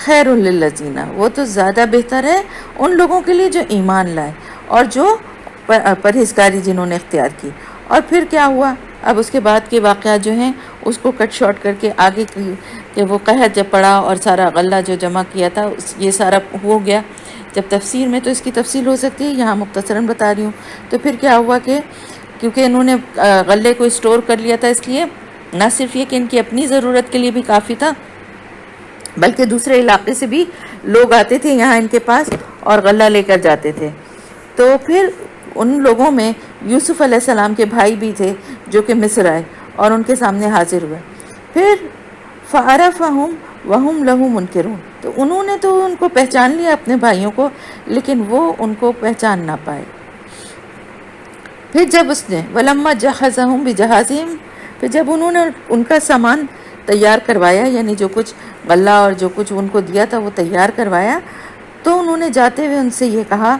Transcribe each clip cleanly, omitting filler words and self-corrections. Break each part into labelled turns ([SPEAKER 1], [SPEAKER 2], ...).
[SPEAKER 1] خیر للذین، وہ تو زیادہ بہتر ہے ان لوگوں کے لیے جو ایمان لائے اور جو پرہیزگاری جنہوں نے اختیار کی۔ اور پھر کیا ہوا، اب اس کے بعد کے واقعات جو ہیں اس کو کٹ شارٹ کر کے آگے کی کہ وہ قحط جب پڑا اور سارا غلہ جو جمع کیا تھا یہ سارا ہو گیا۔ جب تفسیر میں تو اس کی تفصیل ہو سکتی ہے، یہاں مختصراً بتا رہی ہوں۔ تو پھر کیا ہوا کہ کیونکہ انہوں نے غلے کو اسٹور کر لیا تھا، اس لیے نہ صرف یہ کہ ان کی اپنی ضرورت کے لیے بھی کافی تھا، بلکہ دوسرے علاقے سے بھی لوگ آتے تھے یہاں ان کے پاس اور غلہ لے کر جاتے تھے۔ تو پھر ان لوگوں میں یوسف علیہ السلام کے بھائی بھی تھے جو کہ مصر آئے اور ان کے سامنے حاضر ہوئے۔ پھر فعرفہم وہم لہ منکرون، تو انہوں نے تو ان کو پہچان لیا اپنے بھائیوں کو، لیکن وہ ان کو پہچان نہ پائے۔ پھر جب اس نے ولما جہزہم بجہازہم، پھر جب انہوں نے ان کا سامان تیار کروایا، یعنی جو کچھ غلہ اور جو کچھ ان کو دیا تھا وہ تیار کروایا، تو انہوں نے جاتے ہوئے ان سے یہ کہا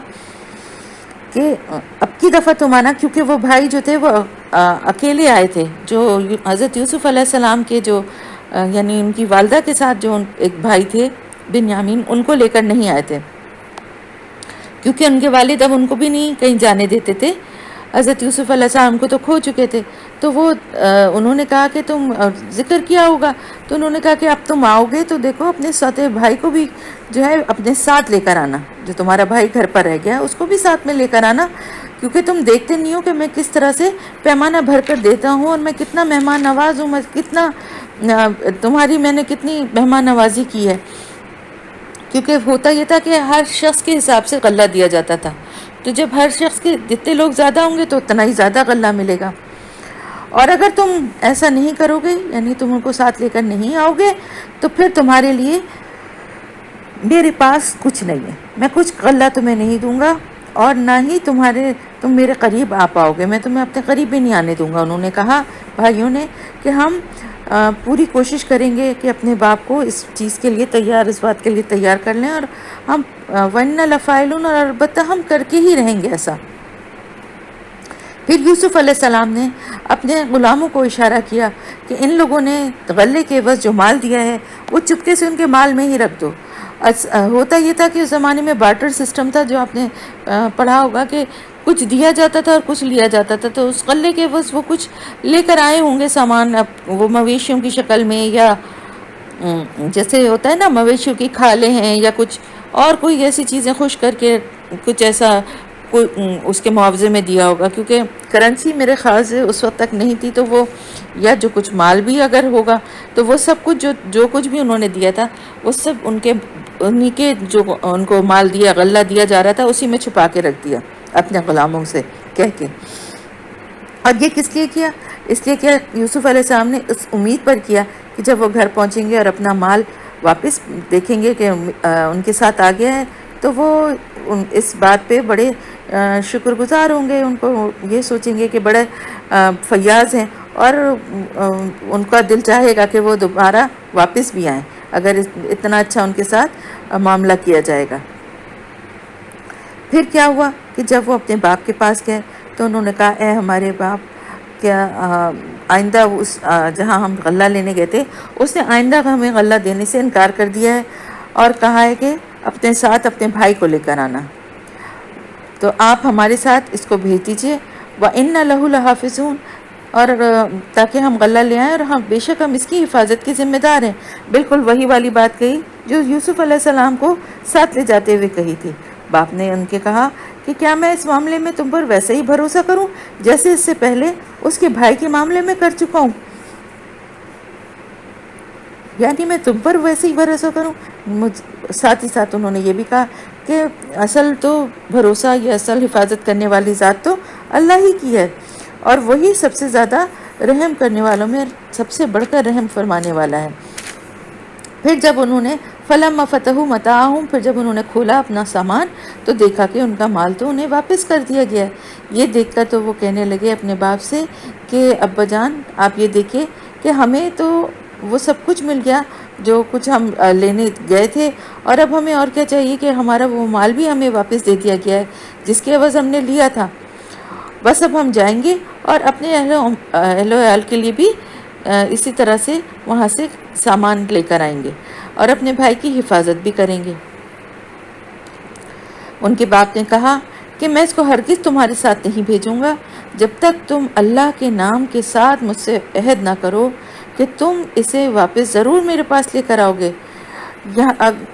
[SPEAKER 1] کہ اب کی دفعہ تو مانا، کیونکہ وہ بھائی جو تھے وہ اکیلے آئے تھے، جو حضرت یوسف علیہ السلام کے جو یعنی ان کی والدہ کے ساتھ جو ایک بھائی تھے بنیامین، ان کو لے کر نہیں آئے تھے، کیونکہ ان کے والد اب ان کو بھی نہیں کہیں جانے دیتے تھے، حضرت یوسف علیہ السلام کو تو کھو چکے تھے۔ تو وہ انہوں نے کہا کہ تم ذکر کیا ہوگا، تو انہوں نے کہا کہ اب تم آؤ گے تو دیکھو اپنے ساتھ بھائی کو بھی جو ہے اپنے ساتھ لے کر آنا، جو تمہارا بھائی گھر پر رہ گیا اس کو بھی ساتھ میں لے کر آنا، کیونکہ تم دیکھتے نہیں ہو کہ میں کس طرح سے پیمانہ بھر کر دیتا ہوں اور میں کتنا مہمان نواز ہوں، میں کتنا تمہاری میں نے کتنی مہمان نوازی کی ہے۔ کیونکہ ہوتا یہ تھا کہ ہر شخص کے حساب سے غلہ دیا جاتا تھا، تو جب ہر شخص کے جتنے لوگ زیادہ ہوں گے تو اتنا ہی زیادہ غلہ ملے گا، اور اگر تم ایسا نہیں کرو گے، یعنی تم ان کو ساتھ لے کر نہیں آؤ گے، تو پھر تمہارے لیے میرے پاس کچھ نہیں ہے، میں کچھ غلہ تمہیں نہیں دوں گا، اور نہ ہی تم میرے قریب آ پاؤ گے، میں تمہیں اپنے قریب بھی نہیں آنے دوں گا۔ انہوں نے کہا بھائیوں نے کہ ہم پوری کوشش کریں گے کہ اپنے باپ کو اس چیز کے لیے تیار، اس بات کے لیے تیار کر لیں، اور ہم وَإِنَّا لَفَاعِلُونَ، اور البتہ ہم کر کے ہی رہیں گے ایسا۔ پھر یوسف علیہ السلام نے اپنے غلاموں کو اشارہ کیا کہ ان لوگوں نے غلے کے عوض جو مال دیا ہے وہ چپکے سے ان کے مال میں ہی رکھ دو۔ ہوتا یہ تھا کہ اس زمانے میں بارٹر سسٹم تھا، جو آپ نے پڑھا ہوگا کہ کچھ دیا جاتا تھا اور کچھ لیا جاتا تھا، تو اس غلے کے عوض وہ کچھ لے کر آئے ہوں گے سامان، وہ مویشیوں کی شکل میں، یا جیسے ہوتا ہے نا مویشیوں کی کھالیں ہیں یا کچھ اور کوئی ایسی چیزیں خوش کر کے کچھ ایسا اس کے معاوضے میں دیا ہوگا، کیونکہ کرنسی میرے خیال سے اس وقت تک نہیں تھی، تو وہ یا جو کچھ مال بھی اگر ہوگا تو وہ سب کچھ جو کچھ بھی انہوں نے دیا تھا وہ سب انہی کے جو ان کو مال دیا، غلہ دیا جا رہا تھا، اسی میں چھپا کے رکھ دیا اپنے غلاموں سے کہہ کے۔ اور یہ کس لیے کیا؟ اس لیے کہ یوسف علیہ السلام نے اس امید پر کیا کہ جب وہ گھر پہنچیں گے اور اپنا مال واپس دیکھیں گے کہ ان کے ساتھ آ گیا ہے، تو وہ اس بات پہ بڑے شکر گزار ہوں گے، ان کو یہ سوچیں گے کہ بڑے فیاض ہیں، اور ان کا دل چاہے گا کہ وہ دوبارہ واپس بھی آئیں اگر اتنا اچھا ان کے ساتھ معاملہ کیا جائے گا۔ پھر کیا ہوا کہ جب وہ اپنے باپ کے پاس گئے تو انہوں نے کہا اے ہمارے باپ، کیا آئندہ اس جہاں ہم غلہ لینے گئے تھے اس نے آئندہ ہمیں غلہ دینے سے انکار کر دیا ہے، اور کہا ہے کہ اپنے ساتھ اپنے بھائی کو لے کر آنا، تو آپ ہمارے ساتھ اس کو بھیج دیجئے، وَإِنَّ لَهُ لَحَافِظُونَ، اور تاکہ ہم غلہ لے آئیں، اور بے شک ہم اس کی حفاظت کے ذمہ دار ہیں۔ بالکل وہی والی بات کہی جو یوسف علیہ السلام کو ساتھ لے جاتے ہوئے کہی تھی۔ باپ نے ان کے کہا کہ کیا میں اس معاملے میں تم پر ویسے ہی بھروسہ کروں جیسے اس سے پہلے اس کے بھائی کے معاملے میں کر چکا ہوں؟ یعنی میں تم پر ویسے ہی بھروسہ کروں؟ ساتھ ہی ساتھ انہوں نے یہ بھی کہا کہ اصل تو بھروسہ یا اصل حفاظت کرنے والی ذات تو اللہ ہی کی ہے، اور وہی سب سے زیادہ رحم کرنے والوں میں سب سے بڑھ کر رحم فرمانے والا ہے۔ پھر جب انہوں نے فلما فتحوا متاعهم، پھر جب انہوں نے کھولا اپنا سامان تو دیکھا کہ ان کا مال تو انہیں واپس کر دیا گیا ہے۔ یہ دیکھ کر تو وہ کہنے لگے اپنے باپ سے کہ ابا جان آپ یہ دیکھیں کہ ہمیں تو وہ سب کچھ مل گیا جو کچھ ہم لینے گئے تھے، اور اب ہمیں اور کیا چاہیے کہ ہمارا وہ مال بھی ہمیں واپس دے دیا گیا ہے جس کے عوض ہم نے لیا تھا۔ بس اب ہم جائیں گے اور اپنے اہل و عیال کے لیے بھی اسی طرح سے وہاں سے سامان لے کر آئیں گے۔ اور اپنے بھائی کی حفاظت بھی کریں گے۔ ان کے باپ نے کہا کہ میں اس کو ہرگز تمہارے ساتھ نہیں بھیجوں گا جب تک تم اللہ کے نام کے ساتھ مجھ سے عہد نہ کرو کہ تم اسے واپس ضرور میرے پاس لے کر آؤ گے،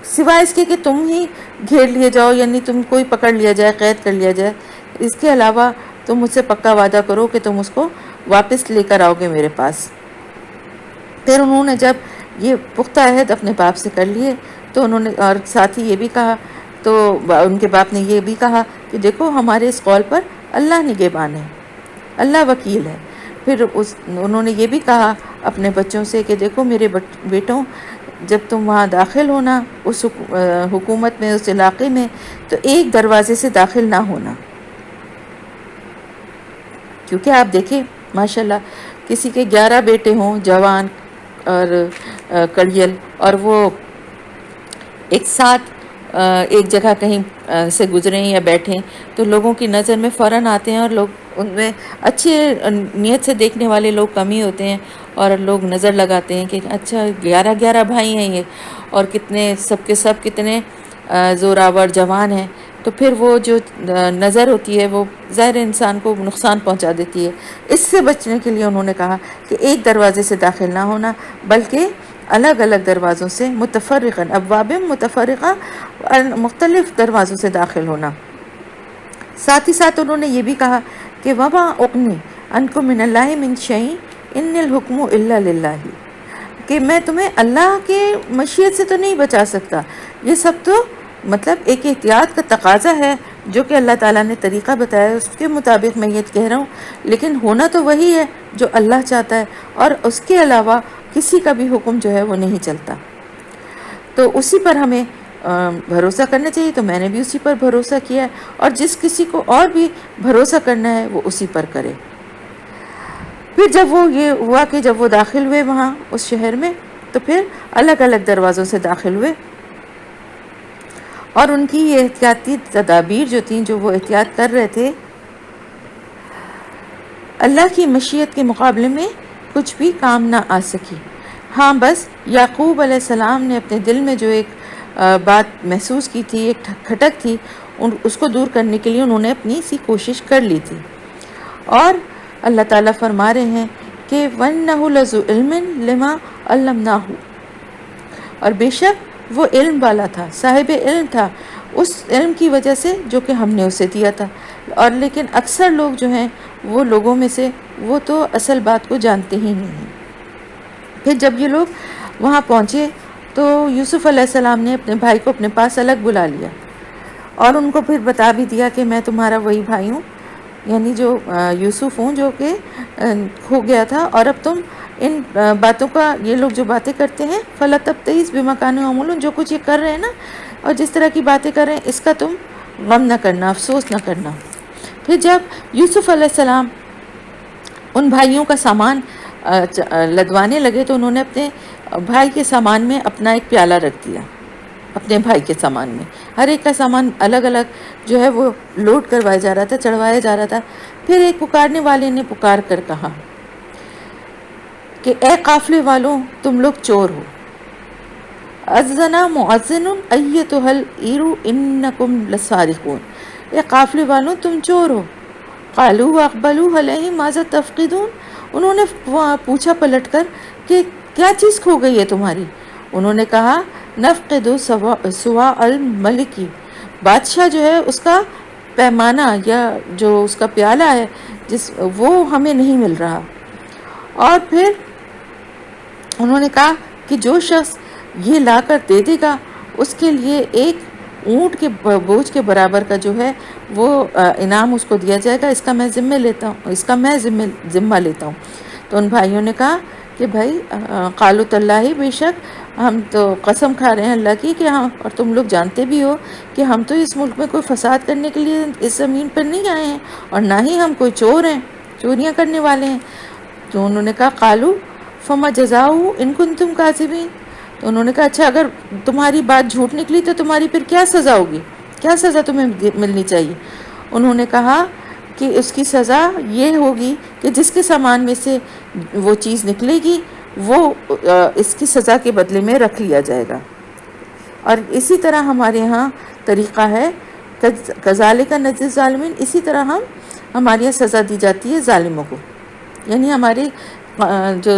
[SPEAKER 1] سوائے اس کے کہ تم ہی گھیر لیے جاؤ، یعنی تم کوئی پکڑ لیا جائے، قید کر لیا جائے۔ اس کے علاوہ تم مجھ سے پکا وعدہ کرو کہ تم اس کو واپس لے کر آؤ گے میرے پاس۔ پھر انہوں نے جب یہ پختہ عہد اپنے باپ سے کر لیے تو انہوں نے اور ساتھ ہی یہ بھی کہا، تو ان کے باپ نے یہ بھی کہا کہ دیکھو ہمارے اس قول پر اللہ نگہبان ہے، اللہ وکیل ہے۔ پھر انہوں نے یہ بھی کہا اپنے بچوں سے کہ دیکھو میرے بیٹوں، جب تم وہاں داخل ہونا اس حکومت میں، اس علاقے میں، تو ایک دروازے سے داخل نہ ہونا، کیونکہ آپ دیکھیں ماشاءاللہ کسی کے 11 بیٹے ہوں جوان اور کڑیل، اور وہ ایک ساتھ ایک جگہ کہیں سے گزریں یا بیٹھیں تو لوگوں کی نظر میں فوراً آتے ہیں، اور لوگ ان میں اچھے نیت سے دیکھنے والے لوگ کم ہی ہوتے ہیں، اور لوگ نظر لگاتے ہیں کہ اچھا 11 بھائی ہیں یہ، اور کتنے سب کے سب کتنے زوراور جوان ہیں، تو پھر وہ جو نظر ہوتی ہے وہ ظاہر انسان کو نقصان پہنچا دیتی ہے۔ اس سے بچنے کے لیے انہوں نے کہا کہ ایک دروازے سے داخل نہ ہونا بلکہ الگ الگ دروازوں سے، متفرقاً ابواب متفرقہ، مختلف دروازوں سے داخل ہونا۔ ساتھ ہی ساتھ انہوں نے یہ بھی کہا کہ وما اغنی عنکم من اللہ من شیء ان الحکم الا للہ، کہ میں تمہیں اللہ کے مشیت سے تو نہیں بچا سکتا، یہ سب تو مطلب ایک احتیاط کا تقاضا ہے جو کہ اللہ تعالیٰ نے طریقہ بتایا، اس کے مطابق میں یہ کہہ رہا ہوں، لیکن ہونا تو وہی ہے جو اللہ چاہتا ہے، اور اس کے علاوہ کسی کا بھی حکم جو ہے وہ نہیں چلتا، تو اسی پر ہمیں بھروسہ کرنا چاہیے۔ تو میں نے بھی اسی پر بھروسہ کیا ہے، اور جس کسی کو اور بھی بھروسہ کرنا ہے وہ اسی پر کرے۔ پھر جب وہ یہ ہوا کہ جب وہ داخل ہوئے وہاں اس شہر میں، تو پھر الگ الگ دروازوں سے داخل ہوئے، اور ان کی یہ احتیاطی تدابیر جو تھیں، جو وہ احتیاط کر رہے تھے، اللہ کی مشیت کے مقابلے میں کچھ بھی کام نہ آ سکی۔ ہاں بس یعقوب علیہ السلام نے اپنے دل میں جو ایک بات محسوس کی تھی، ایک کھٹک تھی، اس کو دور کرنے کے لیے انہوں نے اپنی سی کوشش کر لی تھی، اور اللہ تعالیٰ فرما رہے ہیں کہ وَإِنَّهُ لَذُو عِلْمٍ لِمَا عَلَّمْنَاهُ، اور بے شک وہ علم والا تھا، صاحب علم تھا اس علم کی وجہ سے جو کہ ہم نے اسے دیا تھا، اور لیکن اکثر لوگ جو ہیں وہ لوگوں میں سے وہ تو اصل بات کو جانتے ہی نہیں ہیں۔ پھر جب یہ لوگ وہاں پہنچے تو یوسف علیہ السلام نے اپنے بھائی کو اپنے پاس الگ بلا لیا، اور ان کو پھر بتا بھی دیا کہ میں تمہارا وہی بھائی ہوں، یعنی جو یوسف ہوں جو کہ کھو گیا تھا، اور اب تم ان باتوں کا، یہ لوگ جو باتیں کرتے ہیں فَلَا تَبْتَئِسْ بِمَا كَانُوا يَعْمَلُونَ، جو کچھ یہ کر رہے ہیں نا اور جس طرح کی باتیں کر رہے ہیں، اس کا تم غم نہ کرنا، افسوس نہ کرنا۔ پھر جب یوسف علیہ السلام ان بھائیوں کا سامان لدوانے لگے تو انہوں نے اپنے بھائی کے سامان میں اپنا ایک پیالہ رکھ دیا، اپنے بھائی کے سامان میں ہر ایک کا سامان الگ الگ جو ہے وہ لوڈ کروایا جا رہا تھا، چڑھوایا جا رہا تھا۔ پھر ایک پکارنے والے نے پکار کر کہا کہ اے قافلے والوں، تم لوگ چور ہو، اذنا مؤذن ایتھا العیر انکم لسارقون، اے قافلے والوں تم چور ہو۔ قالوا واقبلوا علیہم ماذا تفقدون، انہوں نے پوچھا پلٹ کر کہ کیا چیز کھو گئی ہے تمہاری؟ انہوں نے کہا نفقد سواء الملکی، بادشاہ جو ہے اس کا پیمانہ یا جو اس کا پیالہ ہے وہ ہمیں نہیں مل رہا۔ اور پھر انہوں نے کہا کہ جو شخص یہ لا کر دے دے گا اس کے لیے ایک اونٹ کے بوجھ کے برابر کا جو ہے وہ انعام اس کو دیا جائے گا، اس کا میں ذمہ لیتا ہوں۔ تو ان بھائیوں نے کہا کہ بھائی قالوا تاللہ، بے شک ہم تو قسم کھا رہے ہیں اللہ کی کہ ہم، اور تم لوگ جانتے بھی ہو کہ ہم تو اس ملک میں کوئی فساد کرنے کے لیے اس زمین پر نہیں آئے ہیں، اور نہ ہی ہم کوئی چور ہیں، چوریاں کرنے والے ہیں۔ تو انہوں نے کہا قالوا فما جزاؤہ ان کنتم کاذبین، تو انہوں نے کہا اچھا اگر تمہاری بات جھوٹ نکلی تو تمہاری پھر کیا سزا ہوگی، کیا سزا تمہیں ملنی چاہیے؟ انہوں نے کہا کہ اس کی سزا یہ ہوگی کہ جس کے سامان میں سے وہ چیز نکلے گی وہ اس کی سزا کے بدلے میں رکھ لیا جائے گا۔ اور اسی طرح ہمارے ہاں طریقہ ہے کذالک نجزی الظالمین، اسی طرح ہمارے یہاں سزا دی جاتی ہے ظالموں کو. یعنی ہمارے جو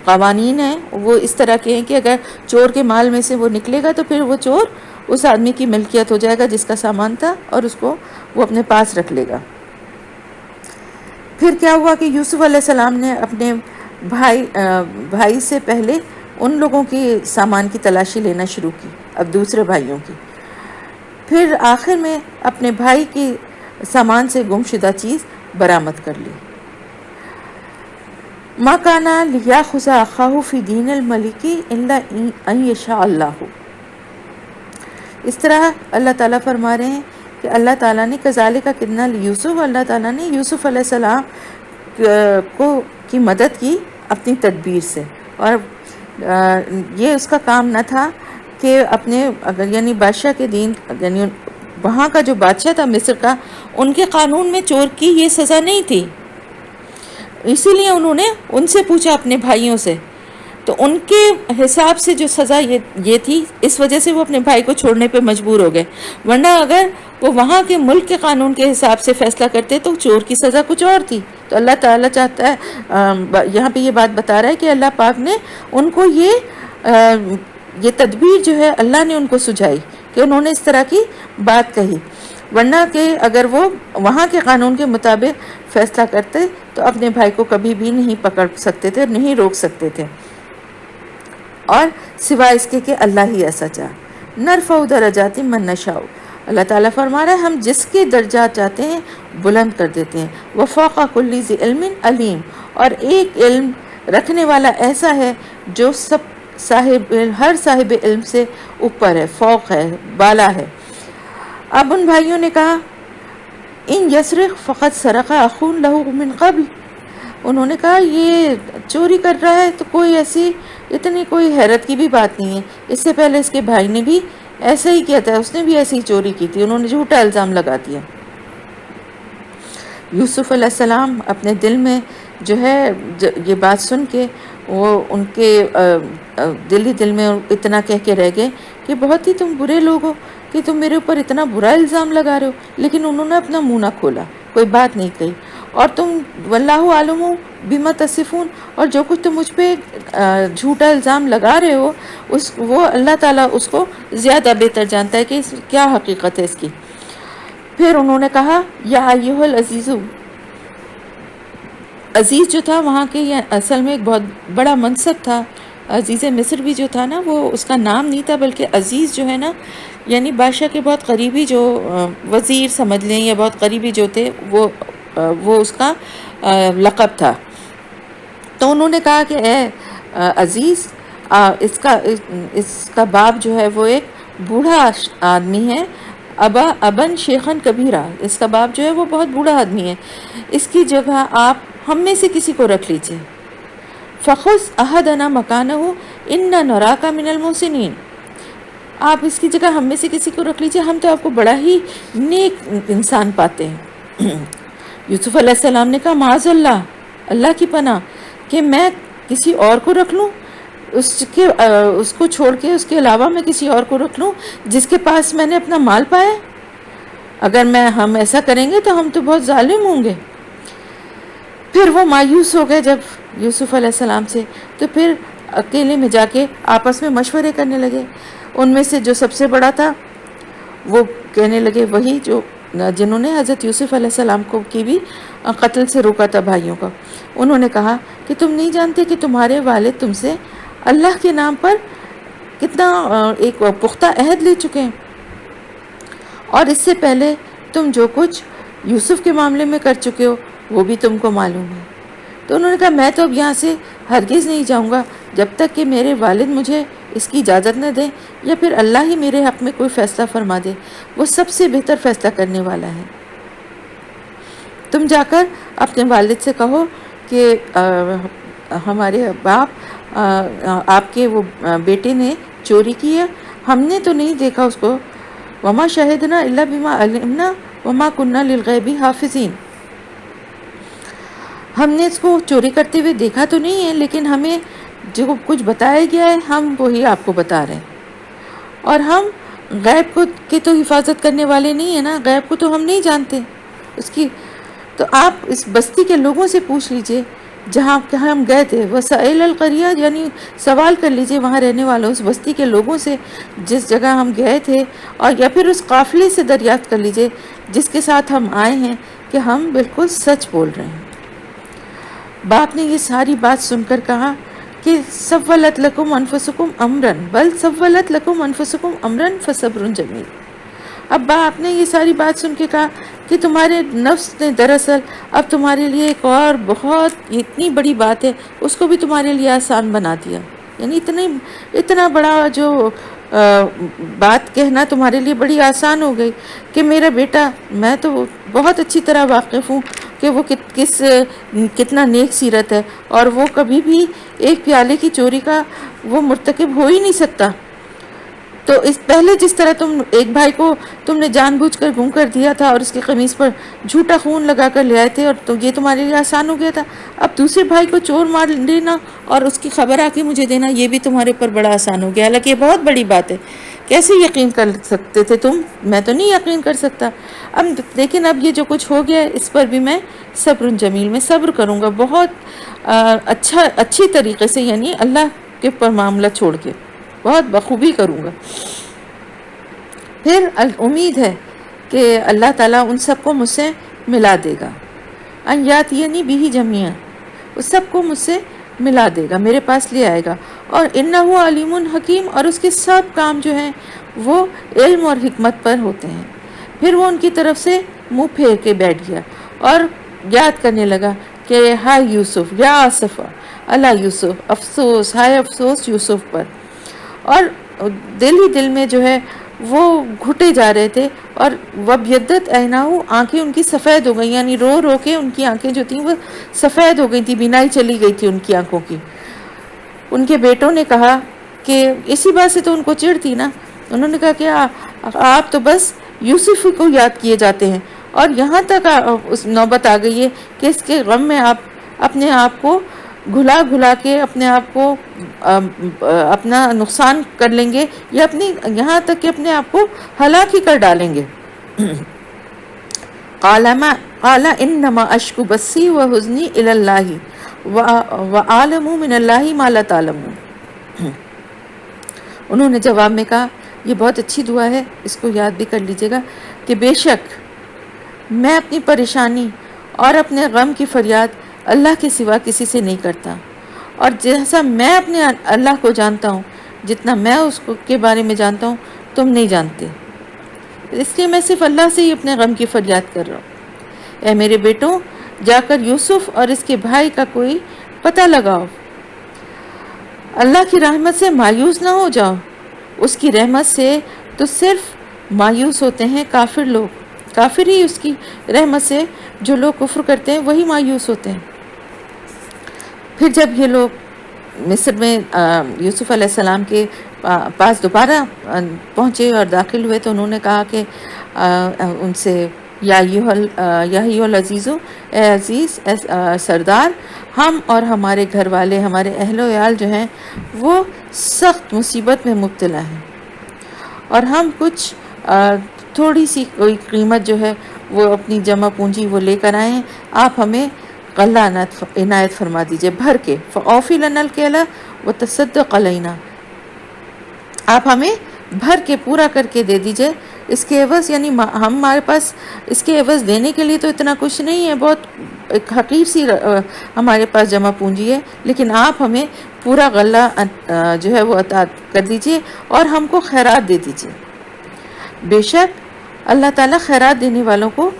[SPEAKER 1] قوانین ہیں وہ اس طرح کے ہیں کہ اگر چور کے مال میں سے وہ نکلے گا تو پھر وہ چور اس آدمی کی ملکیت ہو جائے گا جس کا سامان تھا، اور اس کو وہ اپنے پاس رکھ لے گا. پھر کیا ہوا کہ یوسف علیہ السلام نے اپنے بھائی سے پہلے ان لوگوں کی سامان کی تلاشی لینا شروع کی، اب دوسرے بھائیوں کی. پھر آخر میں اپنے بھائی کے سامان سے گم شدہ چیز برآمد کر لی. ما کانا لیاخذ اخاہ فی دین الملک الا ان یشاء اللہ. اس طرح اللہ تعالیٰ فرما رہے ہیں کہ اللہ تعالیٰ نے کذالک کدنا لیوسف، اللہ تعالیٰ نے یوسف علیہ السلام کی مدد کی اپنی تدبیر سے. اور یہ اس کا کام نہ تھا کہ اپنے یعنی بادشاہ کے دین، یعنی وہاں کا جو بادشاہ تھا مصر کا، ان کے قانون میں چور کی یہ سزا نہیں تھی. اسی لیے انہوں نے ان سے پوچھا اپنے بھائیوں سے، تو ان کے حساب سے جو سزا یہ تھی، اس وجہ سے وہ اپنے بھائی کو چھوڑنے پہ مجبور ہو گئے. ورنہ اگر وہ وہاں کے ملک کے قانون کے حساب سے فیصلہ کرتے تو چور کی سزا کچھ اور تھی. تو اللہ تعالیٰ چاہتا ہے، یہاں پہ یہ بات بتا رہا ہے کہ اللہ پاک نے ان کو یہ تدبیر جو ہے اللہ نے ان کو سجھائی کہ انہوں نے اس طرح کی بات کہی. ورنہ کہ اگر وہ وہاں کے قانون کے مطابق فیصلہ کرتے تو اپنے بھائی کو کبھی بھی نہیں پکڑ سکتے تھے، نہیں روک سکتے تھے، اور سوائے اس کے کہ اللہ ہی ایسا چاہے. نرفع درجات من نشاء، اللہ تعالیٰ فرما رہا ہے ہم جس کے درجات چاہتے ہیں بلند کر دیتے ہیں. وفوق کل ذی علم علیم، اور ایک علم رکھنے والا ایسا ہے جو ہر صاحب علم سے اوپر ہے، فوق ہے، بالا ہے. اب ان بھائیوں نے کہا ان یسرق فقط سرق اخ لہ من قبل، انہوں نے کہا یہ چوری کر رہا ہے تو کوئی اتنی کوئی حیرت کی بھی بات نہیں ہے، اس سے پہلے اس کے بھائی نے بھی ایسا ہی کیا تھا، اس نے بھی ایسی ہی چوری کی تھی. انہوں نے جھوٹا الزام لگا دیا. یوسف علیہ السلام اپنے دل میں جو ہے یہ بات سن کے وہ ان کے دل میں اتنا کہہ کے رہ گئے کہ بہت ہی تم برے لوگ ہو کہ تم میرے اوپر اتنا برا الزام لگا رہے ہو. لیکن انہوں نے اپنا منہ نہ کھولا، کوئی بات نہیں کہی. اور تم واللہ عالم بما تصفون، اور جو کچھ تم مجھ پہ جھوٹا الزام لگا رہے ہو وہ اللہ تعالیٰ اس کو زیادہ بہتر جانتا ہے کہ کیا حقیقت ہے اس کی. پھر انہوں نے کہا یا ایھا العزیز، عزیز جو تھا وہاں کے یہ اصل میں ایک بہت بڑا منصب تھا. عزیز مصر بھی جو تھا نا وہ اس کا نام نہیں تھا، بلکہ عزیز جو ہے نا یعنی بادشاہ کے بہت قریبی جو وزیر سمجھ لیں یا بہت قریبی جو تھے وہ اس کا لقب تھا. تو انہوں نے کہا کہ اے عزیز، اس کا باپ جو ہے وہ ایک بوڑھا آدمی ہے، ابن شیخن کبیرہ، اس کا باپ جو ہے وہ بہت بوڑھا آدمی ہے، اس کی جگہ آپ ہم میں سے کسی کو رکھ لیجئے. فخذ احدنا مکانہ انا نراک من المحسنین، آپ اس کی جگہ ہم میں سے کسی کو رکھ لیجئے، ہم تو آپ کو بڑا ہی نیک انسان پاتے ہیں. یوسف علیہ السلام نے کہا معاذ اللہ، اللہ کی پناہ کہ میں کسی اور کو رکھ لوں، اس کو چھوڑ کے اس کے علاوہ میں کسی اور کو رکھ لوں جس کے پاس میں نے اپنا مال پایا. اگر ہم ایسا کریں گے تو ہم تو بہت ظالم ہوں گے. پھر وہ مایوس ہو گئے جب یوسف علیہ السلام سے، تو پھر اکیلے میں جا کے آپس میں مشورے کرنے لگے. ان میں سے جو سب سے بڑا تھا وہ کہنے لگے، وہی جنہوں نے حضرت یوسف علیہ السلام کو کی بھی قتل سے روکا تھا بھائیوں کا، انہوں نے کہا کہ تم نہیں جانتے کہ تمہارے والد تم سے اللہ کے نام پر کتنا ایک پختہ عہد لے چکے ہیں، اور اس سے پہلے تم جو کچھ یوسف کے معاملے میں کر چکے ہو وہ بھی تم کو معلوم ہے. تو انہوں نے کہا میں تو اب یہاں سے ہرگز نہیں جاؤں گا جب تک کہ میرے والد مجھے اس کی اجازت نہ دیں، یا پھر اللہ ہی میرے حق میں کوئی فیصلہ فرما دے، وہ سب سے بہتر فیصلہ کرنے والا ہے. تم جا کر اپنے والد سے کہو کہ ہمارے باپ آپ کے وہ بیٹے نے چوری کی ہے، ہم نے تو نہیں دیکھا اس کو. وما شہدنا الا بما علمنا وما كنا للغیب حافظین، ہم نے اس کو چوری کرتے ہوئے دیکھا تو نہیں ہے، لیکن ہمیں جو کچھ بتایا گیا ہے ہم وہی آپ کو بتا رہے ہیں، اور ہم غیب کو کی تو حفاظت کرنے والے نہیں ہیں نا، غیب کو تو ہم نہیں جانتے اس کی. تو آپ اس بستی کے لوگوں سے پوچھ لیجئے جہاں ہم گئے تھے، وسائل القریہ، یعنی سوال کر لیجئے وہاں رہنے والوں، اس بستی کے لوگوں سے جس جگہ ہم گئے تھے، اور یا پھر اس قافلے سے دریافت کر لیجئے جس کے ساتھ ہم آئے ہیں کہ ہم بالکل سچ بول رہے ہیں. باپ نے یہ ساری بات سن کر کہا کہ سولت لکم انفسکم امرن بل سولت لکم انفسکم امرن فصبر جمیل. اب باپ نے یہ ساری بات سن کے کہا کہ تمہارے نفس نے دراصل اب تمہارے لیے ایک اور بہت اتنی بڑی بات ہے اس کو بھی تمہارے لیے آسان بنا دیا. یعنی اتنا بڑا جو بات کہنا تمہارے لیے بڑی آسان ہو گئی کہ میرا بیٹا، میں تو بہت اچھی طرح واقف ہوں کہ وہ کتنا نیک سیرت ہے، اور وہ کبھی بھی ایک پیالے کی چوری کا وہ مرتکب ہو ہی نہیں سکتا. تو اس پہلے جس طرح تم ایک بھائی کو تم نے جان بوجھ کر گم کر دیا تھا اور اس کی قمیص پر جھوٹا خون لگا کر لے آئے تھے، اور تو یہ تمہارے لیے آسان ہو گیا تھا. اب دوسرے بھائی کو چور مار دینا اور اس کی خبر آ کے مجھے دینا، یہ بھی تمہارے پر بڑا آسان ہو گیا. حالانکہ یہ بہت بڑی بات ہے، کیسے یقین کر سکتے تھے تم؟ میں تو نہیں یقین کر سکتا. لیکن اب یہ جو کچھ ہو گیا اس پر بھی میں صبر جمیل، میں صبر کروں گا بہت اچھی طریقے سے، یعنی اللہ کے پر معاملہ چھوڑ کے بہت بخوبی کروں گا. پھر امید ہے کہ اللہ تعالیٰ ان سب کو مجھ سے ملا دے گا. ان یاتینی بھی جمیعا، اس سب کو مجھ سے ملا دے گا، میرے پاس لے آئے گا. اور انہ علیم حکیم، اور اس کے سب کام جو ہیں وہ علم اور حکمت پر ہوتے ہیں. پھر وہ ان کی طرف سے منہ پھیر کے بیٹھ گیا اور یاد کرنے لگا کہ ہائے یوسف، یا آصفہ اللہ یوسف، افسوس، ہائے افسوس یوسف پر. اور دل ہی دل میں جو ہے وہ گھٹے جا رہے تھے. اور وبیدت عیناہو، آنکھیں ان کی سفید ہو گئی، یعنی رو رو کے ان کی آنکھیں جو تھیں وہ سفید ہو گئی تھی، بینائی چلی گئی تھی ان کی آنکھوں کی. ان کے بیٹوں نے کہا کہ اسی بات سے تو ان کو چڑ تھی نا، انہوں نے کہا کہ آپ تو بس یوسف کو یاد کیے جاتے ہیں، اور یہاں تک اس نوبت آ گئی ہے کہ اس کے غم میں آپ اپنے آپ کو گھلا کے اپنے آپ کو اپنا نقصان کر لیں گے، یا یہاں تک کہ اپنے آپ کو ہلاک ہی کر ڈالیں گے. قال انما اشکو بثی وحزنی الی اللہ وعالم من اللہ ما لا تعلمون. انہوں نے جواب میں کہا، یہ بہت اچھی دعا ہے، اس کو یاد بھی کر لیجئے گا، کہ بے شک میں اپنی پریشانی اور اپنے غم کی فریاد اللہ کے سوا کسی سے نہیں کرتا، اور جیسا میں اپنے اللہ کو جانتا ہوں، جتنا میں اس کے بارے میں جانتا ہوں تم نہیں جانتے، اس لیے میں صرف اللہ سے ہی اپنے غم کی فریاد کر رہا ہوں. اے میرے بیٹوں، جا کر یوسف اور اس کے بھائی کا کوئی پتہ لگاؤ، اللہ کی رحمت سے مایوس نہ ہو جاؤ. اس کی رحمت سے تو صرف مایوس ہوتے ہیں کافر لوگ، کافر ہی اس کی رحمت سے، جو لوگ کفر کرتے ہیں وہی مایوس ہوتے ہیں. پھر جب یہ لوگ مصر میں یوسف علیہ السلام کے پاس دوبارہ پہنچے اور داخل ہوئے تو انہوں نے کہا کہ ان سے یا ایھا العزیزو، اے عزیز، اے سردار، ہم اور ہمارے گھر والے، ہمارے اہل و عیال جو ہیں وہ سخت مصیبت میں مبتلا ہیں، اور ہم کچھ تھوڑی سی کوئی قیمت جو ہے وہ اپنی جمع پونجی وہ لے کر آئے ہیں، آپ ہمیں غلہ عنایت فرما دیجئے بھر کے. فَأَوْفِ لَنَا الْكَيْلَ وَتَصَدَّقْ عَلَيْنَا، آپ ہمیں بھر کے پورا کر کے دے دیجئے. اس کے عوض، یعنی ہمارے پاس اس کے عوض دینے کے لیے تو اتنا کچھ نہیں ہے، بہت ایک حقیر سی ہمارے پاس جمع پونجی ہے، لیکن آپ ہمیں پورا غلہ جو ہے وہ عطا کر دیجئے اور ہم کو خیرات دے دیجئے. بے شک اللہ تعالیٰ خیرات دینے والوں کو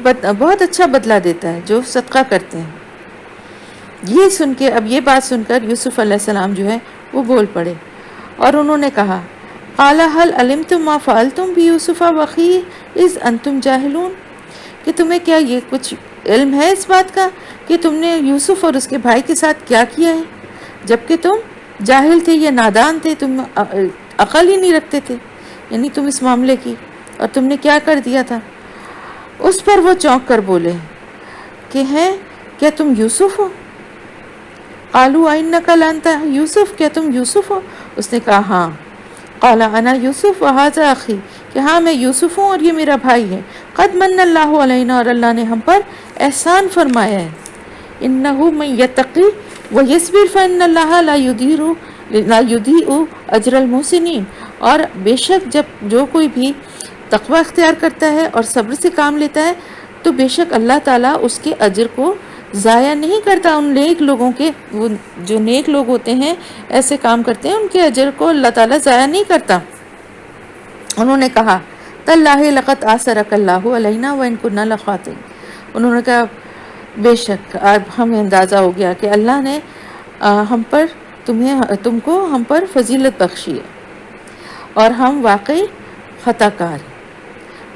[SPEAKER 1] بہت اچھا بدلہ دیتا ہے، جو صدقہ کرتے ہیں. یہ سن کے، اب یہ بات سن کر یوسف علیہ السلام جو ہے وہ بول پڑے، اور انہوں نے کہا، قال هل علمتم ما فعلتم بيوسف واخيه اذ انتم جاہلون، کہ تمہیں کیا یہ کچھ علم ہے اس بات کا کہ تم نے یوسف اور اس کے بھائی کے ساتھ کیا کیا ہے، جبکہ تم جاہل تھے یا نادان تھے، تم عقل ہی نہیں رکھتے تھے، یعنی تم اس معاملے کی، اور تم نے کیا کر دیا تھا. اس پر وہ چونک کر بولے کہ ہیں، کیا تم یوسف ہو؟ قالوا انک لانت یوسف، کیا تم یوسف ہو؟ اس نے کہا ہاں. قال انا یوسف وہذا اخی، کہ ہاں میں یوسف ہوں اور یہ میرا بھائی ہے، قد من اللہ علینا، اور اللہ نے ہم پر احسان فرمایا ہے، انہ من یتقی ویصبر فان اللہ لا یضیع اجر المحسنین، اور بے شک جب جو کوئی بھی تقوی اختیار کرتا ہے اور صبر سے کام لیتا ہے تو بے شک اللہ تعالیٰ اس کے اجر کو ضائع نہیں کرتا، ان نیک لوگوں کے، وہ جو نیک لوگ ہوتے ہیں ایسے کام کرتے ہیں ان کے اجر کو اللہ تعالیٰ ضائع نہیں کرتا۔ انہوں نے کہا تاللہ لقد آثرک اللہ علینا وان کنا لخاطئین، انہوں نے کہا بے شک اب ہمیں اندازہ ہو گیا کہ اللہ نے ہم پر تم کو ہم پر فضیلت بخشی ہے اور ہم واقعی خطا کار ہیں،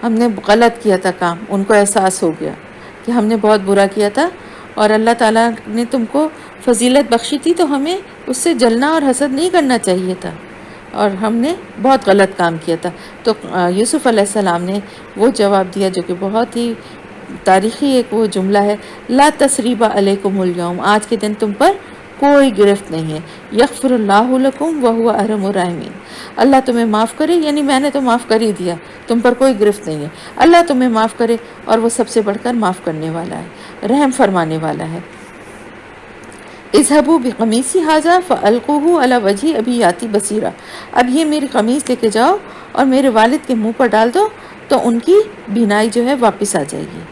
[SPEAKER 1] ہم نے غلط کیا تھا کام، ان کو احساس ہو گیا کہ ہم نے بہت برا کیا تھا اور اللہ تعالیٰ نے تم کو فضیلت بخشی تھی تو ہمیں اس سے جلنا اور حسد نہیں کرنا چاہیے تھا، اور ہم نے بہت غلط کام کیا تھا۔ تو یوسف علیہ السلام نے وہ جواب دیا جو کہ بہت ہی تاریخی ایک وہ جملہ ہے، لا تثریب علیکم اليوم، آج کے دن تم پر کوئی گرفت نہیں ہے، یغفر اللہ لکم وہو ارحم الراحمین، اللہ تمہیں معاف کرے، یعنی میں نے تو معاف کر ہی دیا، تم پر کوئی گرفت نہیں ہے، اللہ تمہیں معاف کرے اور وہ سب سے بڑھ کر معاف کرنے والا ہے، رحم فرمانے والا ہے۔ اذهبوا بقمیصی ھذا فالقوہ علی وجہ ابی یاتی بصیرا، اب یہ میری قمیص لے کے جاؤ اور میرے والد کے منہ پر ڈال دو تو ان کی بینائی جو ہے واپس آ جائے گی۔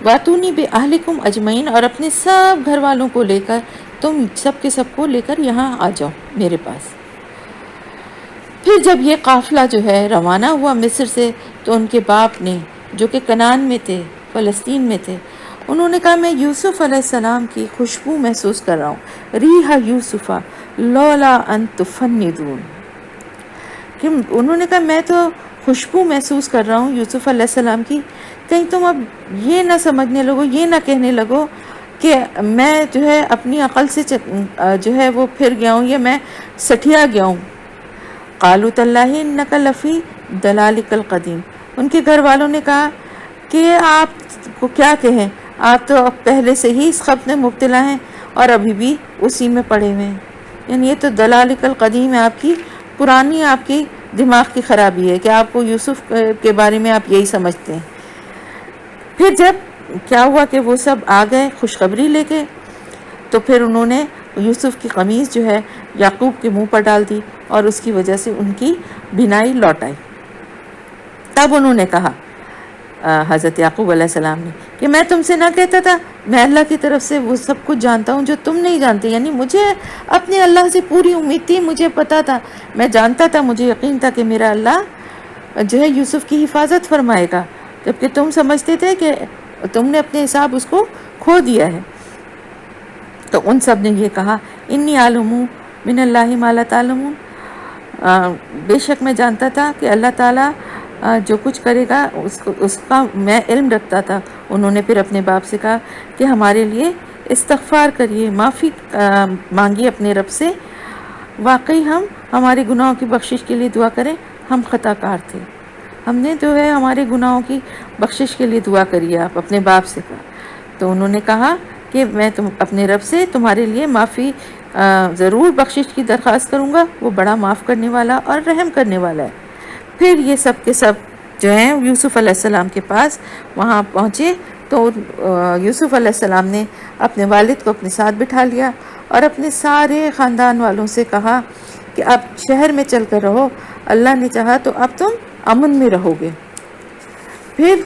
[SPEAKER 1] واتونی باہلکم اجمعین، اور اپنے سب گھر والوں کو لے کر، تم سب کے سب کو لے کر یہاں آ جاؤ میرے پاس۔ پھر جب یہ قافلہ جو ہے روانہ ہوا مصر سے تو ان کے باپ نے جو کہ کنعان میں تھے، فلسطین میں تھے، انہوں نے کہا میں یوسف علیہ السلام کی خوشبو محسوس کر رہا ہوں، ریح یوسف لولا ان تفندون، کہ انہوں نے کہا میں تو خوشبو محسوس کر رہا ہوں یوسف علیہ السلام کی، کہیں تم اب یہ نہ سمجھنے لگو، یہ نہ کہنے لگو کہ میں جو ہے اپنی عقل سے جو ہے وہ پھر گیا ہوں یا میں سٹھیا گیا ہوں۔ قالوا تاللہ انک لفی ضلالک القدیم، ان کے گھر والوں نے کہا کہ آپ کو کیا کہیں، آپ تو اب پہلے سے ہی اس خبط میں مبتلا ہیں اور ابھی بھی اسی میں پڑے ہوئے ہیں، یعنی یہ تو ضلالک القدیم ہے، آپ کی پرانی، آپ کی دماغ کی خرابی ہے کہ آپ کو یوسف کے بارے میں آپ یہی سمجھتے ہیں۔ پھر جب کیا ہوا کہ وہ سب آ گئے خوشخبری لے کے، تو پھر انہوں نے یوسف کی قمیص جو ہے یعقوب کے منہ پر ڈال دی اور اس کی وجہ سے ان کی بینائی لوٹ آئی۔ تب انہوں نے کہا حضرت یعقوب علیہ السلام نے کہ میں تم سے نہ کہتا تھا، میں اللہ کی طرف سے وہ سب کچھ جانتا ہوں جو تم نہیں جانتے، یعنی مجھے اپنے اللہ سے پوری امید تھی، مجھے پتا تھا، میں جانتا تھا، مجھے یقین تھا کہ میرا اللہ جو ہے یوسف کی حفاظت فرمائے گا، جبکہ تم سمجھتے تھے کہ تم نے اپنے حساب اس کو کھو دیا ہے۔ تو ان سب نے یہ کہا انی عالم من اللہ ما لا تعلمون، بے شک میں جانتا تھا کہ اللہ تعالیٰ جو کچھ کرے گا اس کا میں علم رکھتا تھا۔ انہوں نے پھر اپنے باپ سے کہا کہ ہمارے لیے استغفار کریے، معافی مانگیے اپنے رب سے، واقعی ہم ہمارے گناہوں کی بخشش کے لیے دعا کریں، ہم خطا کار تھے، ہم نے جو ہے ہمارے گناہوں کی بخشش کے لیے دعا کریے، آپ اپنے باپ سے کہا۔ تو انہوں نے کہا کہ میں اپنے رب سے تمہارے لیے معافی ضرور بخشش کی درخواست کروں گا، وہ بڑا معاف کرنے والا اور رحم کرنے والا ہے۔ پھر یہ سب کے سب جو ہیں یوسف علیہ السلام کے پاس وہاں پہنچے تو یوسف علیہ السلام نے اپنے والد کو اپنے ساتھ بٹھا لیا اور اپنے سارے خاندان والوں سے کہا کہ اب شہر میں چل کر رہو، اللہ نے چاہا تو اب تم امن میں رہو گے۔ پھر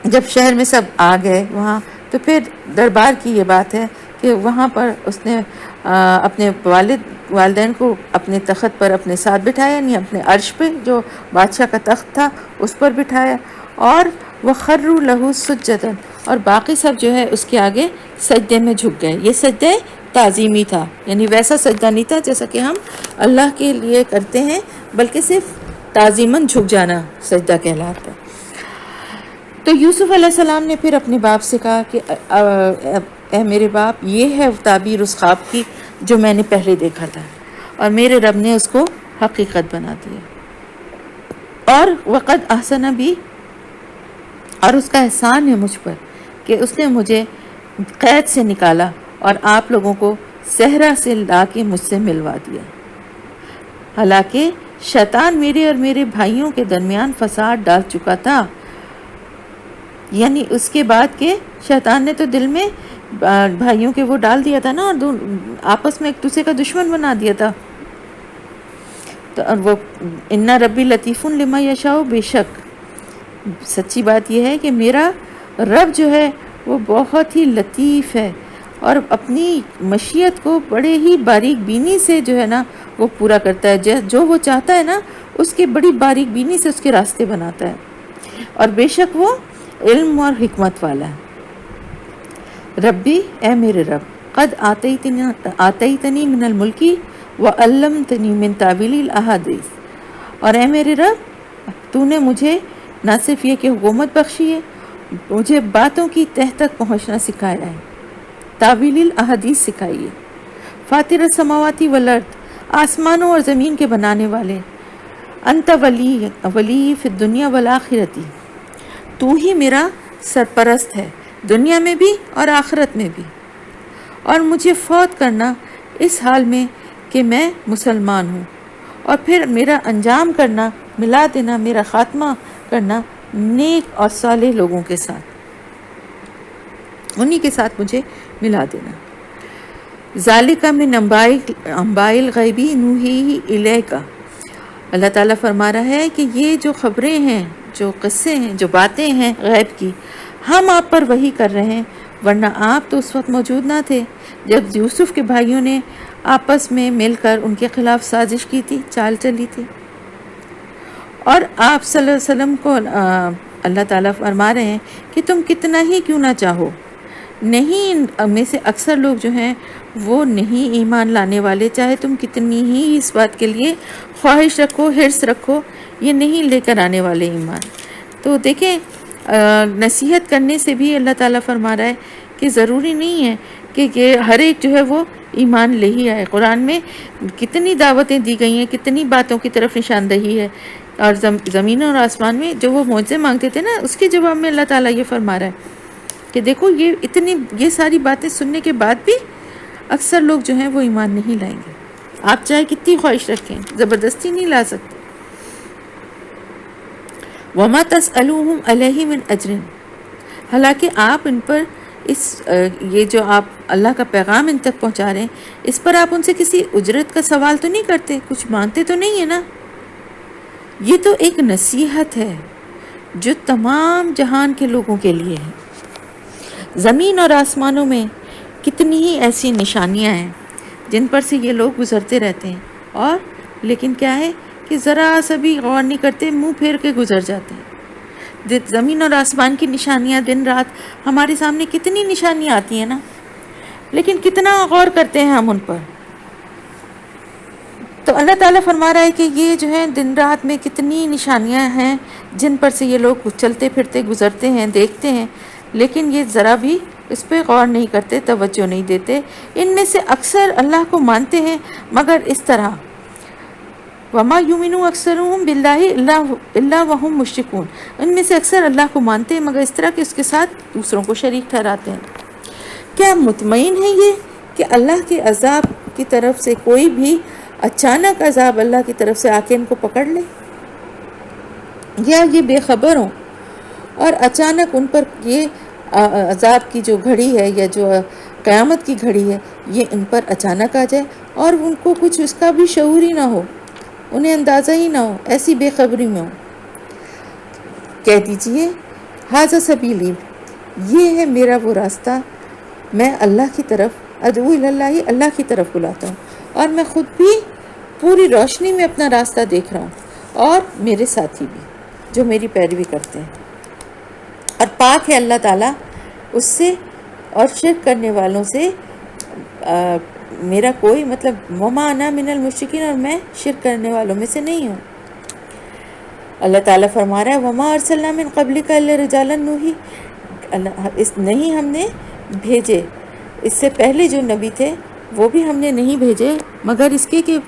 [SPEAKER 1] جب شہر میں سب آ گئے وہاں تو پھر دربار کی یہ بات ہے کہ وہاں پر اس نے اپنے والدین کو اپنے تخت پر اپنے ساتھ بٹھایا، یعنی اپنے عرش پہ جو بادشاہ کا تخت تھا اس پر بٹھایا، اور وہ خروا لہ سجدا، اور باقی سب جو ہے اس کے آگے سجدے میں جھک گئے۔ یہ سجدہ تعظیمی تھا، یعنی ویسا سجدہ نہیں تھا جیسا کہ ہم اللہ کے لیے کرتے ہیں، بلکہ صرف تعظیماً جھک جانا سجدہ کہلاتا ہے۔ تو یوسف علیہ السلام نے پھر اپنے باپ سے کہا کہ اے میرے باپ، یہ ہے تعبیر اس خواب کی جو میں نے پہلے دیکھا تھا، اور میرے رب نے اس کو حقیقت بنا دیا، اور وقد احسن بی، اور اس کا احسان ہے مجھ پر کہ اس نے مجھے قید سے نکالا اور آپ لوگوں کو صحرا سے لا کے مجھ سے ملوا دیا۔ حالانکہ شیطان میرے اور میرے بھائیوں کے درمیان فساد ڈال چکا تھا. یعنی اس کے بعد کہ شیطان نے تو دل میں بھائیوں کے وہ ڈال دیا تھا نا، اور آپس میں ایک دوسرے کا دشمن بنا دیا تھا. تو اور وہ اِنَّ رَبِّی لَطِیفٌ لِمَا یَشَاءُ، بے شک سچی بات یہ ہے کہ میرا رب جو ہے وہ بہت ہی لطیف ہے، اور اپنی مشیت کو بڑے ہی باریک بینی سے جو ہے نا وہ پورا کرتا ہے. جو وہ چاہتا ہے نا اس کے بڑی باریک بینی سے اس کے راستے بناتا ہے، اور بے شک وہ علم اور حکمت والا ہے. ربی، اے میرے رب، قد آتیتنی من الملکی وعلمتنی من تعویل الاحادیث، اور اے میرے رب تو نے مجھے نہ صرف یہ کہ حکومت بخشی ہے، مجھے باتوں کی تہ تک پہنچنا سکھایا ہے، تعویل الاحادیث سکھائی ہے. فاطر السماوات والارض، آسمانوں اور زمین کے بنانے والے. انت ولی فی الدنیا والآخرتی، تو ہی میرا سرپرست ہے دنیا میں بھی اور آخرت میں بھی. اور مجھے فوت کرنا اس حال میں کہ میں مسلمان ہوں، اور پھر میرا انجام کرنا، ملا دینا، میرا خاتمہ کرنا نیک اور صالح لوگوں کے ساتھ، انہی کے ساتھ مجھے ملا دینا. ذالک من انباء الغیب نوحیہ الیک، اللہ تعالیٰ فرما رہا ہے کہ یہ جو خبریں ہیں، جو قصے ہیں، جو باتیں ہیں غیب کی، ہم آپ پر وحی کر رہے ہیں، ورنہ آپ تو اس وقت موجود نہ تھے جب یوسف کے بھائیوں نے آپس میں مل کر ان کے خلاف سازش کی تھی، چال چلی تھی. اور آپ صلی اللہ علیہ وسلم کو اللہ تعالیٰ فرما رہے ہیں کہ تم کتنا ہی کیوں نہ چاہو، نہیں میں سے اکثر لوگ جو ہیں وہ نہیں ایمان لانے والے، چاہے تم کتنی ہی اس بات کے لیے خواہش رکھو، حرص رکھو، یہ نہیں لے کر آنے والے ایمان. تو دیکھیں نصیحت کرنے سے بھی اللہ تعالیٰ فرما رہا ہے کہ ضروری نہیں ہے کہ ہر ایک جو ہے وہ ایمان لے ہی آئے. قرآن میں کتنی دعوتیں دی گئی ہیں، کتنی باتوں کی طرف نشاندہی ہے، اور زمین اور آسمان میں جو وہ معجزے مانگتے تھے نا، اس کے جواب میں اللہ تعالیٰ یہ فرما رہا ہے کہ دیکھو یہ ساری باتیں سننے کے بعد بھی اکثر لوگ جو ہیں وہ ایمان نہیں لائیں گے. آپ چاہے کتنی خواہش رکھیں، زبردستی نہیں لا سکتے. وَمَا تَسْأَلُوهُمْ عَلَيْهِ مِنْ أَجْرٍ، حالانکہ آپ ان پر یہ جو آپ اللہ کا پیغام ان تک پہنچا رہے ہیں، اس پر آپ ان سے کسی اجرت کا سوال تو نہیں کرتے، کچھ مانگتے تو نہیں ہے نا. یہ تو ایک نصیحت ہے جو تمام جہان کے لوگوں کے لیے ہے. زمین اور آسمانوں میں کتنی ہی ایسی نشانیاں ہیں جن پر سے یہ لوگ گزرتے رہتے ہیں، اور لیکن کیا ہے کہ ذرا سا بھی غور نہیں کرتے، منہ پھیر کے گزر جاتے ہیں. زمین اور آسمان کی نشانیاں، دن رات ہمارے سامنے کتنی نشانیاں آتی ہیں نا، لیکن کتنا غور کرتے ہیں ہم ان پر. تو اللہ تعالیٰ فرما رہا ہے کہ یہ جو ہے دن رات میں کتنی نشانیاں ہیں جن پر سے یہ لوگ چلتے پھرتے گزرتے ہیں، دیکھتے ہیں، لیکن یہ ذرا بھی اس پہ غور نہیں کرتے، توجہ نہیں دیتے. ان میں سے اکثر اللہ کو مانتے ہیں مگر اس طرح، وما یؤمن اکثرهم باللہ الا وهم مشرکون، ان میں سے اکثر اللہ کو مانتے ہیں مگر اس طرح کہ اس کے ساتھ دوسروں کو شریک ٹھہراتے ہیں. کیا مطمئن ہے یہ کہ اللہ کے عذاب کی طرف سے کوئی بھی اچانک عذاب اللہ کی طرف سے آ کے ان کو پکڑ لے، یا یہ بے خبر ہوں اور اچانک ان پر یہ عذاب کی جو گھڑی ہے یا جو قیامت کی گھڑی ہے یہ ان پر اچانک آ جائے اور ان کو کچھ اس کا بھی شعور ہی نہ ہو، انہیں اندازہ ہی نہ ہو، ایسی بے خبری میں ہو. کہہ دیجئے ھذا سبیلی، یہ ہے میرا وہ راستہ، میں اللہ کی طرف ادعو اللہ، اللہ کی طرف بلاتا ہوں، اور میں خود بھی پوری روشنی میں اپنا راستہ دیکھ رہا ہوں، اور میرے ساتھی بھی جو میری پیروی کرتے ہیں. اور پاک ہے اللہ تعالیٰ اس سے اور شرک کرنے والوں سے. میرا کوئی مطلب وما انا من المشرکین، اور میں شرک کرنے والوں میں سے نہیں ہوں. اللہ تعالیٰ فرما رہا ہے وما ارسلنا من قبلک الا رجالا نوحی، نہیں ہم نے بھیجے اس سے پہلے جو نبی تھے وہ بھی ہم نے نہیں بھیجے مگر اس کے کہ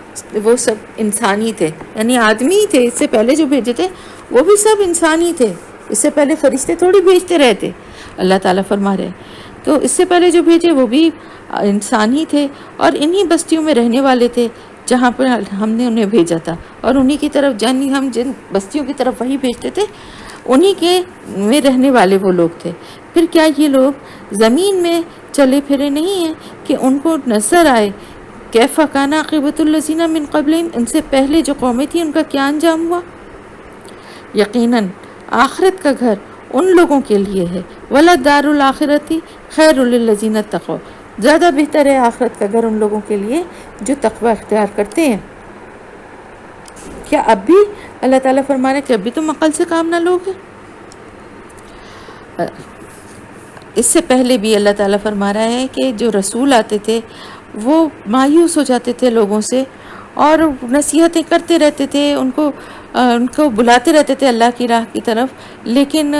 [SPEAKER 1] وہ سب انسانی تھے، یعنی آدمی ہی تھے. اس سے پہلے جو بھیجے تھے وہ بھی سب انسانی تھے، اس سے پہلے فرشتے تھوڑی بھیجتے رہے تھے. اللہ تعالیٰ فرما رہے ہیں تو اس سے پہلے جو بھیجے وہ بھی انسان ہی تھے، اور انہی بستیوں میں رہنے والے تھے جہاں پر ہم نے انہیں بھیجا تھا، اور انہی کی طرف یعنی ہم جن بستیوں کی طرف وہی بھیجتے تھے انہی کے میں رہنے والے وہ لوگ تھے۔ پھر کیا یہ لوگ زمین میں چلے پھرے نہیں ہیں کہ ان کو نظر آئے کیف کان عاقبۃ الذین من قبلہم، ان سے پہلے جو قومیں تھیں ان کا کیا انجام ہوا؟ یقیناً آخرت کا گھر ان لوگوں کے لیے ہے، وَلَدَّارُ الْآخِرَةِ خَيْرٌ لِلَّذِينَ اتَّقَوْا، زیادہ بہتر ہے آخرت کا گھر ان لوگوں کے لیے جو تقوی اختیار کرتے ہیں۔ کیا اب بھی اللہ تعالیٰ فرما رہا ہے کہ اب بھی تم عقل سے کام نہ لوگے؟ اس سے پہلے بھی اللہ تعالیٰ فرما رہا ہے کہ جو رسول آتے تھے وہ مایوس ہو جاتے تھے لوگوں سے، اور نصیحتیں کرتے رہتے تھے، ان کو بلاتے رہتے تھے اللہ کی راہ کی طرف، لیکن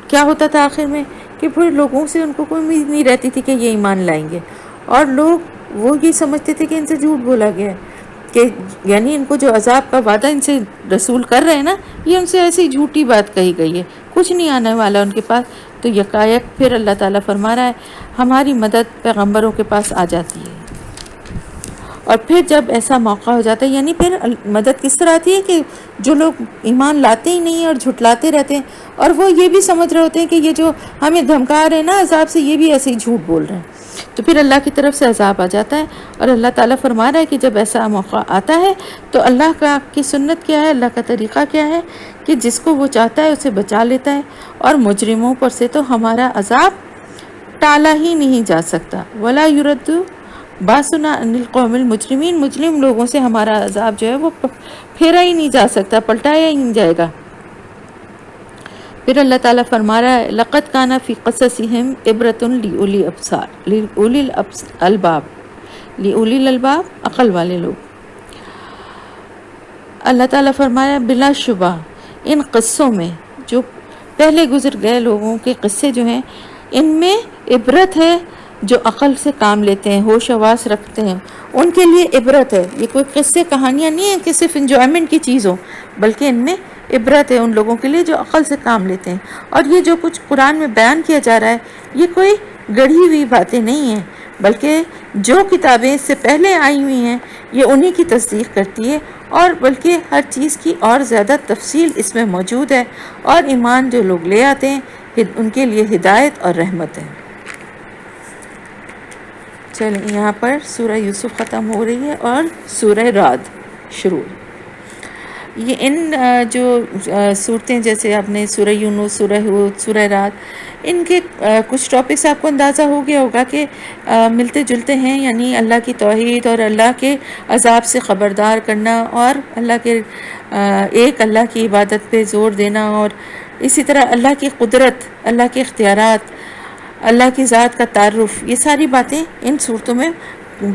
[SPEAKER 1] کیا ہوتا تھا آخر میں کہ پھر لوگوں سے ان کو کوئی امید نہیں رہتی تھی کہ یہ ایمان لائیں گے، اور لوگ وہ یہ سمجھتے تھے کہ ان سے جھوٹ بولا گیا ہے، کہ یعنی ان کو جو عذاب کا وعدہ ان سے رسول کر رہے ہیں نا، یہ ان سے ایسی جھوٹی بات کہی گئی ہے، کچھ نہیں آنے والا ان کے پاس۔ تو یکایک پھر اللہ تعالیٰ فرما رہا ہے ہماری مدد پیغمبروں کے پاس آ جاتی ہے، اور پھر جب ایسا موقع ہو جاتا ہے، یعنی پھر مدد کس طرح آتی ہے کہ جو لوگ ایمان لاتے ہی نہیں اور جھٹلاتے رہتے ہیں، اور وہ یہ بھی سمجھ رہے ہوتے ہیں کہ یہ جو ہمیں دھمکا رہے ہیں نا عذاب سے، یہ بھی ایسے ہی جھوٹ بول رہے ہیں، تو پھر اللہ کی طرف سے عذاب آ جاتا ہے۔ اور اللہ تعالیٰ فرما رہا ہے کہ جب ایسا موقع آتا ہے تو اللہ کی سنت کیا ہے، اللہ کا طریقہ کیا ہے کہ جس کو وہ چاہتا ہے اسے بچا لیتا ہے، اور مجرموں پر سے تو ہمارا عذاب ٹالا ہی نہیں جا سکتا۔ وَلَا يُرَدُّ بَأْسُنَا عَنِ الْقَوْمِ الْمُجْرِمِينَ، مجرم لوگوں سے ہمارا عذاب جو ہے وہ پھیرا ہی نہیں جا سکتا، پلٹایا ہی نہیں جائے گا۔ پھر اللہ تعالیٰ فرما رہا ہے لَقَدْ كَانَ فِي قَصَصِهِمْ عِبْرَةٌ لِأُولِي الْأَبْصَارِ، لِأُولِي الْأَلْبَابِ، عقل والے لوگ۔ اللہ تعالیٰ فرمایا بلا شبہ ان قصوں میں، جو پہلے گزر گئے لوگوں کے قصے جو ہیں، ان میں عبرت ہے، جو عقل سے کام لیتے ہیں، ہوش حواس رکھتے ہیں، ان کے لیے عبرت ہے۔ یہ کوئی قصے کہانیاں نہیں ہیں کہ صرف انجوائمنٹ کی چیز ہو، بلکہ ان میں عبرت ہے ان لوگوں کے لیے جو عقل سے کام لیتے ہیں۔ اور یہ جو کچھ قرآن میں بیان کیا جا رہا ہے یہ کوئی گڑھی ہوئی باتیں نہیں ہیں، بلکہ جو کتابیں اس سے پہلے آئی ہوئی ہیں یہ انہی کی تصدیق کرتی ہے، اور بلکہ ہر چیز کی اور زیادہ تفصیل اس میں موجود ہے، اور ایمان جو لوگ لے آتے ہیں ان کے لیے ہدایت اور رحمت ہے۔ چلیں یہاں پر سورہ یوسف ختم ہو رہی ہے اور سورہ رعد شروع۔ یہ ان جو صورتیں جیسے آپ نے سورہ یونس، سورہ ہود، سورہ رعد، ان کے کچھ ٹاپکس آپ کو اندازہ ہو گیا ہوگا کہ ملتے جلتے ہیں، یعنی اللہ کی توحید اور اللہ کے عذاب سے خبردار کرنا، اور اللہ کے ایک اللہ کی عبادت پہ زور دینا، اور اسی طرح اللہ کی قدرت، اللہ کے اختیارات، اللہ کی ذات کا تعارف، یہ ساری باتیں ان صورتوں میں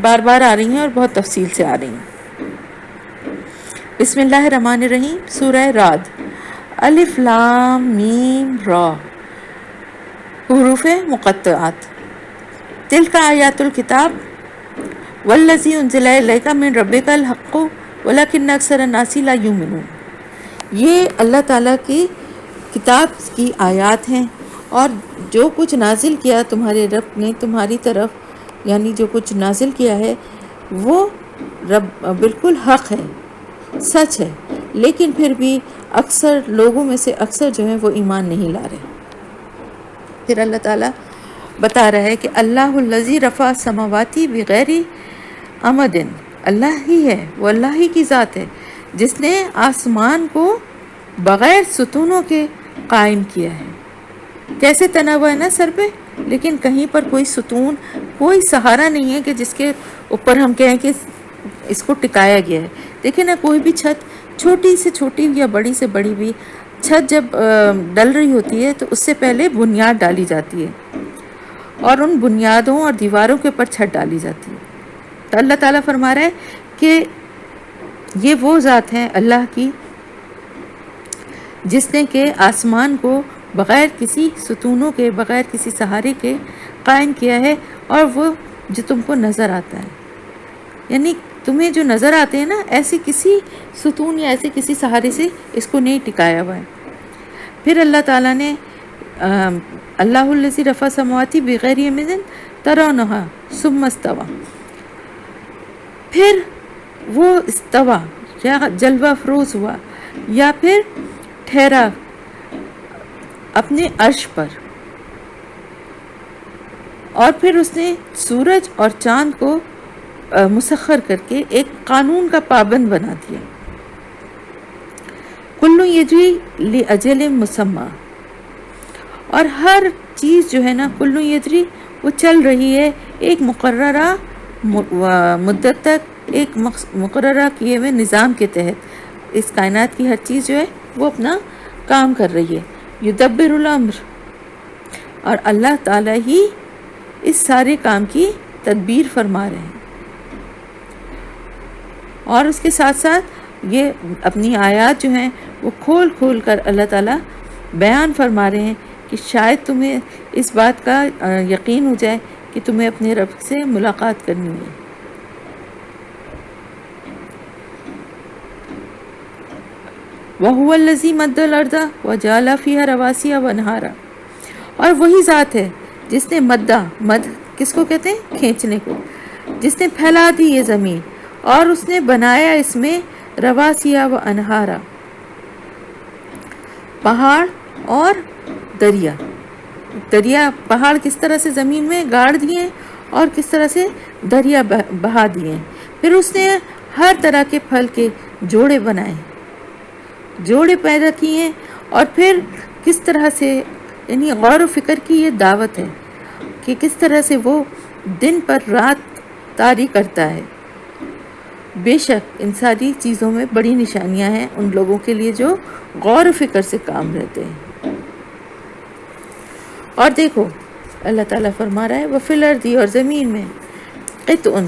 [SPEAKER 1] بار بار آ رہی ہیں اور بہت تفصیل سے آ رہی ہیں۔ بسم اللہ الرحمن الرحیم۔ سورہ رعد، الف لام میم را، حروف مقطعات۔ تلک آیات الکتاب والذی انزل الیک من ربک الحق ولکن اکثر الناس لا یؤمنون۔ یہ اللہ تعالیٰ کی کتاب کی آیات ہیں، اور جو کچھ نازل کیا تمہارے رب نے تمہاری طرف، یعنی جو کچھ نازل کیا ہے وہ رب بالکل حق ہے، سچ ہے، لیکن پھر بھی اکثر لوگوں میں سے اکثر جو ہیں وہ ایمان نہیں لا رہے۔ پھر اللہ تعالیٰ بتا رہا ہے کہ اللہ الذی رفع السماوات بغیر عمد، اللہ ہی ہے، وہ اللہ ہی کی ذات ہے جس نے آسمان کو بغیر ستونوں کے قائم کیا ہے۔ کیسے تنا ہوا ہے نا سر پہ، لیکن کہیں پر کوئی ستون، کوئی سہارا نہیں ہے کہ جس کے اوپر ہم کہیں کہ اس کو ٹکایا گیا ہے۔ دیکھیں نا، کوئی بھی چھت، چھوٹی سے چھوٹی یا بڑی سے بڑی بھی چھت جب ڈل رہی ہوتی ہے تو اس سے پہلے بنیاد ڈالی جاتی ہے، اور ان بنیادوں اور دیواروں کے اوپر چھت ڈالی جاتی ہے۔ تو اللہ تعالیٰ فرما رہا ہے کہ یہ وہ ذات ہے اللہ کی جس نے کہ آسمان کو بغیر کسی ستونوں کے، بغیر کسی سہارے کے قائم کیا ہے، اور وہ جو تم کو نظر آتا ہے، یعنی تمہیں جو نظر آتے ہیں نا، ایسے کسی ستون یا ایسے کسی سہارے سے اس کو نہیں ٹکایا ہوا ہے۔ پھر اللہ تعالیٰ نے اللہ الذی رفع السماوات بغیر عمد ترونہا ثم استوی، پھر وہ استوا یا جلوہ افروز ہوا یا پھر ٹھہرا اپنے عرش پر، اور پھر اس نے سورج اور چاند کو مسخر کر کے ایک قانون کا پابند بنا دیا. کل یجری لاجل مسمی، اور ہر چیز جو ہے نا کل یجری وہ چل رہی ہے ایک مقررہ مدت تک، ایک مقررہ کیے ہوئے نظام کے تحت. اس کائنات کی ہر چیز جو ہے وہ اپنا کام کر رہی ہے. یدبر الامر، اور اللہ تعالیٰ ہی اس سارے کام کی تدبیر فرما رہے ہیں. اور اس کے ساتھ ساتھ یہ اپنی آیات جو ہیں وہ کھول کھول کر اللہ تعالیٰ بیان فرما رہے ہیں کہ شاید تمہیں اس بات کا یقین ہو جائے کہ تمہیں اپنے رب سے ملاقات کرنی ہے. وَهُوَ الَّذِي مَدَّ الْأَرْضَ وَجَعَلَ فِيهَا رَوَاسِيَ وَأَنْهَارًا، اور وہی ذات ہے جس نے مد کس کو کہتے ہیں؟ کھینچنے کو. جس نے پھیلا دی یہ زمین اور اس نے بنایا اس میں رواسیہ و انہارا، پہاڑ اور دریا. پہاڑ کس طرح سے زمین میں گاڑ دیے اور کس طرح سے دریا بہا دیے. پھر اس نے ہر طرح کے پھل کے جوڑے بنائے، جوڑے پیدا کیے. اور پھر کس طرح سے، یعنی غور و فکر کی یہ دعوت ہے کہ کس طرح سے وہ دن پر رات طاری کرتا ہے. بے شک ان ساری چیزوں میں بڑی نشانیاں ہیں ان لوگوں کے لیے جو غور و فکر سے کام رہتے ہیں. اور دیکھو اللہ تعالیٰ فرما رہا ہے وَفِي الْأَرْضِ، اور زمین میں قطع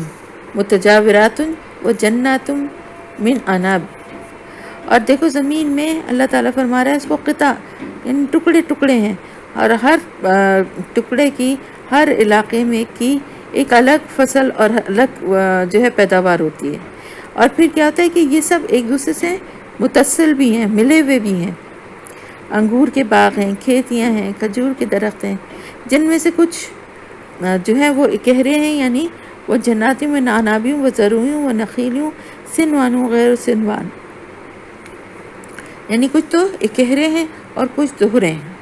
[SPEAKER 1] متجاورات وجنات من عناب. اور دیکھو زمین میں اللہ تعالیٰ فرما رہا ہے اس کو قطع، یعنی ٹکڑے ٹکڑے ہیں، اور ہر ٹکڑے کی ہر علاقے میں کی ایک الگ فصل اور الگ جو ہے پیداوار ہوتی ہے. اور پھر کیا ہوتا ہے کہ یہ سب ایک دوسرے سے متصل بھی ہیں، ملے ہوئے بھی ہیں. انگور کے باغ ہیں، کھیتیاں ہیں، کھجور کے درخت ہیں، جن میں سے کچھ جو ہے وہ اکہرے ہیں، یعنی وہ جناتی میں نعنابیوں و زروعیوں و نخیلیوں سنوانوں غیر سنوان، یعنی کچھ تو اکہرے ہیں اور کچھ دوہرے ہیں.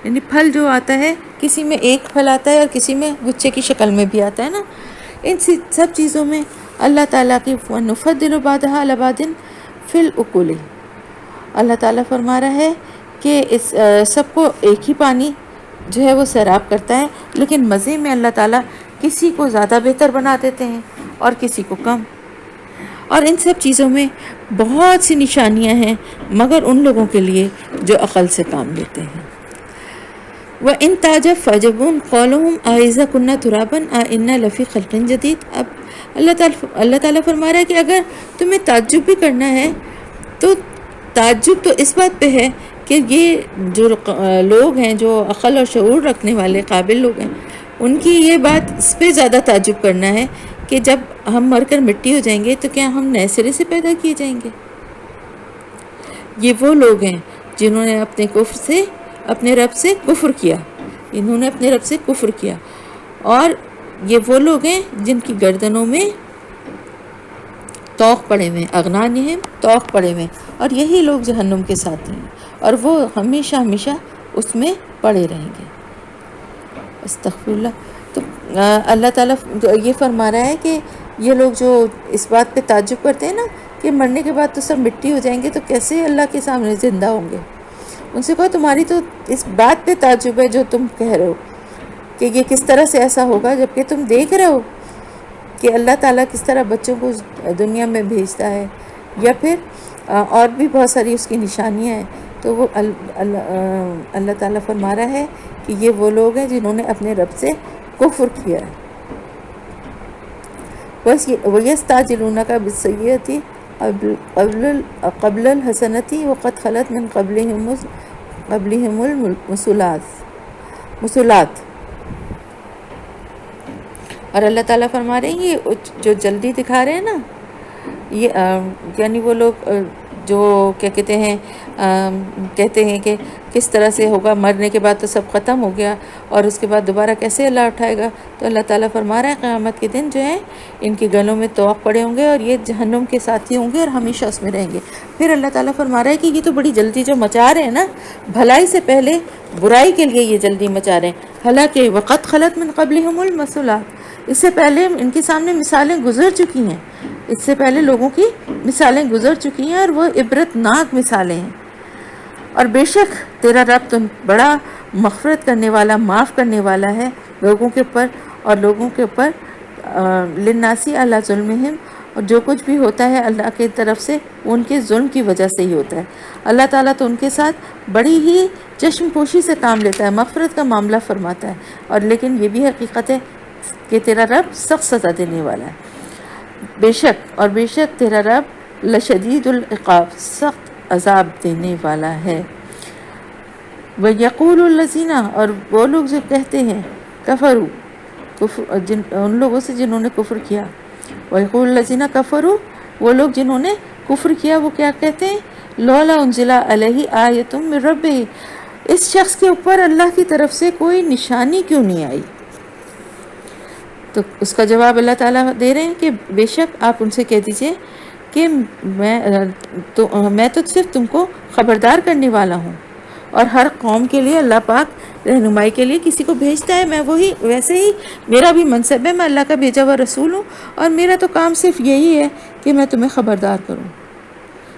[SPEAKER 1] یعنی پھل جو آتا ہے کسی میں ایک پھل آتا ہے اور کسی میں گچھے کی شکل میں بھی آتا ہے نا. ان سب چیزوں میں اللہ تعالیٰ کی وَنُفَضِّلُ بَعْضَهَا عَلَىٰ بَعْضٍ فِي الْأُكُلِ، اللہ تعالیٰ فرما رہا ہے کہ اس سب کو ایک ہی پانی جو ہے وہ سیراب کرتا ہے، لیکن مزے میں اللہ تعالیٰ کسی کو زیادہ بہتر بنا دیتے ہیں اور کسی کو کم. اور ان سب چیزوں میں بہت سی نشانیاں ہیں مگر ان لوگوں کے لیے جو عقل سے کام لیتے ہیں. وَإِن تَعْجَبْ فَعَجَبٌ قَوْلُهُمْ أَإِذَا كُنَّا تُرَابًا أَإِنَّا لَفِي خَلْقٍ جَدِيدٍ. اب اللہ تعالیٰ فرما رہا ہے کہ اگر تمہیں تعجب بھی کرنا ہے تو تعجب تو اس بات پہ ہے کہ یہ جو لوگ ہیں جو عقل اور شعور رکھنے والے قابل لوگ ہیں، ان کی یہ بات اس پہ زیادہ تعجب کرنا ہے کہ جب ہم مر کر مٹی ہو جائیں گے تو کیا ہم نئے سرے سے پیدا کیے جائیں گے. یہ وہ لوگ ہیں جنہوں نے اپنے رب سے کفر کیا، انہوں نے اپنے رب سے کفر کیا. اور یہ وہ لوگ ہیں جن کی گردنوں میں توق پڑے ہوئے، اغنانہم توق پڑے ہوئے، اور یہی لوگ جہنم کے ساتھ ہیں اور وہ ہمیشہ ہمیشہ اس میں پڑے رہیں گے. استغفر اللہ. تو اللہ تعالیٰ یہ فرما رہا ہے کہ یہ لوگ جو اس بات پہ تعجب کرتے ہیں نا کہ مرنے کے بعد تو سب مٹی ہو جائیں گے تو کیسے اللہ کے سامنے زندہ ہوں گے، ان سے کہا تمہاری تو اس بات پہ تعجب ہے جو تم کہہ رہے ہو کہ یہ کس طرح سے ایسا ہوگا، جبکہ تم دیکھ رہے ہو کہ اللہ تعالیٰ کس طرح بچوں کو دنیا میں بھیجتا ہے، یا پھر اور بھی بہت ساری اس کی نشانیاں ہیں. تو وہ اللہ تعالیٰ فرما رہا ہے کہ یہ وہ لوگ ہیں جنہوں نے اپنے رب سے کفر کیا ہے. وَيَسْتَعْجِلُونَكَ بِالسَّيِّئَةِ قبل الحسنتی وقد خلت من قبلهم المثلات. اور اللہ تعالیٰ فرما رہے ہیں یہ جو جلدی دکھا رہے ہیں نا، یہ یعنی وہ لوگ جو کیا کہتے ہیں کہ کس طرح سے ہوگا، مرنے کے بعد تو سب ختم ہو گیا اور اس کے بعد دوبارہ کیسے اللہ اٹھائے گا. تو اللہ تعالیٰ فرما رہا ہے قیامت کے دن جو ہے ان کے گلوں میں طوق پڑے ہوں گے اور یہ جہنم کے ساتھی ہوں گے اور ہمیشہ اس میں رہیں گے. پھر اللہ تعالیٰ فرما رہا ہے کہ یہ تو بڑی جلدی جو مچا رہے ہیں نا، بھلائی سے پہلے برائی کے لیے یہ جلدی مچا رہے ہیں. حالانکہ وقت خلت من قبلہم المثلات، اس سے پہلے ان کے سامنے مثالیں گزر چکی ہیں، اس سے پہلے لوگوں کی مثالیں گزر چکی ہیں اور وہ عبرت ناک مثالیں ہیں. اور بے شک تیرا رب تو بڑا مغفرت کرنے والا، معاف کرنے والا ہے لوگوں کے اوپر، اور لوگوں کے اوپر للناسی علی ظلمہم، اور جو کچھ بھی ہوتا ہے اللہ کی طرف سے وہ ان کے ظلم کی وجہ سے ہی ہوتا ہے. اللہ تعالیٰ تو ان کے ساتھ بڑی ہی چشم پوشی سے کام لیتا ہے، مغفرت کا معاملہ فرماتا ہے. اور لیکن یہ بھی حقیقت ہے کہ تیرا رب سخت سزا دینے والا ہے. بے شک تیرا رب لشدید العقاب، سخت عذاب دینے والا ہے. وَيَقُولُ الَّذِينَ، اور وہ لوگ جو کہتے ہیں کفروا، ان لوگوں سے جنہوں نے کفر کیا. وَيَقُولُ الَّذِينَ كَفَرُوا، وہ لوگ جنہوں نے کفر کیا وہ کیا کہتے ہیں، لولا انزل علیہ آیۃ من ربہ، اس شخص کے اوپر اللہ کی طرف سے کوئی نشانی کیوں نہیں آئی. تو اس کا جواب اللہ تعالیٰ دے رہے ہیں کہ بے شک آپ ان سے کہہ دیجئے کہ میں تو صرف تم کو خبردار کرنے والا ہوں، اور ہر قوم کے لیے اللہ پاک رہنمائی کے لیے کسی کو بھیجتا ہے. میں وہی ویسے ہی میرا بھی منصب ہے، میں اللہ کا بھیجا ہوا رسول ہوں، اور میرا تو کام صرف یہی ہے کہ میں تمہیں خبردار کروں.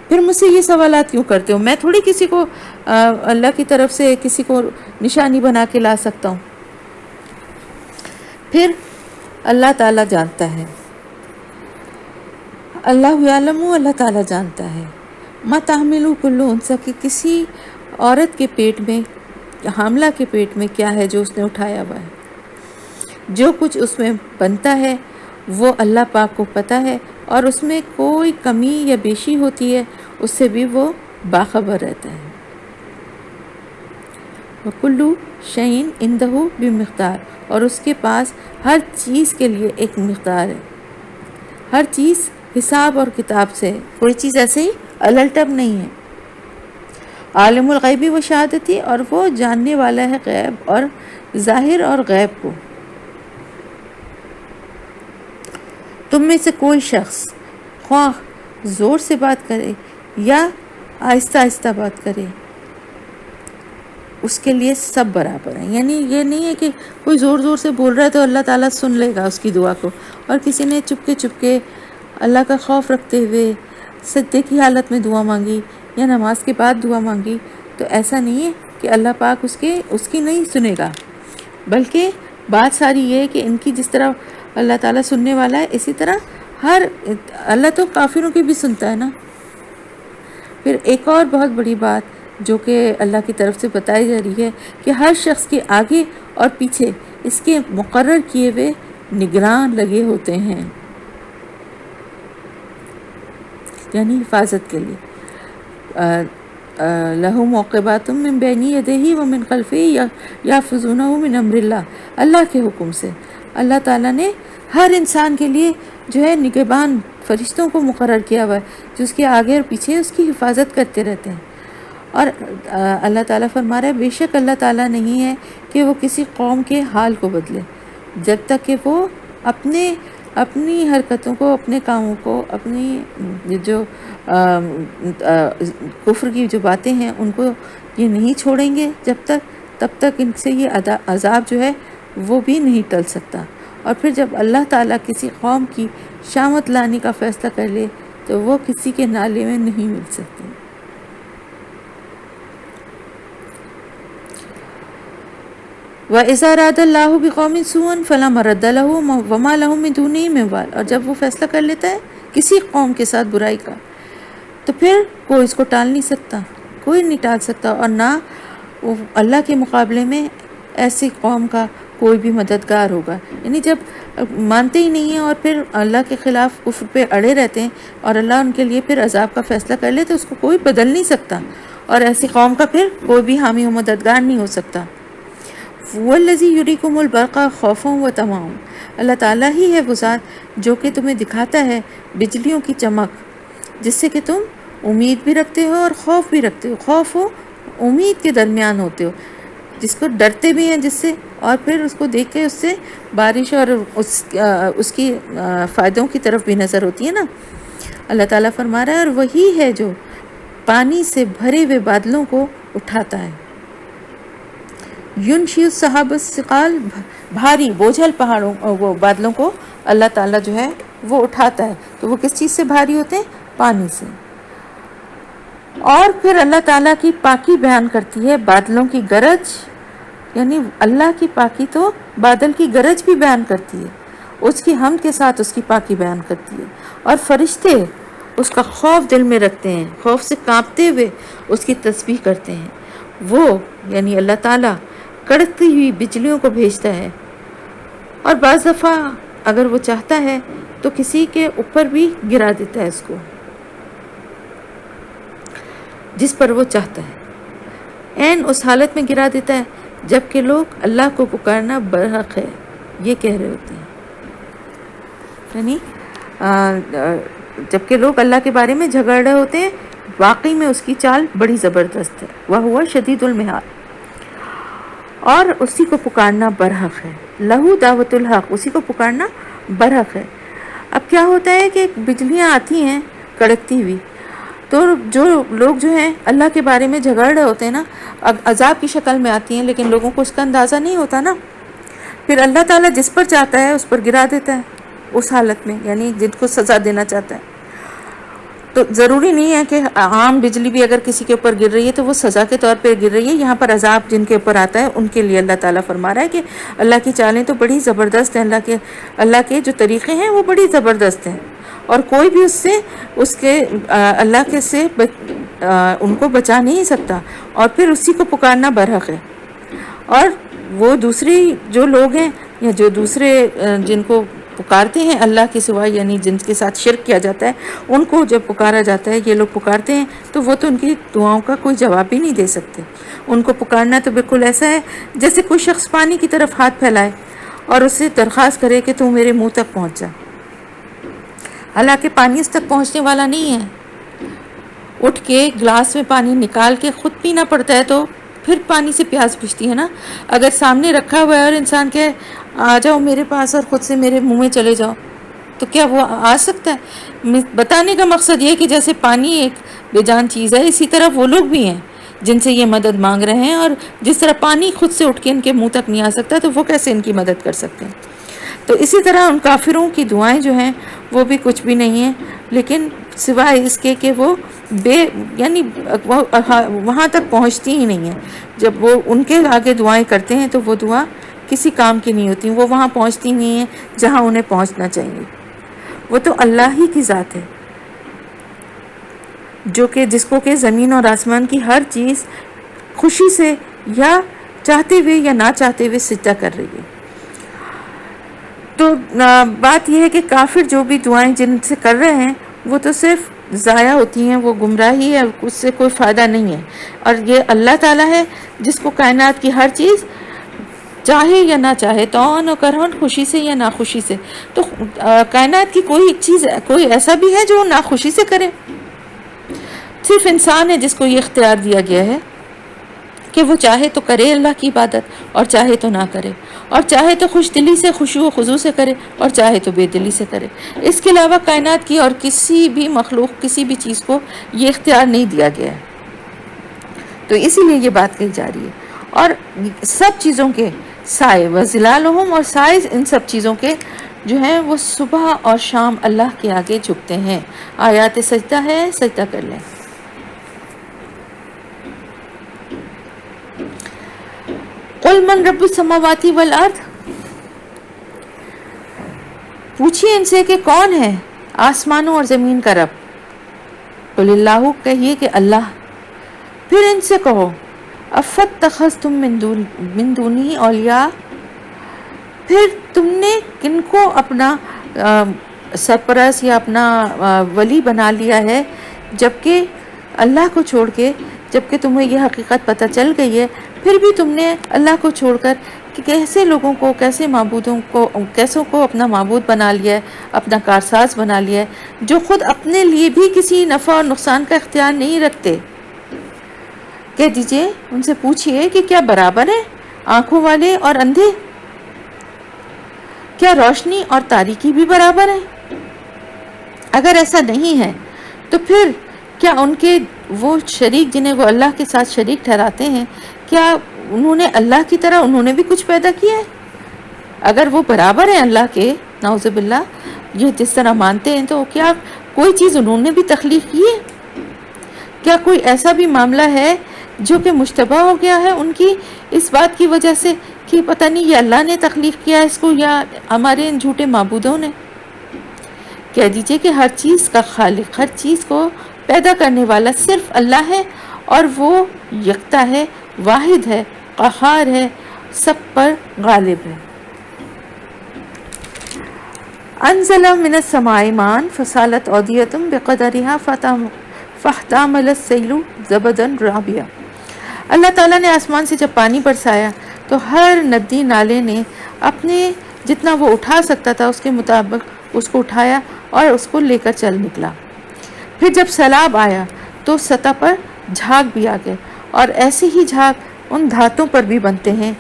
[SPEAKER 1] پھر مجھ سے یہ سوالات کیوں کرتے ہو؟ میں تھوڑی کسی کو اللہ کی طرف سے کسی کو نشانی بنا کے لا سکتا ہوں. پھر اللہ تعالیٰ جانتا ہے، اللہ یعلم، اللہ تعالیٰ جانتا ہے ما تحمل کل انثی، کہ کسی عورت کے پیٹ میں، حاملہ کے پیٹ میں کیا ہے جو اس نے اٹھایا ہوا ہے. جو کچھ اس میں بنتا ہے وہ اللہ پاک کو پتہ ہے، اور اس میں کوئی کمی یا بیشی ہوتی ہے اس سے بھی وہ باخبر رہتا ہے. وَكُلُّ شَيْءٍ عِندَهُ بِمِقْدَار، اور اس کے پاس ہر چیز کے لیے ایک مقدار ہے. ہر چیز حساب اور کتاب سے، کوئی چیز ایسے ہی الٹب نہیں ہے. عالم الغیبی و شہادتی، اور وہ جاننے والا ہے غیب اور ظاہر اور غیب کو. تم میں سے کوئی شخص خواہ زور سے بات کرے یا آہستہ آہستہ بات کرے، اس کے لیے سب برابر ہیں. یعنی یہ نہیں ہے کہ کوئی زور زور سے بول رہا ہے تو اللہ تعالیٰ سن لے گا اس کی دعا کو، اور کسی نے چپ کے اللہ کا خوف رکھتے ہوئے سجدے کی حالت میں دعا مانگی یا نماز کے بعد دعا مانگی تو ایسا نہیں ہے کہ اللہ پاک اس کی نہیں سنے گا. بلکہ بات ساری یہ ہے کہ ان کی جس طرح اللہ تعالیٰ سننے والا ہے، اسی طرح اللہ تو کافروں کی بھی سنتا ہے نا. پھر ایک اور بہت بڑی بات جو کہ اللہ کی طرف سے بتائی جا رہی ہے کہ ہر شخص کے آگے اور پیچھے اس کے مقرر کیے ہوئے نگران لگے ہوتے ہیں، یعنی حفاظت کے لیے. لَهُ مُعْقِبَاتٌ مِّن بَيْنِ يَدَيْهِ وَمِن خَلْفِهِ يَحْفَظُونَهُ مِنْ أَمْرِ اللَّهِ، اللہ کے حکم سے اللہ تعالیٰ نے ہر انسان کے لیے جو ہے نگہبان فرشتوں کو مقرر کیا ہوا ہے جو اس کے آگے اور پیچھے اس کی حفاظت کرتے رہتے ہیں. اور اللہ تعالیٰ فرما رہا ہے بے شک اللہ تعالیٰ نہیں ہے کہ وہ کسی قوم کے حال کو بدلے جب تک کہ وہ اپنی حرکتوں کو، اپنے کاموں کو، اپنی جو کفر کی جو باتیں ہیں ان کو یہ نہیں چھوڑیں گے تب تک ان سے یہ عذاب جو ہے وہ بھی نہیں ٹل سکتا. اور پھر جب اللہ تعالیٰ کسی قوم کی شامت لانے کا فیصلہ کر لے تو وہ کسی کے نالے میں نہیں مل سکتے. وَإِذَا أَرَادَ اللَّهُ بِقَوْمٍ سُوءًا فَلَا مَرَدَّ لَهُ وَمَا لَهُم مِّن دُونِهِ مِن وَالٍ، اور جب وہ فیصلہ کر لیتا ہے کسی قوم کے ساتھ برائی کا تو پھر کوئی اس کو ٹال نہیں سکتا، کوئی نہیں ٹال سکتا، اور نہ اللہ کے مقابلے میں ایسی قوم کا کوئی بھی مددگار ہوگا. یعنی جب مانتے ہی نہیں ہیں اور پھر اللہ کے خلاف کفر پہ اڑے رہتے ہیں اور اللہ ان کے لیے پھر عذاب کا فیصلہ کر لے تو اس کو کوئی بدل نہیں سکتا، اور ایسی قوم کا پھر کوئی بھی حامی و مددگار نہیں ہو سکتا. وَالَّذِي يُرِيكُمُ الْبَرْقَ خَوْفًا وَطَمَعًا، اللہ تعالیٰ ہی ہے وہ ذات جو کہ تمہیں دکھاتا ہے بجلیوں کی چمک جس سے کہ تم امید بھی رکھتے ہو اور خوف بھی رکھتے ہو، خوف و امید کے درمیان ہوتے ہو، جس کو ڈرتے بھی ہیں جس سے، اور پھر اس کو دیکھ کے اس سے بارش اور اس کی فائدوں کی طرف بھی نظر ہوتی ہے نا۔ اللہ تعالیٰ فرما رہا ہے اور وہی ہے جو پانی سے بھرے ہوئے بادلوں کو اٹھاتا ہے، ینشی السحاب الثقال، بھاری بوجھل پہاڑوں وہ بادلوں کو اللہ تعالیٰ جو ہے وہ اٹھاتا ہے۔ تو وہ کس چیز سے بھاری ہوتے ہیں؟ پانی سے۔ اور پھر اللہ تعالیٰ کی پاکی بیان کرتی ہے، بادلوں کی گرج، یعنی اللہ کی پاکی تو بادل کی گرج بھی بیان کرتی ہے، اس کی حمد کے ساتھ اس کی پاکی بیان کرتی ہے، اور فرشتے اس کا خوف دل میں رکھتے ہیں، خوف سے کانپتے ہوئے اس کی تسبیح کرتے ہیں۔ وہ یعنی اللہ تعالیٰ کڑکتی ہوئی بجلیوں کو بھیجتا ہے، اور بعض دفعہ اگر وہ چاہتا ہے تو کسی کے اوپر بھی گرا دیتا ہے اس کو، جس پر وہ چاہتا ہے، عین اس حالت میں گرا دیتا ہے جبکہ لوگ اللہ کو پکارنا برحق ہے یہ کہہ رہے ہوتے ہیں، یعنی جبکہ لوگ اللہ کے بارے میں جھگڑ رہے ہوتے ہیں، واقعی میں اس کی چال بڑی زبردست ہے، وَهُوَ شدید المحال، اور اسی کو پکارنا برحق ہے، لہو دعوت الحق، اسی کو پکارنا برحق ہے۔ اب کیا ہوتا ہے کہ بجلیاں آتی ہیں کڑکتی ہوئی، تو جو لوگ جو ہیں اللہ کے بارے میں جھگڑ رہے ہوتے ہیں نا، عذاب کی شکل میں آتی ہیں، لیکن لوگوں کو اس کا اندازہ نہیں ہوتا نا، پھر اللہ تعالیٰ جس پر چاہتا ہے اس پر گرا دیتا ہے اس حالت میں، یعنی جن کو سزا دینا چاہتا ہے۔ تو ضروری نہیں ہے کہ عام بجلی بھی اگر کسی کے اوپر گر رہی ہے تو وہ سزا کے طور پہ گر رہی ہے، یہاں پر عذاب جن کے اوپر آتا ہے ان کے لیے اللہ تعالیٰ فرما رہا ہے کہ اللہ کی چالیں تو بڑی زبردست ہیں، اللہ کے جو طریقے ہیں وہ بڑی زبردست ہیں، اور کوئی بھی اس کے اللہ کے سے ان کو بچا نہیں سکتا، اور پھر اسی کو پکارنا برحق ہے۔ اور وہ دوسری جو لوگ ہیں یا جو دوسرے جن کو پکارتے ہیں اللہ کے سوا، یعنی جن کے ساتھ شرک کیا جاتا ہے، ان کو جب پکارا جاتا ہے، یہ لوگ پکارتے ہیں تو وہ تو ان کی دعاؤں کا کوئی جواب بھی نہیں دے سکتے۔ ان کو پکارنا تو بالکل ایسا ہے جیسے کوئی شخص پانی کی طرف ہاتھ پھیلائے اور اس سے درخواست کرے کہ تو میرے منہ تک پہنچ جا، حالانکہ پانی اس تک پہنچنے والا نہیں ہے۔ اٹھ کے گلاس میں پانی نکال کے خود پینا پڑتا ہے تو پھر پانی سے پیاس بجھتی ہے نا۔ اگر سامنے رکھا ہوا ہے اور انسان کہ آ جاؤ میرے پاس اور خود سے میرے منہ میں چلے جاؤ، تو کیا وہ آ سکتا ہے؟ بتانے کا مقصد یہ کہ جیسے پانی ایک بے جان چیز ہے، اسی طرح وہ لوگ بھی ہیں جن سے یہ مدد مانگ رہے ہیں، اور جس طرح پانی خود سے اٹھ کے ان کے منہ تک نہیں آ سکتا تو وہ کیسے ان کی مدد کر سکتے ہیں؟ تو اسی طرح ان کافروں کی دعائیں جو ہیں وہ بھی کچھ بھی نہیں ہیں، لیکن سوائے اس کے کہ وہ یعنی وہاں تک پہنچتی ہی نہیں ہیں۔ جب وہ ان کے آگے دعائیں کرتے ہیں تو وہ دعا کسی کام کی نہیں ہوتی، وہ وہاں پہنچتی نہیں ہیں جہاں انہیں پہنچنا چاہیے۔ وہ تو اللہ ہی کی ذات ہے جو کہ جس کو کہ زمین اور آسمان کی ہر چیز خوشی سے یا چاہتے ہوئے یا نہ چاہتے ہوئے سجدہ کر رہی ہے۔ تو بات یہ ہے کہ کافر جو بھی دعائیں جن سے کر رہے ہیں وہ تو صرف ضائع ہوتی ہیں، وہ گمراہی ہے، اس سے کوئی فائدہ نہیں ہے۔ اور یہ اللہ تعالیٰ ہے جس کو کائنات کی ہر چیز چاہے یا نہ چاہے، تون و کرہن، خوشی سے یا ناخوشی سے، تو کائنات کی کوئی چیز کوئی ایسا بھی ہے جو ناخوشی سے کرے؟ صرف انسان ہے جس کو یہ اختیار دیا گیا ہے کہ وہ چاہے تو کرے اللہ کی عبادت اور چاہے تو نہ کرے، اور چاہے تو خوش دلی سے خشوع و خضوع سے کرے اور چاہے تو بے دلی سے کرے۔ اس کے علاوہ کائنات کی اور کسی بھی مخلوق کسی بھی چیز کو یہ اختیار نہیں دیا گیا ہے، تو اسی لیے یہ بات کہی جا رہی ہے۔ اور سب چیزوں کے سائے وظلالہم، اور سائے ان سب چیزوں کے جو ہیں وہ صبح اور شام اللہ کے آگے جھکتے ہیں۔ آیات سجدہ ہے، سجدہ کر لیں۔ قل من رب السماوات والارض، پوچھئے ان سے کہ کون ہے آسمانوں اور زمین کا رب؟ قل اللہ، کہیے کہ اللہ۔ پھر ان سے کہو افاتخذتم من دونی اولیاء، پھر تم نے کن کو اپنا سرپرست یا اپنا ولی بنا لیا ہے جبکہ اللہ کو چھوڑ کے، جبکہ تمہیں یہ حقیقت پتہ چل گئی ہے پھر بھی تم نے اللہ کو چھوڑ کر کہ کیسے لوگوں کو، کیسے معبودوں کو، کیسوں کو اپنا معبود بنا لیا ہے، اپنا کارساز بنا لیا ہے، جو خود اپنے لیے بھی کسی نفع اور نقصان کا اختیار نہیں رکھتے۔ کہہ دیجئے، ان سے پوچھئے کہ کیا برابر ہیں آنکھوں والے اور اندھے؟ کیا روشنی اور تاریکی بھی برابر ہیں؟ اگر ایسا نہیں ہے تو پھر کیا ان کے وہ شریک جنہیں وہ اللہ کے ساتھ شریک ٹھہراتے ہیں، کیا انہوں نے اللہ کی طرح انہوں نے بھی کچھ پیدا کیا ہے؟ اگر وہ برابر ہیں اللہ کے، نعوذ باللہ، یہ جس طرح مانتے ہیں، تو کیا کوئی چیز انہوں نے بھی تخلیق کی ہے؟ کیا کوئی ایسا بھی معاملہ ہے جو کہ مشتبہ ہو گیا ہے ان کی اس بات کی وجہ سے کہ پتہ نہیں یہ اللہ نے تخلیق کیا اس کو یا ہمارے ان جھوٹے معبودوں نے؟ کہہ دیجئے کہ ہر چیز کا خالق، ہر چیز کو پیدا کرنے والا صرف اللہ ہے، اور وہ یکتا ہے، واحد ہے، قہار ہے، سب پر غالب ہے۔ انزل من السماء ماء فسالت اودية بقدرها فاحتمل السيل زبدا رابيا۔ اللہ تعالیٰ نے آسمان سے جب پانی برسایا تو ہر ندی نالے نے اپنے جتنا وہ اٹھا سکتا تھا اس کے مطابق اس کو اٹھایا اور اس کو لے کر چل نکلا۔ پھر جب سیلاب آیا تو سطح پر جھاگ بھی آ گئے، اور ایسے ہی جھاگ ان دھاتوں پر بھی بنتے ہیں،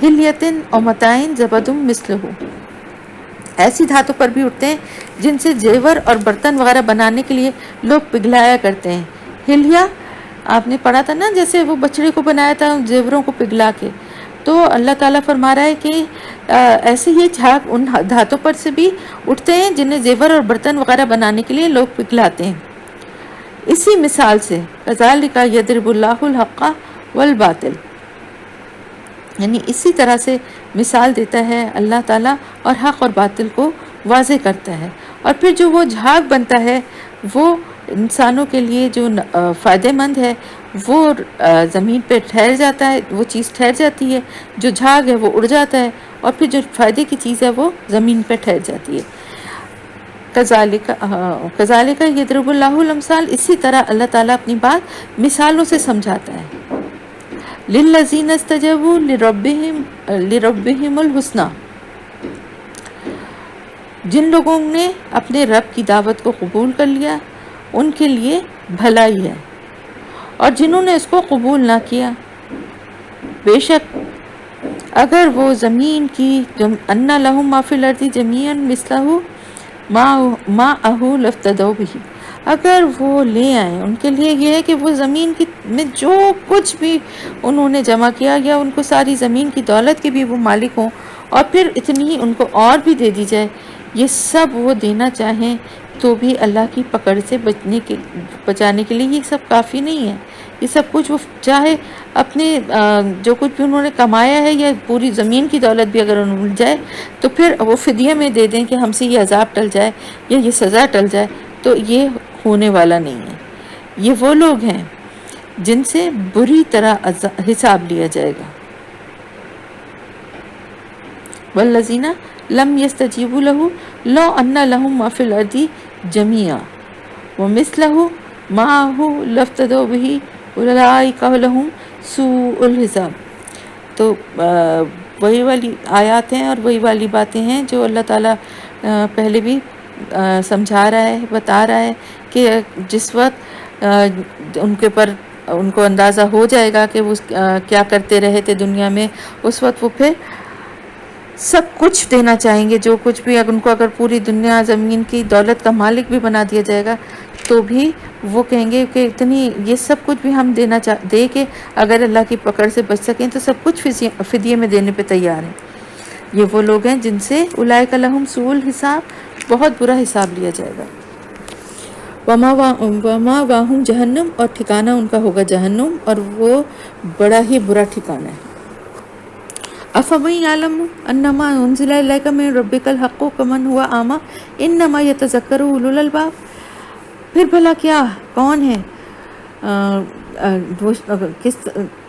[SPEAKER 1] ہلیتن اور متائن زبدم مثلہ، ایسی دھاتوں پر بھی اٹھتے ہیں جن سے زیور اور برتن وغیرہ بنانے کے لیے لوگ پگھلایا کرتے ہیں۔ ہلیا آپ نے پڑھا تھا نا، جیسے وہ بچڑے کو بنایا تھا زیوروں کو پگھلا کے، تو اللہ تعالیٰ فرما رہا ہے کہ ایسے ہی جھاگ ان دھاتوں پر سے بھی اٹھتے ہیں جنہیں زیور اور برتن وغیرہ بنانے کے لیے لوگ پگھلاتے ہیں۔ اسی مثال سے کذالک یضرب اللہ الحق والباطل، یعنی اسی طرح سے مثال دیتا ہے اللہ تعالیٰ اور حق اور باطل کو واضح کرتا ہے، اور پھر جو وہ جھاگ بنتا ہے وہ انسانوں کے لیے جو فائدہ مند ہے وہ زمین پہ ٹھہر جاتا ہے، وہ چیز ٹھہر جاتی ہے، جو جھاگ ہے وہ اڑ جاتا ہے، اور پھر جو فائدے کی چیز ہے وہ زمین پہ ٹھہر جاتی ہے۔ کذالک یضرب اللہ الامثال، اسی طرح اللہ تعالیٰ اپنی بات مثالوں سے سمجھاتا ہے۔ للذین استجابوا لربہم الحسنی، جن لوگوں نے اپنے رب کی دعوت کو قبول کر لیا ان کے لیے بھلائی ہے، اور جنہوں نے اس کو قبول نہ کیا، بے شک اگر وہ زمین کی ان لہم ما فی الارض جمیعا مثلہ معہ لافتدوا بہ، اگر وہ لے آئیں، ان کے لیے یہ ہے کہ وہ زمین کی میں جو کچھ بھی انہوں نے جمع کیا، یا ان کو ساری زمین کی دولت کے بھی وہ مالک ہوں، اور پھر اتنی ان کو اور بھی دے دی جائے، یہ سب وہ دینا چاہیں تو بھی اللہ کی پکڑ سے بچانے کے لیے یہ سب کافی نہیں ہے۔ یہ سب کچھ وہ چاہے اپنے جو کچھ بھی انہوں نے کمایا ہے یا پوری زمین کی دولت بھی اگر انہیں مل جائے تو پھر وہ فدیے میں دے دیں کہ ہم سے یہ عذاب ٹل جائے یا یہ سزا ٹل جائے، تو یہ ہونے والا نہیں ہے۔ یہ وہ لوگ ہیں جن سے بری طرح حساب لیا جائے گا۔ والذین لم یستجیبوا لہ لو ان لہم ما فی الارض جمیعا ومثلہ معہ لافتدوا بہ اولئک لہم سوء الحساب۔ تو وہی والی آیات ہیں اور وہی والی باتیں ہیں جو اللہ تعالیٰ پہلے بھی سمجھا رہا ہے، بتا رہا ہے کہ جس وقت ان کو اندازہ ہو جائے گا کہ وہ کیا کرتے رہے تھے دنیا میں، اس وقت وہ پھر سب کچھ دینا چاہیں گے، جو کچھ بھی اگر پوری دنیا زمین کی دولت کا مالک بھی بنا دیا جائے گا تو بھی وہ کہیں گے کہ اتنی یہ سب کچھ بھی ہم دے کے اگر اللہ کی پکڑ سے بچ سکیں تو سب کچھ فدیے میں دینے پہ تیار ہیں۔ یہ وہ لوگ ہیں جن سے اولئک لہم سوء الحساب، بہت برا حساب لیا جائے گا۔ وما واہم جہنم، اور ٹھکانہ ان کا ہوگا جہنم، اور وہ بڑا ہی برا ٹھکانہ ہے۔ افمن یعلم انما انزل الیک من ربک الحق کمن هو اعمی انما یتذکر اولو الالباب، پھر بھلا کیا کون ہے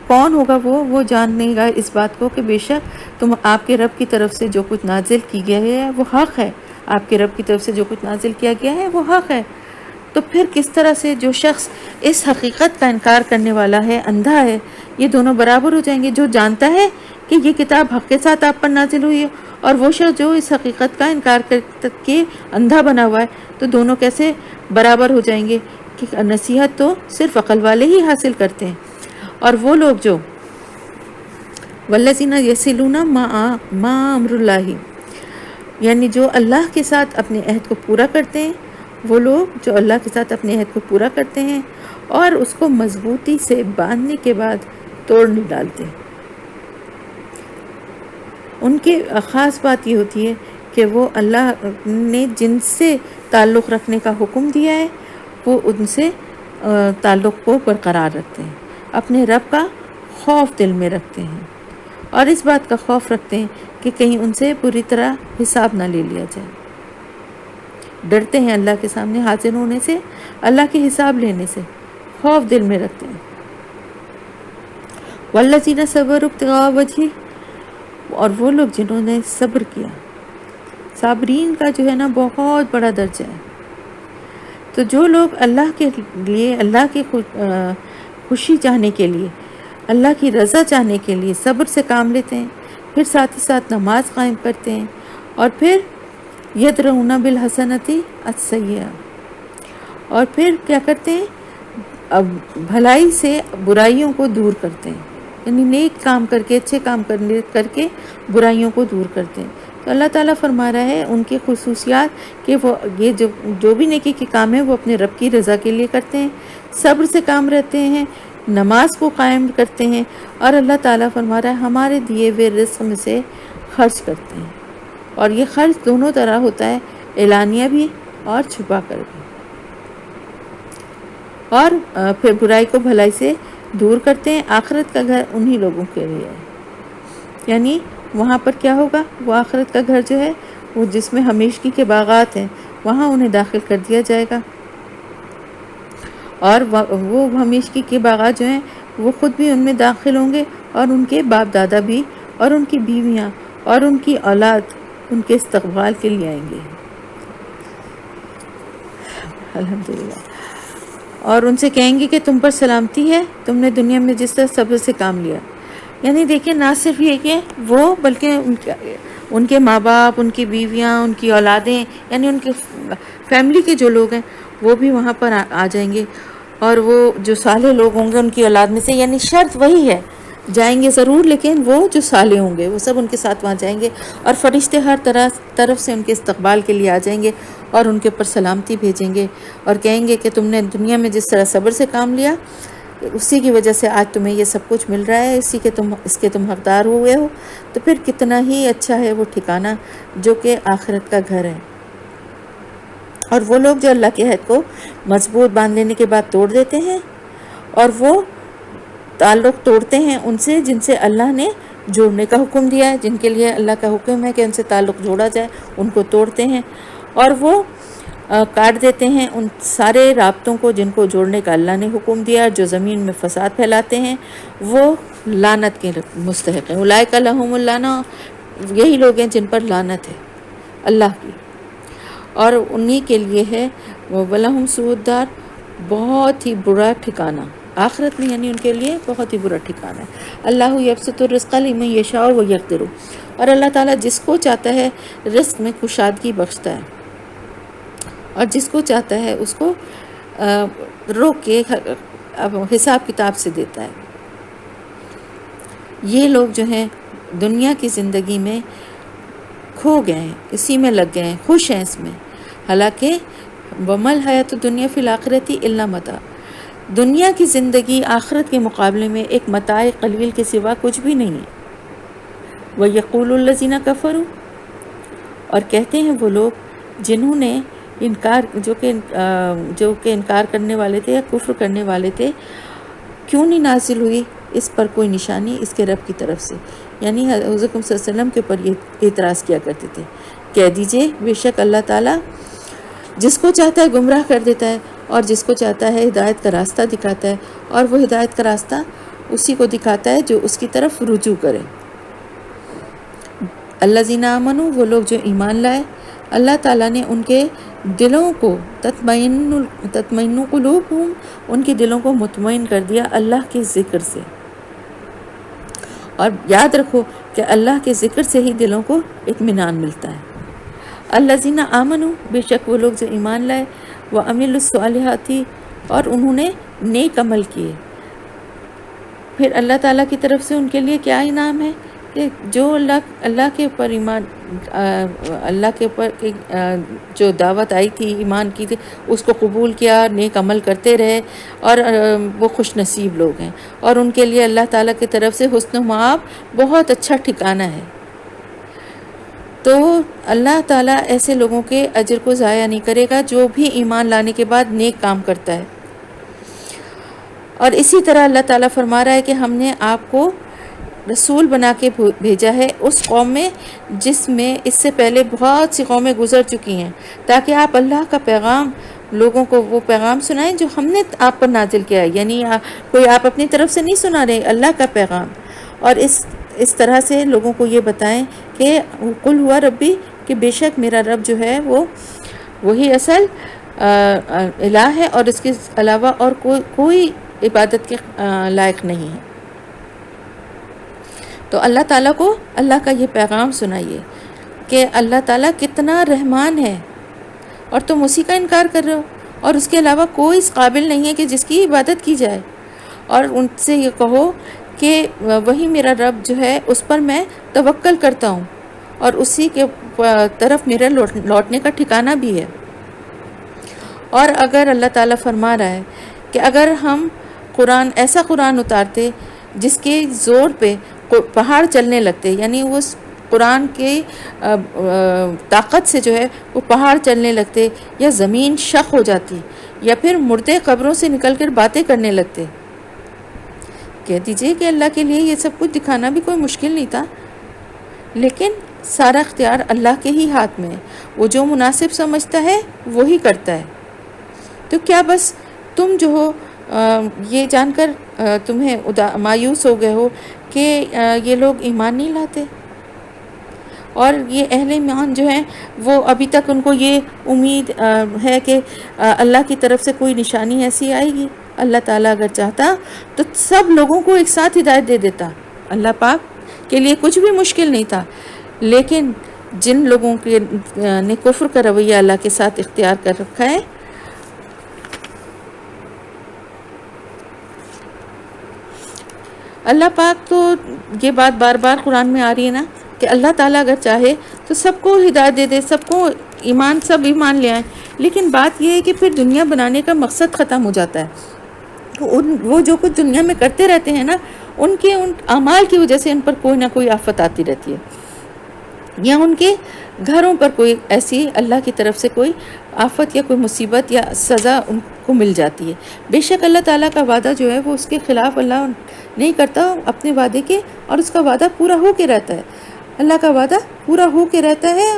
[SPEAKER 1] کون ہوگا وہ جاننے گا اس بات کو کہ بے شک آپ کے رب کی طرف سے جو کچھ نازل کی گیا ہے وہ حق ہے، آپ کے رب کی طرف سے جو کچھ نازل کیا گیا ہے وہ حق ہے، تو پھر کس طرح سے جو شخص اس حقیقت کا انکار کرنے والا ہے، اندھا ہے، یہ دونوں برابر ہو جائیں گے؟ جو جانتا ہے کہ یہ کتاب حق کے ساتھ آپ پر نازل ہوئی ہے، اور وہ شخص جو اس حقیقت کا انکار کر کے اندھا بنا ہوا ہے، تو دونوں کیسے برابر ہو جائیں گے؟ کہ نصیحت تو صرف عقل والے ہی حاصل کرتے ہیں۔ اور وہ لوگ جو والذین یصلون ما امر اللہ، یعنی جو اللہ کے ساتھ اپنے عہد کو پورا کرتے ہیں، وہ لوگ جو اللہ کے ساتھ اپنے عہد کو پورا کرتے ہیں اور اس کو مضبوطی سے باندھنے کے بعد توڑ نہیں ڈالتے، ان کے خاص بات یہ ہوتی ہے کہ وہ اللہ نے جن سے تعلق رکھنے کا حکم دیا ہے وہ ان سے تعلق کو برقرار رکھتے ہیں، اپنے رب کا خوف دل میں رکھتے ہیں، اور اس بات کا خوف رکھتے ہیں کہ کہیں ان سے پوری طرح حساب نہ لے لیا جائے۔ ڈرتے ہیں اللہ کے سامنے حاضر ہونے سے، اللہ کے حساب لینے سے خوف دل میں رکھتے ہیں۔ والذین صبروا ابتغاء وجہ، اور وہ لوگ جنہوں نے صبر کیا، صابرین کا جو ہے نا بہت بڑا درجہ ہے۔ تو جو لوگ اللہ کے لیے، اللہ کی خوشی چاہنے کے لیے، اللہ کی رضا چاہنے کے لیے صبر سے کام لیتے ہیں، پھر ساتھ ہی ساتھ نماز قائم کرتے ہیں، اور پھر یدرؤون بالحسنۃ السیئۃ، اور پھر کیا کرتے ہیں؟ بھلائی سے برائیوں کو دور کرتے ہیں، یعنی نیک کام کر کے، اچھے کام کر کے برائیوں کو دور کرتے ہیں۔ تو اللہ تعالیٰ فرما رہا ہے ان کی خصوصیات کہ وہ یہ جو بھی نیکی کے کام ہے وہ اپنے رب کی رضا کے لیے کرتے ہیں، صبر سے کام رہتے ہیں، نماز کو قائم کرتے ہیں، اور اللہ تعالیٰ فرما رہا ہے ہمارے دیے ہوئے رزق میں سے خرچ کرتے ہیں، اور یہ خرچ دونوں طرح ہوتا ہے، اعلانیہ بھی اور چھپا کر بھی، اور پھر برائی کو بھلائی سے دور کرتے ہیں۔ آخرت کا گھر انہی لوگوں کے لیے ہے، یعنی وہاں پر کیا ہوگا؟ وہ آخرت کا گھر جو ہے وہ جس میں ہمیشگی کے باغات ہیں، وہاں انہیں داخل کر دیا جائے گا، اور وہ ہمیشگی کے باغات جو ہیں وہ خود بھی ان میں داخل ہوں گے، اور ان کے باپ دادا بھی، اور ان کی بیویاں اور ان کی اولاد ان کے استقبال کے لیے آئیں گے، الحمدللہ، اور ان سے کہیں گے کہ تم پر سلامتی ہے، تم نے دنیا میں جس طرح صبر سے کام لیا۔ یعنی دیکھیں، نہ صرف یہ کہ وہ، بلکہ ان کے ماں باپ، ان کی بیویاں، ان کی اولادیں، یعنی ان کے فیملی کے جو لوگ ہیں وہ بھی وہاں پر آ جائیں گے، اور وہ جو صالح لوگ ہوں گے ان کی اولاد میں سے، یعنی شرط وہی ہے، جائیں گے ضرور، لیکن وہ جو صالح ہوں گے وہ سب ان کے ساتھ وہاں جائیں گے، اور فرشتے ہر طرف سے ان کے استقبال کے لیے آ جائیں گے اور ان کے اوپر سلامتی بھیجیں گے، اور کہیں گے کہ تم نے دنیا میں جس طرح صبر سے کام لیا، اسی کی وجہ سے آج تمہیں یہ سب کچھ مل رہا ہے، اس کے تم حقدار ہوئے ہو، تو پھر کتنا ہی اچھا ہے وہ ٹھکانہ جو کہ آخرت کا گھر ہے۔ اور وہ لوگ جو اللہ کے عہد کو مضبوط باندھ لینے کے بعد توڑ دیتے ہیں، اور وہ تعلق توڑتے ہیں ان سے جن سے اللہ نے جوڑنے کا حکم دیا ہے، جن کے لیے اللہ کا حکم ہے کہ ان سے تعلق جوڑا جائے، ان کو توڑتے ہیں، اور وہ کاٹ دیتے ہیں ان سارے رابطوں کو جن کو جوڑنے کا اللہ نے حکم دیا، جو زمین میں فساد پھیلاتے ہیں، وہ لعنت کے مستحق ہیں۔ اولئک لہم اللعنہ، یہی لوگ ہیں جن پر لعنت ہے اللہ کی، اور انہی کے لیے ہے وَلَهُمْ سُوءُ الدَّارِ، بہت ہی برا ٹھکانہ آخرت میں، یعنی ان کے لیے بہت ہی برا ٹھکانہ ہے۔ اللہ یبسط الرزق لمن یشاء ویقدر، اور اللہ تعالیٰ جس کو چاہتا ہے رزق میں کشادگی بخشتا ہے، اور جس کو چاہتا ہے اس کو روک کے حساب کتاب سے دیتا ہے۔ یہ لوگ جو ہیں دنیا کی زندگی میں کھو گئے ہیں، اسی میں لگ گئے ہیں، خوش ہیں اس میں، حالانکہ وَمَا الْحَيَاةُ الدُّنْيَا فِي الْآخِرَةِ إِلَّا مَتَاعٌ، دنیا کی زندگی آخرت کے مقابلے میں ایک متاع قلیل کے سوا کچھ بھی نہیں ہے۔ وَيَقُولُ الَّذِينَ كَفَرُوا، اور کہتے ہیں وہ لوگ جنہوں نے جو کہ انکار کرنے والے تھے یا کفر کرنے والے تھے، کیوں نہیں نازل ہوئی اس پر کوئی نشانی اس کے رب کی طرف سے، یعنی حضرت صلی اللہ علیہ وسلم کے اوپر یہ اعتراض کیا کرتے تھے۔ کہہ دیجئے بے شک اللہ تعالیٰ جس کو چاہتا ہے گمراہ کر دیتا ہے، اور جس کو چاہتا ہے ہدایت کا راستہ دکھاتا ہے، اور وہ ہدایت کا راستہ اسی کو دکھاتا ہے جو اس کی طرف رجوع کرے۔ الذین آمنوا، وہ لوگ جو ایمان لائے، اللہ تعالیٰ نے ان کے دلوں کو تطمئن قلوبہم، ان کے دلوں کو مطمئن کر دیا اللہ کے ذکر سے. اور یاد رکھو کہ اللہ کے ذکر سے ہی دلوں کو اطمینان ملتا ہے. الذین آمنوا، بے شک وہ لوگ جو ایمان لائے، وعملوا الصالحات، اور انہوں نے نیک عمل کیے. پھر اللہ تعالیٰ کی طرف سے ان کے لیے کیا انعام ہے کہ جو اللہ کے اوپر ایمان، اللہ کے اوپر جو دعوت آئی تھی ایمان کی تھی اس کو قبول کیا، نیک عمل کرتے رہے، اور وہ خوش نصیب لوگ ہیں. اور ان کے لیے اللہ تعالیٰ کی طرف سے حسن و مآب، بہت اچھا ٹھکانہ ہے. تو اللہ تعالیٰ ایسے لوگوں کے اجر کو ضائع نہیں کرے گا جو بھی ایمان لانے کے بعد نیک کام کرتا ہے. اور اسی طرح اللہ تعالیٰ فرما رہا ہے کہ ہم نے آپ کو رسول بنا کے بھیجا ہے اس قوم میں جس میں اس سے پہلے بہت سی قومیں گزر چکی ہیں، تاکہ آپ اللہ کا پیغام، لوگوں کو وہ پیغام سنائیں جو ہم نے آپ پر نازل کیا ہے. یعنی کوئی آپ اپنی طرف سے نہیں سنا رہے، اللہ کا پیغام. اور اس طرح سے لوگوں کو یہ بتائیں کہ قل ہوا ربی، کہ بے شک میرا رب جو ہے وہ وہی اصل الہ ہے، اور اس کے علاوہ اور کوئی عبادت کے لائق نہیں ہے. تو اللہ تعالیٰ کو اللہ کا یہ پیغام سنائیے کہ اللہ تعالیٰ کتنا رحمان ہے، اور تم اسی کا انکار کر رہے ہو، اور اس کے علاوہ کوئی اس قابل نہیں ہے کہ جس کی عبادت کی جائے. اور ان سے یہ کہو کہ وہی میرا رب جو ہے اس پر میں توکل کرتا ہوں، اور اسی کے طرف میرا لوٹنے کا ٹھکانہ بھی ہے. اور اگر اللہ تعالیٰ فرما رہا ہے کہ اگر ہم ایسا قرآن اتارتے جس کے زور پہ پہاڑ چلنے لگتے، یعنی اس قرآن کے طاقت سے جو ہے وہ پہاڑ چلنے لگتے، یا زمین شق ہو جاتی، یا پھر مردے قبروں سے نکل کر باتیں کرنے لگتے. کہہ دیجئے کہ اللہ کے لیے یہ سب کچھ دکھانا بھی کوئی مشکل نہیں تھا، لیکن سارا اختیار اللہ کے ہی ہاتھ میں ہے. وہ جو مناسب سمجھتا ہے وہی کرتا ہے. تو کیا بس تم جو ہو یہ جان کر تمہیں مایوس ہو گئے ہو کہ یہ لوگ ایمان نہیں لاتے، اور یہ اہل ایمان جو ہیں وہ ابھی تک ان کو یہ امید ہے کہ اللہ کی طرف سے کوئی نشانی ایسی آئے گی. اللہ تعالیٰ اگر چاہتا تو سب لوگوں کو ایک ساتھ ہدایت دے دیتا. اللہ پاک کے لیے کچھ بھی مشکل نہیں تھا، لیکن جن لوگوں کے نے کفر کا رویہ اللہ کے ساتھ اختیار کر رکھا ہے، اللہ پاک تو یہ بات بار بار قرآن میں آ رہی ہے نا کہ اللہ تعالیٰ اگر چاہے تو سب کو ہدایت دے دے، سب کو سب ایمان لے آئیں. لیکن بات یہ ہے کہ پھر دنیا بنانے کا مقصد ختم ہو جاتا ہے. وہ جو کچھ دنیا میں کرتے رہتے ہیں نا، ان اعمال کی وجہ سے ان پر کوئی نہ کوئی آفت آتی رہتی ہے، یا ان کے گھروں پر کوئی ایسی اللہ کی طرف سے کوئی آفت یا کوئی مصیبت یا سزا ان کو مل جاتی ہے. بے شک اللہ تعالیٰ کا وعدہ جو ہے وہ اس کے خلاف اللہ نہیں کرتا اپنے وعدے کے، اور اس کا وعدہ پورا ہو کے رہتا ہے. اللہ کا وعدہ پورا ہو کے رہتا ہے.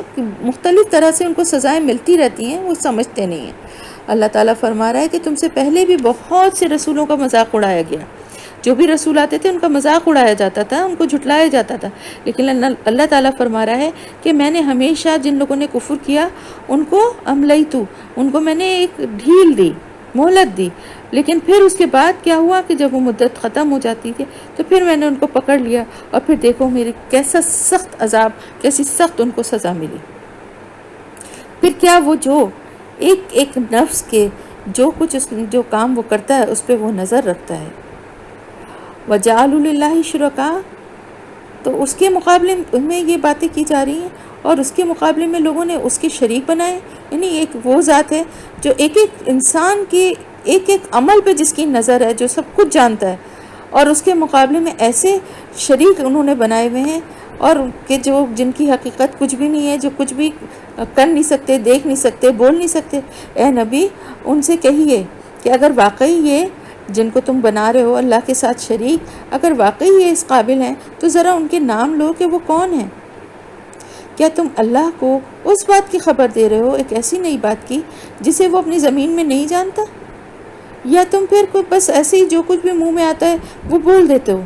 [SPEAKER 1] مختلف طرح سے ان کو سزائیں ملتی رہتی ہیں، وہ سمجھتے نہیں ہیں. اللہ تعالیٰ فرما رہا ہے کہ تم سے پہلے بھی بہت سے رسولوں کا مذاق اڑایا گیا. جو بھی رسول آتے تھے ان کا مذاق اڑایا جاتا تھا، ان کو جھٹلایا جاتا تھا. لیکن اللہ تعالیٰ فرما رہا ہے کہ میں نے ہمیشہ جن لوگوں نے کفر کیا ان کو املیتو، ان کو میں نے ایک ڈھیل دی، مہلت دی. لیکن پھر اس کے بعد کیا ہوا کہ جب وہ مدت ختم ہو جاتی تھی تو پھر میں نے ان کو پکڑ لیا، اور پھر دیکھو میری کیسا سخت عذاب، کیسی سخت ان کو سزا ملی. پھر کیا وہ جو ایک نفس کے جو کام وہ کرتا ہے اس پہ وہ نظر رکھتا ہے. وَجَعَلُوا لِلَّهِ شُرَكَاءَ، تو اس کے مقابلے میں یہ باتیں کی جا رہی ہیں، اور اس کے مقابلے میں لوگوں نے اس کے شریک بنائے. یعنی ایک وہ ذات ہے جو ایک انسان کے ایک عمل پہ جس کی نظر ہے، جو سب کچھ جانتا ہے، اور اس کے مقابلے میں ایسے شریک انہوں نے بنائے ہوئے ہیں، اور کہ جن کی حقیقت کچھ بھی نہیں ہے، جو کچھ بھی کر نہیں سکتے، دیکھ نہیں سکتے، بول نہیں سکتے. اے نبی ان سے کہیے کہ اگر واقعی یہ جن کو تم بنا رہے ہو اللہ کے ساتھ شریک، اگر واقعی یہ اس قابل ہیں تو ذرا ان کے نام لو کہ وہ کون ہیں. کیا تم اللہ کو اس بات کی خبر دے رہے ہو، ایک ایسی نئی بات کی جسے وہ اپنی زمین میں نہیں جانتا، یا تم پھر بس ایسے ہی جو کچھ بھی منہ میں آتا ہے وہ بول دیتے ہو.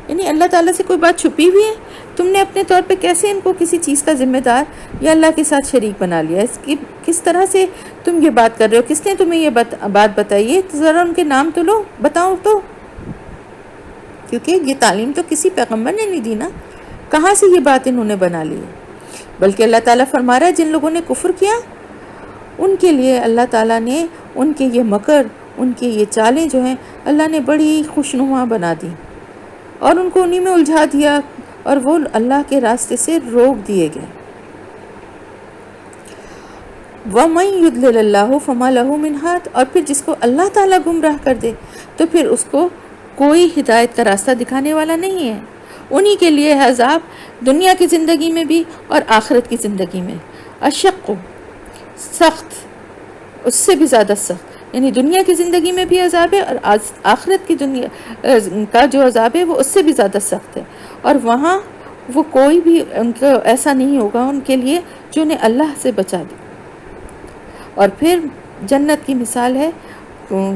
[SPEAKER 1] یعنی اللہ تعالیٰ سے کوئی بات چھپی ہوئی ہے، تم نے اپنے طور پہ کیسے ان کو کسی چیز کا ذمہ دار یا اللہ کے ساتھ شریک بنا لیا؟ اس کی کس طرح سے تم یہ بات کر رہے ہو؟ کس نے تمہیں یہ بات بتائی ہے؟ ذرا ان کے نام تو لو، بتاؤ تو، کیونکہ یہ تعلیم تو کسی پیغمبر نے نہیں دی نا، کہاں سے یہ بات انہوں نے بنا لی ہے؟ بلکہ اللہ تعالیٰ فرما رہا ہے جن لوگوں نے کفر کیا ان کے لیے اللہ تعالیٰ نے ان کے یہ مکر، ان کی یہ چالیں جو ہیں اللہ نے بڑی خوشنما بنا دی اور ان کو انہی میں الجھا دیا اور وہ اللہ کے راستے سے روک دیے گئے۔ وَمَن يُضْلِلِ اللَّهُ فَمَا لَهُ مِنْ هَادٍ، اور پھر جس کو اللہ تعالیٰ گمراہ کر دے تو پھر اس کو کوئی ہدایت کا راستہ دکھانے والا نہیں ہے۔ انہی کے لیے ہے عذاب دنیا کی زندگی میں بھی اور آخرت کی زندگی میں، اشق، سخت، اس سے بھی زیادہ سخت، یعنی دنیا کی زندگی میں بھی عذاب ہے اور آخرت کی دنیا کا جو عذاب ہے وہ اس سے بھی زیادہ سخت ہے، اور وہاں وہ کوئی بھی ان کو ایسا نہیں ہوگا ان کے لیے جو انہیں اللہ سے بچا دے۔ اور پھر جنت کی مثال ہے،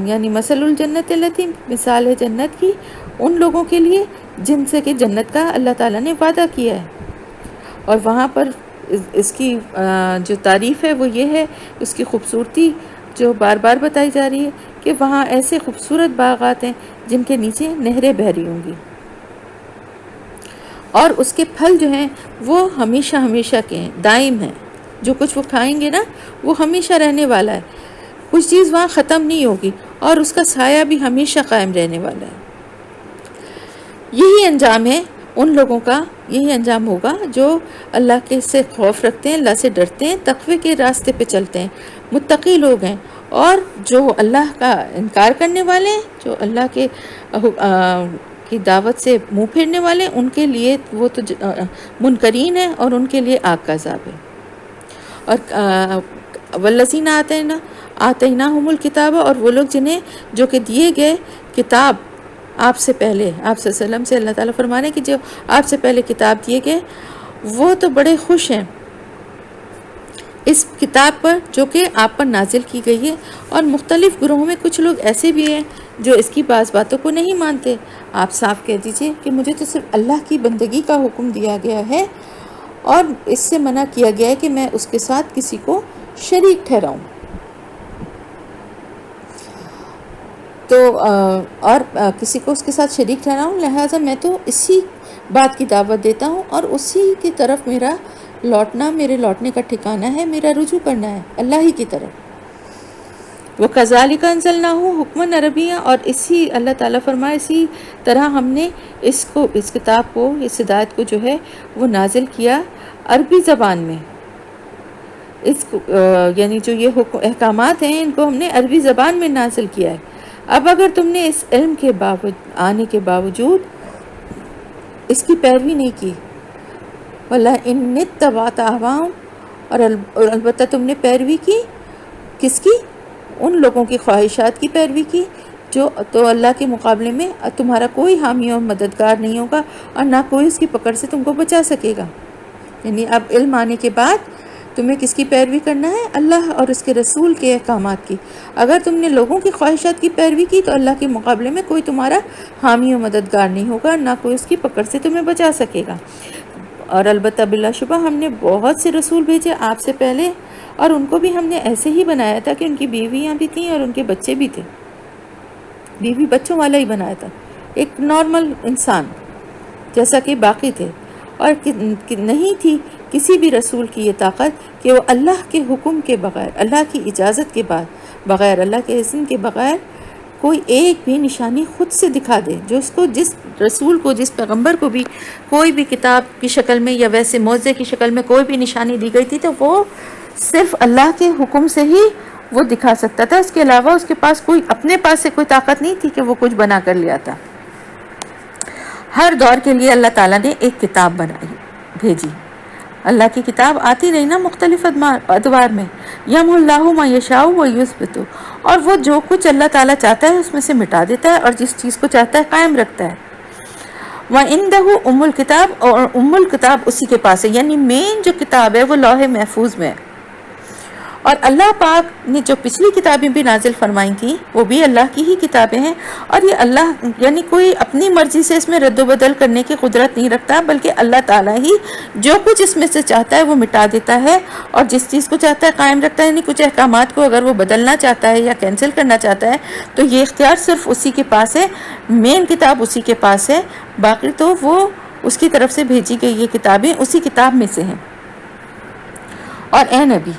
[SPEAKER 1] یعنی مثل الجنت التی، مثال ہے جنت کی ان لوگوں کے لیے جن سے کہ جنت کا اللہ تعالیٰ نے وعدہ کیا ہے، اور وہاں پر اس کی جو تعریف ہے وہ یہ ہے، اس کی خوبصورتی جو بار بار بتائی جا رہی ہے کہ وہاں ایسے خوبصورت باغات ہیں جن کے نیچے نہریں بہہ رہی ہوں گی، اور اس کے پھل جو ہیں وہ ہمیشہ ہمیشہ کے ہیں، دائم ہیں، جو کچھ وہ کھائیں گے نا وہ ہمیشہ رہنے والا ہے، کچھ چیز وہاں ختم نہیں ہوگی، اور اس کا سایہ بھی ہمیشہ قائم رہنے والا ہے۔ یہی انجام ہے ان لوگوں کا، یہی انجام ہوگا جو اللہ کے سے خوف رکھتے ہیں، اللہ سے ڈرتے ہیں، تقوی کے راستے پہ چلتے ہیں، متقی لوگ ہیں، اور جو اللہ کا انکار کرنے والے ہیں، جو اللہ کے کی دعوت سے منہ پھیرنے والے ہیں، ان کے لیے وہ تو منکرین ہیں اور ان کے لیے آگ کا عذاب ہے۔ اور والذین آتیناہم الکتاب، اور وہ لوگ جنہیں جو کہ دیے گئے کتاب آپ سے پہلے، آپ صلی اللہ علیہ وسلم سے اللہ تعالیٰ فرمانے ہیں کہ جو آپ سے پہلے کتاب دیے گئے وہ تو بڑے خوش ہیں اس کتاب پر جو کہ آپ پر نازل کی گئی ہے، اور مختلف گروہوں میں کچھ لوگ ایسے بھی ہیں جو اس کی بعض باتوں کو نہیں مانتے۔ آپ صاف کہہ دیجئے کہ مجھے تو صرف اللہ کی بندگی کا حکم دیا گیا ہے اور اس سے منع کیا گیا ہے کہ میں اس کے ساتھ کسی کو شریک ٹھہراؤں، تو اور کسی کو اس کے ساتھ شریک ٹھہراؤں، لہٰذا میں تو اسی بات کی دعوت دیتا ہوں اور اسی کی طرف میرا لوٹنا، میرے لوٹنے کا ٹھکانہ ہے، میرا رجوع کرنا ہے اللہ ہی کی طرف۔ وَكَذَلِكَ أَنزَلْنَاهُ حُكْمًا عَرَبِيًّا، اور اسی اللہ تعالیٰ فرمائے اسی طرح ہم نے اس کتاب کو، اس ہدایت کو جو ہے وہ نازل کیا عربی زبان میں، یعنی جو یہ احکامات ہیں ان کو ہم نے عربی زبان میں نازل کیا ہے۔ اب اگر تم نے اس علم کے آنے کے باوجود اس کی پیروی نہیں کی، وَلَئِنِ اتَّبَعْتَ أَهْوَاءَهُمْ، اور البتہ تم نے پیروی کی کس کی؟ ان لوگوں کی خواہشات کی پیروی کی، جو تو اللہ کے مقابلے میں تمہارا کوئی حامی اور مددگار نہیں ہوگا اور نہ کوئی اس کی پکڑ سے تم کو بچا سکے گا۔ یعنی اب علم آنے کے بعد تمہیں کس کی پیروی کرنا ہے؟ اللہ اور اس کے رسول کے احکامات کی۔ اگر تم نے لوگوں کی خواہشات کی پیروی کی تو اللہ کے مقابلے میں کوئی تمہارا حامی و مددگار نہیں ہوگا، نہ کوئی اس کی پکڑ سے تمہیں بچا سکے گا۔ اور البتہ بلا شبہ ہم نے بہت سے رسول بھیجے آپ سے پہلے، اور ان کو بھی ہم نے ایسے ہی بنایا تھا کہ ان کی بیویاں بھی تھیں اور ان کے بچے بھی تھے، بیوی بچوں والا ہی بنایا تھا، ایک نارمل انسان جیسا کہ باقی تھے، اور نہیں تھی کسی بھی رسول کی یہ طاقت کہ وہ اللہ کے حکم کے بغیر، اللہ کی اجازت کے بغیر، اللہ کے اذن کے بغیر کوئی ایک بھی نشانی خود سے دکھا دے۔ جو اس کو، جس رسول کو، جس پیغمبر کو بھی کوئی بھی کتاب کی شکل میں یا ویسے معجزے کی شکل میں کوئی بھی نشانی دی گئی تھی تو وہ صرف اللہ کے حکم سے ہی وہ دکھا سکتا تھا، اس کے علاوہ اس کے پاس کوئی، اپنے پاس سے کوئی طاقت نہیں تھی کہ وہ کچھ بنا کر لیا تھا۔ ہر دور کے لیے اللہ تعالیٰ نے ایک کتاب بنائی، بھیجی، اللہ کی کتاب آتی رہی نا مختلف ادوار میں، یمحو اللہ ما یشاء ویثبت، اور وہ جو کچھ اللہ تعالیٰ چاہتا ہے اس میں سے مٹا دیتا ہے اور جس چیز کو چاہتا ہے قائم رکھتا ہے۔ وَعِندَهُ ام الکتاب، اور ام الکتاب اسی کے پاس ہے، یعنی مین جو کتاب ہے وہ لوح محفوظ میں ہے، اور اللہ پاک نے جو پچھلی کتابیں بھی نازل فرمائی تھیں وہ بھی اللہ کی ہی کتابیں ہیں، اور یہ اللہ یعنی کوئی اپنی مرضی سے اس میں رد و بدل کرنے کی قدرت نہیں رکھتا، بلکہ اللہ تعالیٰ ہی جو کچھ اس میں سے چاہتا ہے وہ مٹا دیتا ہے، اور جس چیز کو چاہتا ہے قائم رکھتا ہے۔ یعنی کچھ احکامات کو اگر وہ بدلنا چاہتا ہے یا کینسل کرنا چاہتا ہے تو یہ اختیار صرف اسی کے پاس ہے، مین کتاب اسی کے پاس ہے، باقی تو وہ اس کی طرف سے بھیجی گئی یہ کتابیں اسی کتاب میں سے ہیں۔ اور اے نبی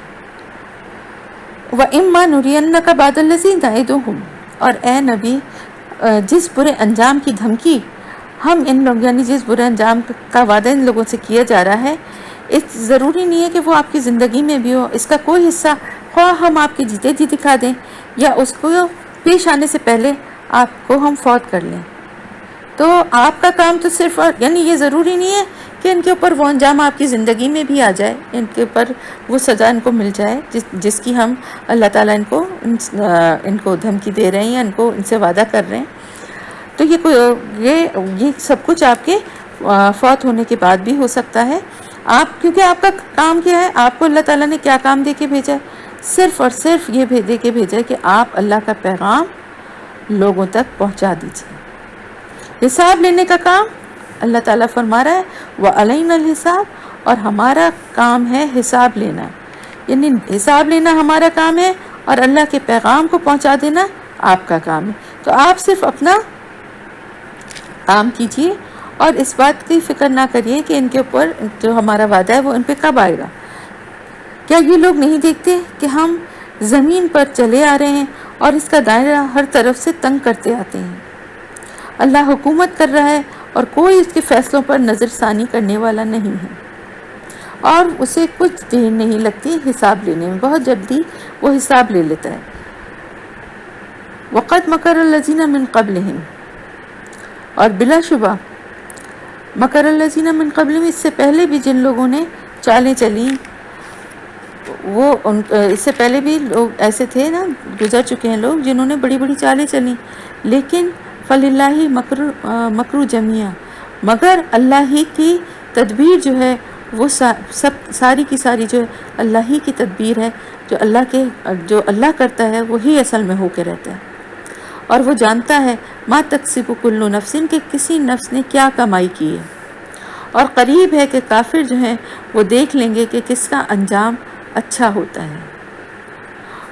[SPEAKER 1] وَإِمَّا نُرِيَنَّكَ بَعْضَ الَّذِي نَعِدُهُمْ، اور اے نبی جس برے انجام کی دھمکی ہم ان لوگ یعنی جس برے انجام کا وعدہ ان لوگوں سے کیا جا رہا ہے، اس ضروری نہیں ہے کہ وہ آپ کی زندگی میں بھی ہو، اس کا کوئی حصہ خواہ ہم آپ کے جیتے جی دکھا دیں یا اس کو پیش آنے سے پہلے آپ کو ہم فوت کر لیں، تو آپ کا کام تو صرف یعنی یہ ضروری نہیں ہے کہ ان کے اوپر وہ انجام آپ کی زندگی میں بھی آ جائے، ان کے اوپر وہ سزا ان کو مل جائے جس کی ہم اللہ تعالیٰ ان کو دھمکی دے رہے ہیں یا ان سے وعدہ کر رہے ہیں، تو یہ سب کچھ آپ کے فوت ہونے کے بعد بھی ہو سکتا ہے۔ کیونکہ آپ کا کام کیا ہے، آپ کو اللہ تعالیٰ نے کیا کام دے کے بھیجا ہے؟ صرف اور صرف یہ دے کے بھیجا ہے کہ آپ اللہ کا پیغام لوگوں تک پہنچا دیجیے۔ حساب لینے کا کام اللہ تعالیٰ فرما رہا ہے وَعَلَيْنَا الْحِسَابُ، اور ہمارا کام ہے حساب لینا، یعنی حساب لینا ہمارا کام ہے اور اللہ کے پیغام کو پہنچا دینا آپ کا کام ہے۔ تو آپ صرف اپنا کام کیجیے اور اس بات کی فکر نہ کریے کہ ان کے اوپر جو ہمارا وعدہ ہے وہ ان پہ کب آئے گا۔ کیا یہ لوگ نہیں دیکھتے کہ ہم زمین پر چلے آ رہے ہیں اور اس کا دائرہ ہر طرف سے تنگ کرتے آتے ہیں؟ اللہ حکومت کر رہا ہے اور کوئی اس کے فیصلوں پر نظر ثانی کرنے والا نہیں ہے، اور اسے کچھ دیر نہیں لگتی حساب لینے میں، بہت جلدی وہ حساب لے لیتا ہے۔ وَقَدْ مَكَرَ الَّذِينَ مِن قَبْلِهِمْ، اور بلا شبہ مکر الذین من قبلہم، اس سے پہلے بھی جن لوگوں نے چالیں چلی، اس سے پہلے بھی لوگ ایسے تھے نا، گزر چکے ہیں لوگ جنہوں نے بڑی بڑی چالیں چلی، لیکن فَلِلَّهِ مَكْرُ جَمِيعًا، مگر اللہ ہی کی تدبیر جو ہے وہ ساری کی ساری جو ہے اللہ ہی کی تدبیر ہے، جو اللہ کرتا ہے وہی اصل میں ہو کے رہتا ہے، اور وہ جانتا ہے ما تکسب کل نفس، کہ کسی نفس نے کیا کمائی کی ہے، اور قریب ہے کہ کافر جو ہیں وہ دیکھ لیں گے کہ کس کا انجام اچھا ہوتا ہے۔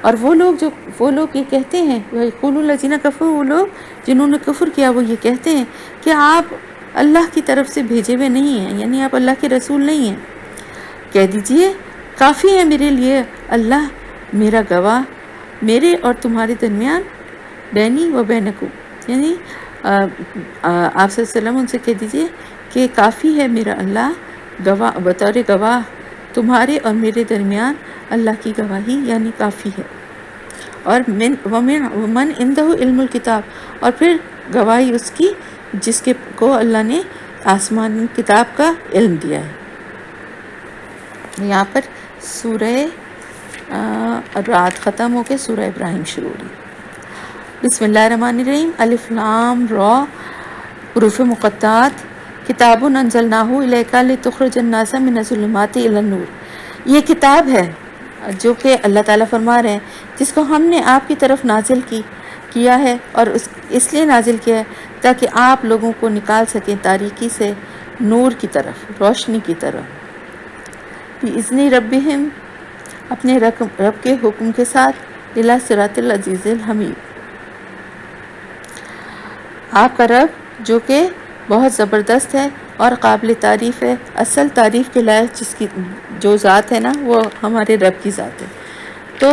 [SPEAKER 1] اور وہ لوگ یہ کہتے ہیں، یقول الذین کفروا، وہ لوگ جنہوں نے کفر کیا وہ یہ کہتے ہیں کہ آپ اللہ کی طرف سے بھیجے ہوئے نہیں ہیں، یعنی آپ اللہ کے رسول نہیں ہیں۔ کہہ دیجئے کافی ہے میرے لیے اللہ میرا گواہ، میرے اور تمہارے درمیان، بینی و بینکم، یعنی آپ صلی اللہ علیہ وسلم ان سے کہہ دیجئے کہ کافی ہے میرا اللہ گواہ، بطور گواہ تمہارے اور میرے درمیان اللہ کی گواہی یعنی کافی ہے۔ اور ومن عنده علم الکتاب، اور پھر گواہی اس کی جس کو اللہ نے آسمان کتاب کا علم دیا ہے۔ یہاں پر سورہ رات ختم ہو کے سورہ ابراہیم شروع ہوئی۔ بسم اللہ الرحمن الرحیم، الف لام را، حروف مقطعات، کتاب انزلناہ الیک لتخرج الناس من الظلمات الی النور، یہ کتاب ہے جو کہ اللہ تعالیٰ فرما رہے ہیں جس کو ہم نے آپ کی طرف نازل کیا ہے، اور اس لیے نازل کیا ہے تاکہ آپ لوگوں کو نکال سکیں تاریکی سے نور کی طرف، روشنی کی طرف، بِإِذْنِ رَبِّهِمْ، اپنے رب کے حکم کے ساتھ، اِلیٰ صراط العزیز الحمید، آپ کا رب جو کہ بہت زبردست ہے اور قابل تعریف ہے، اصل تعریف کے لائق جس کی جو ذات ہے نا وہ ہمارے رب کی ذات ہے۔ تو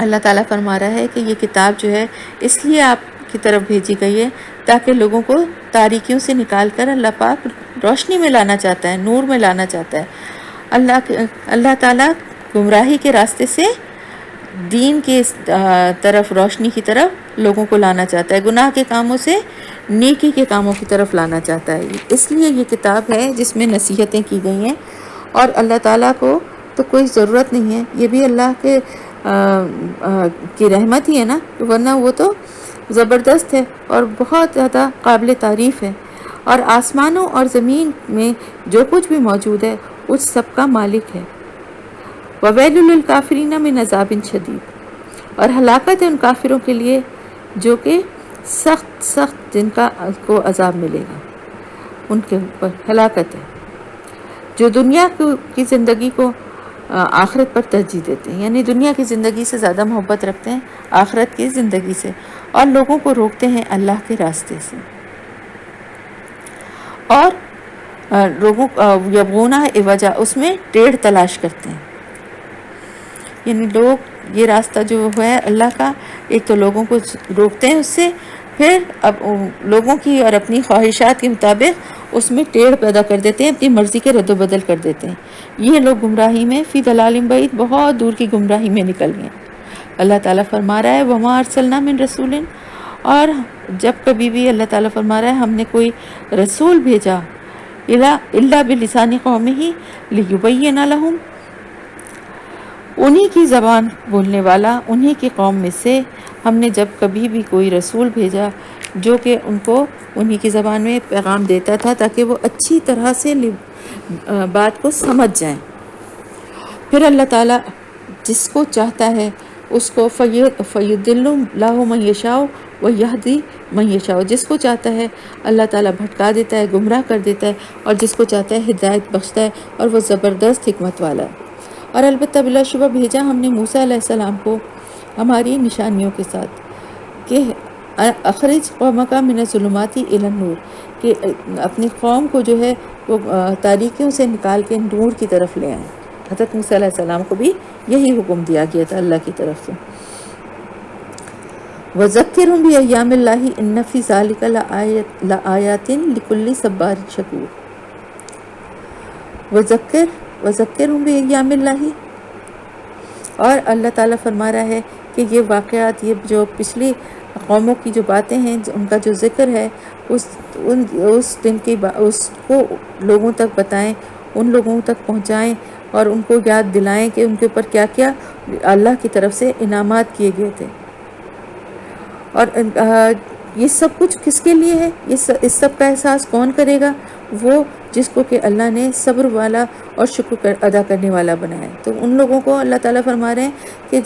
[SPEAKER 1] اللہ تعالیٰ فرما رہا ہے کہ یہ کتاب جو ہے اس لیے آپ کی طرف بھیجی گئی ہے تاکہ لوگوں کو تاریکیوں سے نکال کر اللہ پاک روشنی میں لانا چاہتا ہے، نور میں لانا چاہتا ہے۔ اللہ تعالیٰ گمراہی کے راستے سے دین کے طرف، روشنی کی طرف لوگوں کو لانا چاہتا ہے، گناہ کے کاموں سے نیکی کے کاموں کی طرف لانا چاہتا ہے۔ اس لیے یہ کتاب ہے جس میں نصیحتیں کی گئی ہیں، اور اللہ تعالیٰ کو تو کوئی ضرورت نہیں ہے، یہ بھی اللہ کی رحمت ہی ہے نا، ورنہ وہ تو زبردست ہے اور بہت زیادہ قابل تعریف ہے، اور آسمانوں اور زمین میں جو کچھ بھی موجود ہے اس سب کا مالک ہے۔ وَوَيْلٌ لِلْكَافِرِينَ مِنْ عَذَابٍ شَدِيدٍ، اور ہلاکت ہے ان کافروں کے لیے جو کہ سخت سخت جن کا کو عذاب ملے گا، ان کے اوپر ہلاکت ہے، جو دنیا کی زندگی کو آخرت پر ترجیح دیتے ہیں، یعنی دنیا کی زندگی سے زیادہ محبت رکھتے ہیں آخرت کی زندگی سے، اور لوگوں کو روکتے ہیں اللہ کے راستے سے، اور لوگوں یبغون عوجا، اس میں ٹیڑھ تلاش کرتے ہیں، یعنی لوگ یہ راستہ جو ہے اللہ کا، ایک تو لوگوں کو روکتے ہیں اس سے، پھر اب لوگوں کی اور اپنی خواہشات کے مطابق اس میں ٹیڑھ پیدا کر دیتے ہیں، اپنی مرضی کے رد و بدل کر دیتے ہیں، یہ لوگ گمراہی میں فی ضلال بعید، بہت دور کی گمراہی میں نکل گئے۔ اللہ تعالیٰ فرما رہا ہے وما ارسلنا من رسول، اور جب کبھی بھی اللہ تعالیٰ فرما رہا ہے ہم نے کوئی رسول بھیجا الا بلسان قومہ لیبین لہم، انہی کی زبان بولنے والا، انہی کی قوم میں سے ہم نے جب کبھی بھی کوئی رسول بھیجا جو کہ ان کو انہی کی زبان میں پیغام دیتا تھا تاکہ وہ اچھی طرح سے بات کو سمجھ جائیں۔ پھر اللہ تعالیٰ جس کو چاہتا ہے اس کو فیضل اللہ من یشاء ویہدی من یشاء، جس کو چاہتا ہے اللہ تعالیٰ بھٹکا دیتا ہے، گمراہ کر دیتا ہے، اور جس کو چاہتا ہے ہدایت بخشتا ہے، اور وہ زبردست حکمت والا ہے۔ اور البتہ بلا شبہ بھیجا ہم نے موسیٰ علیہ السلام کو ہماری نشانیوں کے ساتھ کہ اخرج قومک من الظلمات الی النور، کہ اپنی قوم کو جو ہے وہ تاریکیوں سے نکال کے نور کی طرف لے آئیں۔ حضرت موسیٰ علیہ السلام کو بھی یہی حکم دیا گیا تھا اللہ کی طرف سے۔ وَذَكِّرْهُمْ بِأَيَّامِ اللَّهِ إِنَّ فِي ذَلِكَ لَآيَاتٍ لِكُلِّ صَبَّارٍ شَكُورٍ۔ وَذَكِّرْهُمْ بِأَيَّامِ اللَّهِ، اور اللہ تعالیٰ فرما رہا ہے کہ یہ واقعات، یہ جو پچھلی قوموں کی جو باتیں ہیں ان کا جو ذکر ہے اس دن کی اس کو لوگوں تک بتائیں، ان لوگوں تک پہنچائیں، اور ان کو یاد دلائیں کہ ان کے اوپر کیا کیا اللہ کی طرف سے انعامات کیے گئے تھے۔ اور یہ سب کچھ کس کے لیے ہے؟ اس سب کا احساس کون کرے گا؟ وہ جس کو کہ اللہ نے صبر والا اور شکر ادا کرنے والا بنایا ہے۔ تو ان لوگوں کو اللہ تعالیٰ فرما رہے ہیں کہ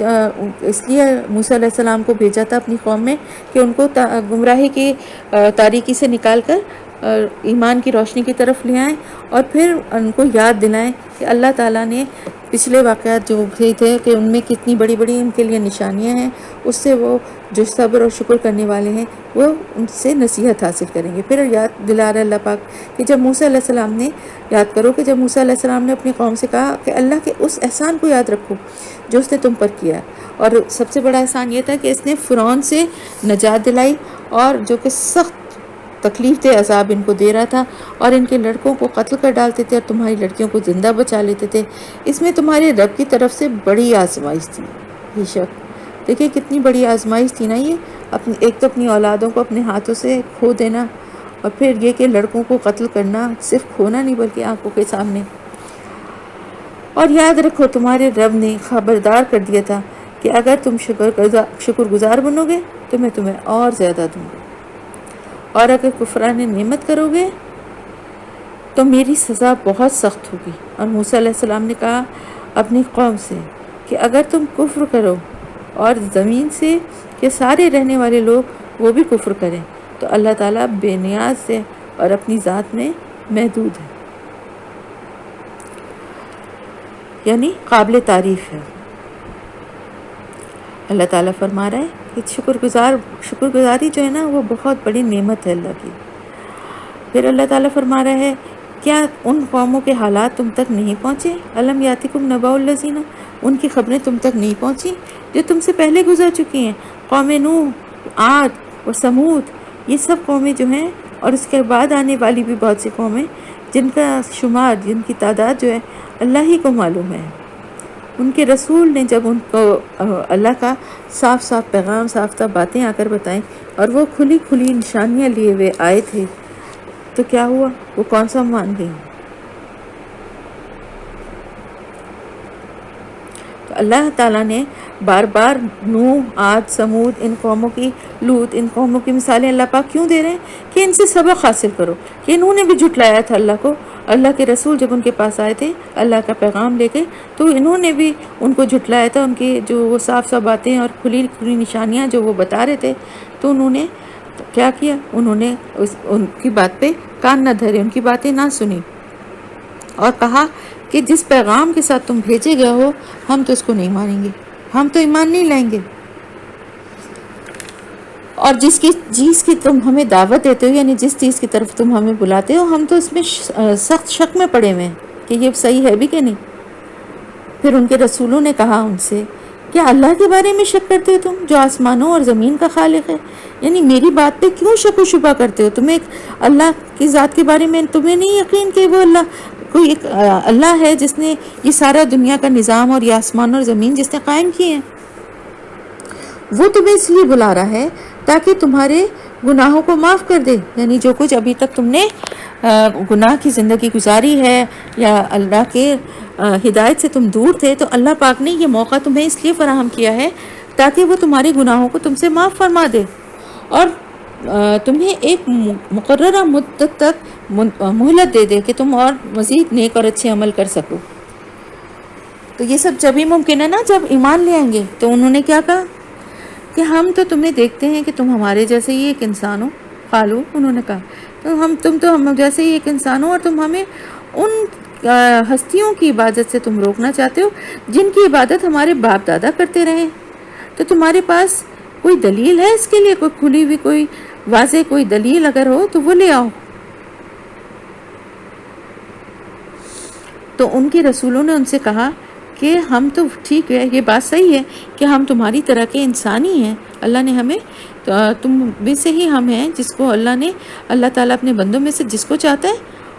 [SPEAKER 1] اس لیے موسیٰ علیہ السلام کو بھیجا تھا اپنی قوم میں کہ ان کو گمراہی کی تاریکی سے نکال کر ایمان کی روشنی کی طرف لے آئیں، اور پھر ان کو یاد دلائیں کہ اللہ تعالیٰ نے پچھلے واقعات جو تھے کہ ان میں کتنی بڑی بڑی ان کے لیے نشانیاں ہیں، اس سے وہ جو صبر اور شکر کرنے والے ہیں وہ ان سے نصیحت حاصل کریں گے۔ پھر یاد دلا رہا اللہ پاک کہ جب موسیٰ علیہ السلام نے، یاد کرو کہ جب موسیٰ علیہ السلام نے اپنی قوم سے کہا کہ اللہ کے اس احسان کو یاد رکھو جو اس نے تم پر کیا، اور سب سے بڑا احسان یہ تھا کہ اس نے فرعون سے نجات دلائی، اور جو کہ سخت تکلیف دہ عذاب ان کو دے رہا تھا، اور ان کے لڑکوں کو قتل کر ڈالتے تھے اور تمہاری لڑکیوں کو زندہ بچا لیتے تھے۔ اس میں تمہارے رب کی طرف سے بڑی آزمائش تھی، بے شک۔ دیکھیں کتنی بڑی آزمائش تھی نا یہ، ایک تو اپنی اولادوں کو اپنے ہاتھوں سے کھو دینا، اور پھر یہ کہ لڑکوں کو قتل کرنا، صرف کھونا نہیں بلکہ آنکھوں کے سامنے۔ اور یاد رکھو تمہارے رب نے خبردار کر دیا تھا کہ اگر تم شکر گزار بنو گے تو میں تمہیں اور زیادہ دوں گا، اور اگر کفران نعمت کرو گے تو میری سزا بہت سخت ہوگی۔ اور موسیٰ علیہ السلام نے کہا اپنی قوم سے کہ اگر تم کفر کرو اور زمین سے کہ سارے رہنے والے لوگ وہ بھی کفر کریں تو اللہ تعالیٰ بے نیاز ہے اور اپنی ذات میں محدود ہے، یعنی قابل تعریف ہے۔ اللہ تعالیٰ فرما رہا ہے کہ شکر گزاری جو ہے نا وہ بہت بڑی نعمت ہے اللہ کی۔ پھر اللہ تعالیٰ فرما رہا ہے کیا ان قوموں کے حالات تم تک نہیں پہنچے؟ الم یاتکم نبأ الذین، ان کی خبریں تم تک نہیں پہنچی جو تم سے پہلے گزر چکی ہیں، قوم نوح، عاد اور سمود، یہ سب قومیں جو ہیں، اور اس کے بعد آنے والی بھی بہت سی قومیں جن کا شمار، جن کی تعداد جو ہے اللہ ہی کو معلوم ہے۔ ان کے رسول نے جب ان کو اللہ کا صاف صاف پیغام، صاف صاف باتیں آ کر بتائیں، اور وہ کھلی کھلی نشانیاں لیے ہوئے آئے تھے، تو کیا ہوا؟ وہ کون سا مان گئی؟ تو اللہ تعالیٰ نے بار بار نوح، عاد، سمود، ان قوموں کی، لوط، ان قوموں کی مثالیں اللہ پاک کیوں دے رہے ہیں کہ ان سے سبق حاصل کرو، کہ انہوں نے بھی جھٹلایا تھا اللہ کو، اللہ کے رسول جب ان کے پاس آئے تھے اللہ کا پیغام لے کے، تو انہوں نے بھی ان کو جھٹلایا تھا، ان کی جو وہ صاف صاف باتیں اور کھلی کھلی نشانیاں جو وہ بتا رہے تھے، تو انہوں نے کیا کیا، انہوں نے ان کی بات پہ کان نہ دھرے، ان کی باتیں نہ سنی، اور کہا کہ جس پیغام کے ساتھ تم بھیجے گئے ہو ہم تو اس کو نہیں مانیں گے، ہم تو ایمان نہیں لائیں گے، اور جس چیز کی تم ہمیں دعوت دیتے ہو، یعنی جس چیز کی طرف تم ہمیں بلاتے ہو، ہم تو اس میں سخت شک میں پڑے ہوئے ہیں کہ یہ صحیح ہے بھی کہ نہیں۔ پھر ان کے رسولوں نے کہا ان سے، کیا اللہ کے بارے میں شک کرتے ہو تم جو آسمانوں اور زمین کا خالق ہے؟ یعنی میری بات پہ کیوں شک و شبہ کرتے ہو؟ تمہیں اللہ کی ذات کے بارے میں تمہیں نہیں یقین کہ وہ کوئی ایک اللہ ہے جس نے یہ سارا دنیا کا نظام اور یہ آسمان اور زمین جس نے قائم کیے ہیں؟ وہ تمہیں اس لیے بلا رہا ہے تاکہ تمہارے گناہوں کو معاف کر دے، یعنی جو کچھ ابھی تک تم نے گناہ کی زندگی گزاری ہے یا اللہ کے ہدایت سے تم دور تھے، تو اللہ پاک نے یہ موقع تمہیں اس لیے فراہم کیا ہے تاکہ وہ تمہارے گناہوں کو تم سے معاف فرما دے اور تمہیں ایک مقررہ مدت تک مہلت دے دے کہ تم اور مزید نیک اور اچھے عمل کر سکو۔ تو یہ سب جب ہی ممکن ہے نا جب ایمان لے آئیں گے۔ تو انہوں نے کیا کہا کہ ہم تو تمہیں دیکھتے ہیں کہ تم ہمارے جیسے ہی ایک انسان ہو، قالو، انہوں نے کہا تم تو ہم جیسے ہی ایک انسان ہو، اور تم ہمیں ان ہستیوں کی عبادت سے تم روکنا چاہتے ہو جن کی عبادت ہمارے باپ دادا کرتے رہے۔ تو تمہارے پاس کوئی دلیل ہے اس کے لیے؟ کوئی کھلی ہوئی کوئی واضح کوئی دلیل اگر ہو تو وہ لے آؤ۔ تو ان کے رسولوں نے ان سے کہا کہ ہم تو ٹھیک ہے، یہ بات صحیح ہے کہ ہم تمہاری طرح کے انسانی ہیں، اللہ نے ہمیں تم میں سے ہی ہم ہیں جس کو اللہ تعالیٰ اپنے بندوں میں سے جس کو چاہتا ہے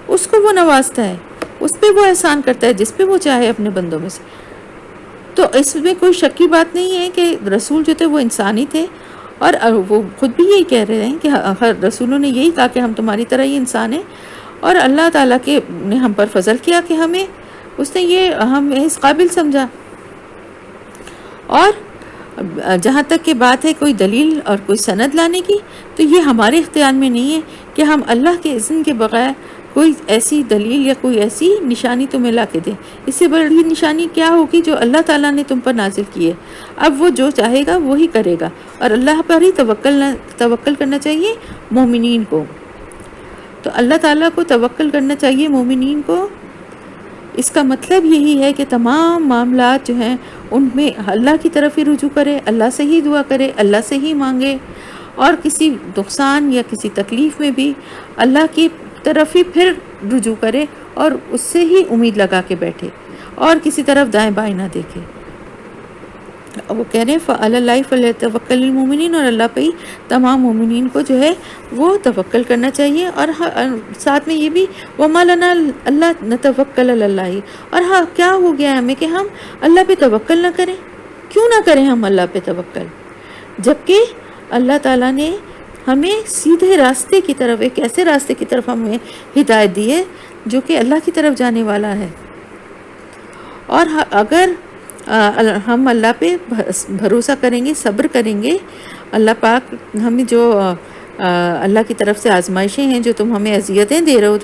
[SPEAKER 1] اس کو وہ نوازتا ہے، اس پہ وہ احسان کرتا ہے جس پہ وہ چاہے اپنے بندوں میں سے۔ تو اس میں کوئی شک کی بات نہیں ہے کہ رسول جو تھے وہ انسانی تھے، اور وہ خود بھی یہی کہہ رہے ہیں کہ ہر رسولوں نے یہی کہا کہ ہم تمہاری طرح ہی انسان ہیں، اور اللہ تعالیٰ نے ہم پر فضل کیا کہ اس نے یہ ہمیں اس قابل سمجھا۔ اور جہاں تک کہ بات ہے کوئی دلیل اور کوئی سند لانے کی، تو یہ ہمارے اختیار میں نہیں ہے کہ ہم اللہ کے اذن کے بغیر کوئی ایسی دلیل یا کوئی ایسی نشانی تمہیں لا کے دیں۔ اس سے بڑی نشانی کیا ہوگی جو اللہ تعالیٰ نے تم پر نازل کی ہے۔ اب وہ جو چاہے گا وہی کرے گا، اور اللہ پر ہی توکل کرنا چاہیے مومنین کو۔ تو اللہ تعالیٰ کو توکل کرنا چاہیے مومنین کو، اس کا مطلب یہی ہے کہ تمام معاملات جو ہیں ان میں اللہ کی طرف ہی رجوع کرے، اللہ سے ہی دعا کرے، اللہ سے ہی مانگے، اور کسی نقصان یا کسی تکلیف میں بھی اللہ کی طرف ہی پھر رجوع کرے اور اس سے ہی امید لگا کے بیٹھے، اور کسی طرف دائیں بائیں نہ دیکھے۔ وہ کہہ رہے ہیں فَعَلَى اللَّهِ فَلْيَتَوَكَّلِ الْمُؤْمِنِينَ، اور اللہ پہ ہی تمام مومنین کو جو ہے وہ توکل کرنا چاہیے۔ اور ساتھ میں یہ بھی وَمَا لَنَا أَلَّا نَتَوَكَّلَ عَلَى اللَّهِ، اور ہاں کیا ہو گیا ہمیں کہ ہم اللہ پہ توکل نہ کریں؟ کیوں نہ کریں ہم اللہ پہ توکل، جبکہ اللہ تعالیٰ نے ہمیں سیدھے راستے کی طرف، ایک ایسے راستے کی طرف ہمیں ہدایت دی ہے جو کہ اللہ کی طرف جانے والا ہے۔ اور اگر ہم اللہ پہ بھروسہ کریں گے، صبر کریں گے، اللہ پاک ہمیں جو اللہ کی طرف سے آزمائشیں ہیں جو تم ہمیں اذیتیں دے رہے ہو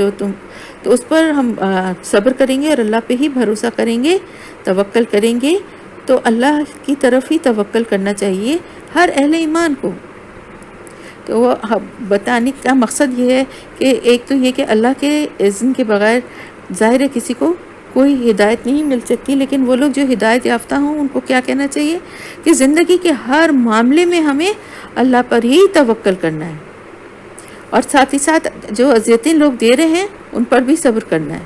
[SPEAKER 1] تو اس پر ہم صبر کریں گے اور اللہ پہ ہی بھروسہ کریں گے، توکل کریں گے، تو اللہ کی طرف ہی توکل کرنا چاہیے ہر اہل ایمان کو۔ تو وہ بتانے کا مقصد یہ ہے کہ ایک تو یہ کہ اللہ کے اذن کے بغیر ظاہر ہے کسی کو کوئی ہدایت نہیں مل سکتی، لیکن وہ لوگ جو ہدایت یافتہ ہوں ان کو کیا کہنا چاہیے کہ زندگی کے ہر معاملے میں ہمیں اللہ پر ہی توکل کرنا ہے، اور ساتھ ہی ساتھ جو اذیتیں لوگ دے رہے ہیں ان پر بھی صبر کرنا ہے،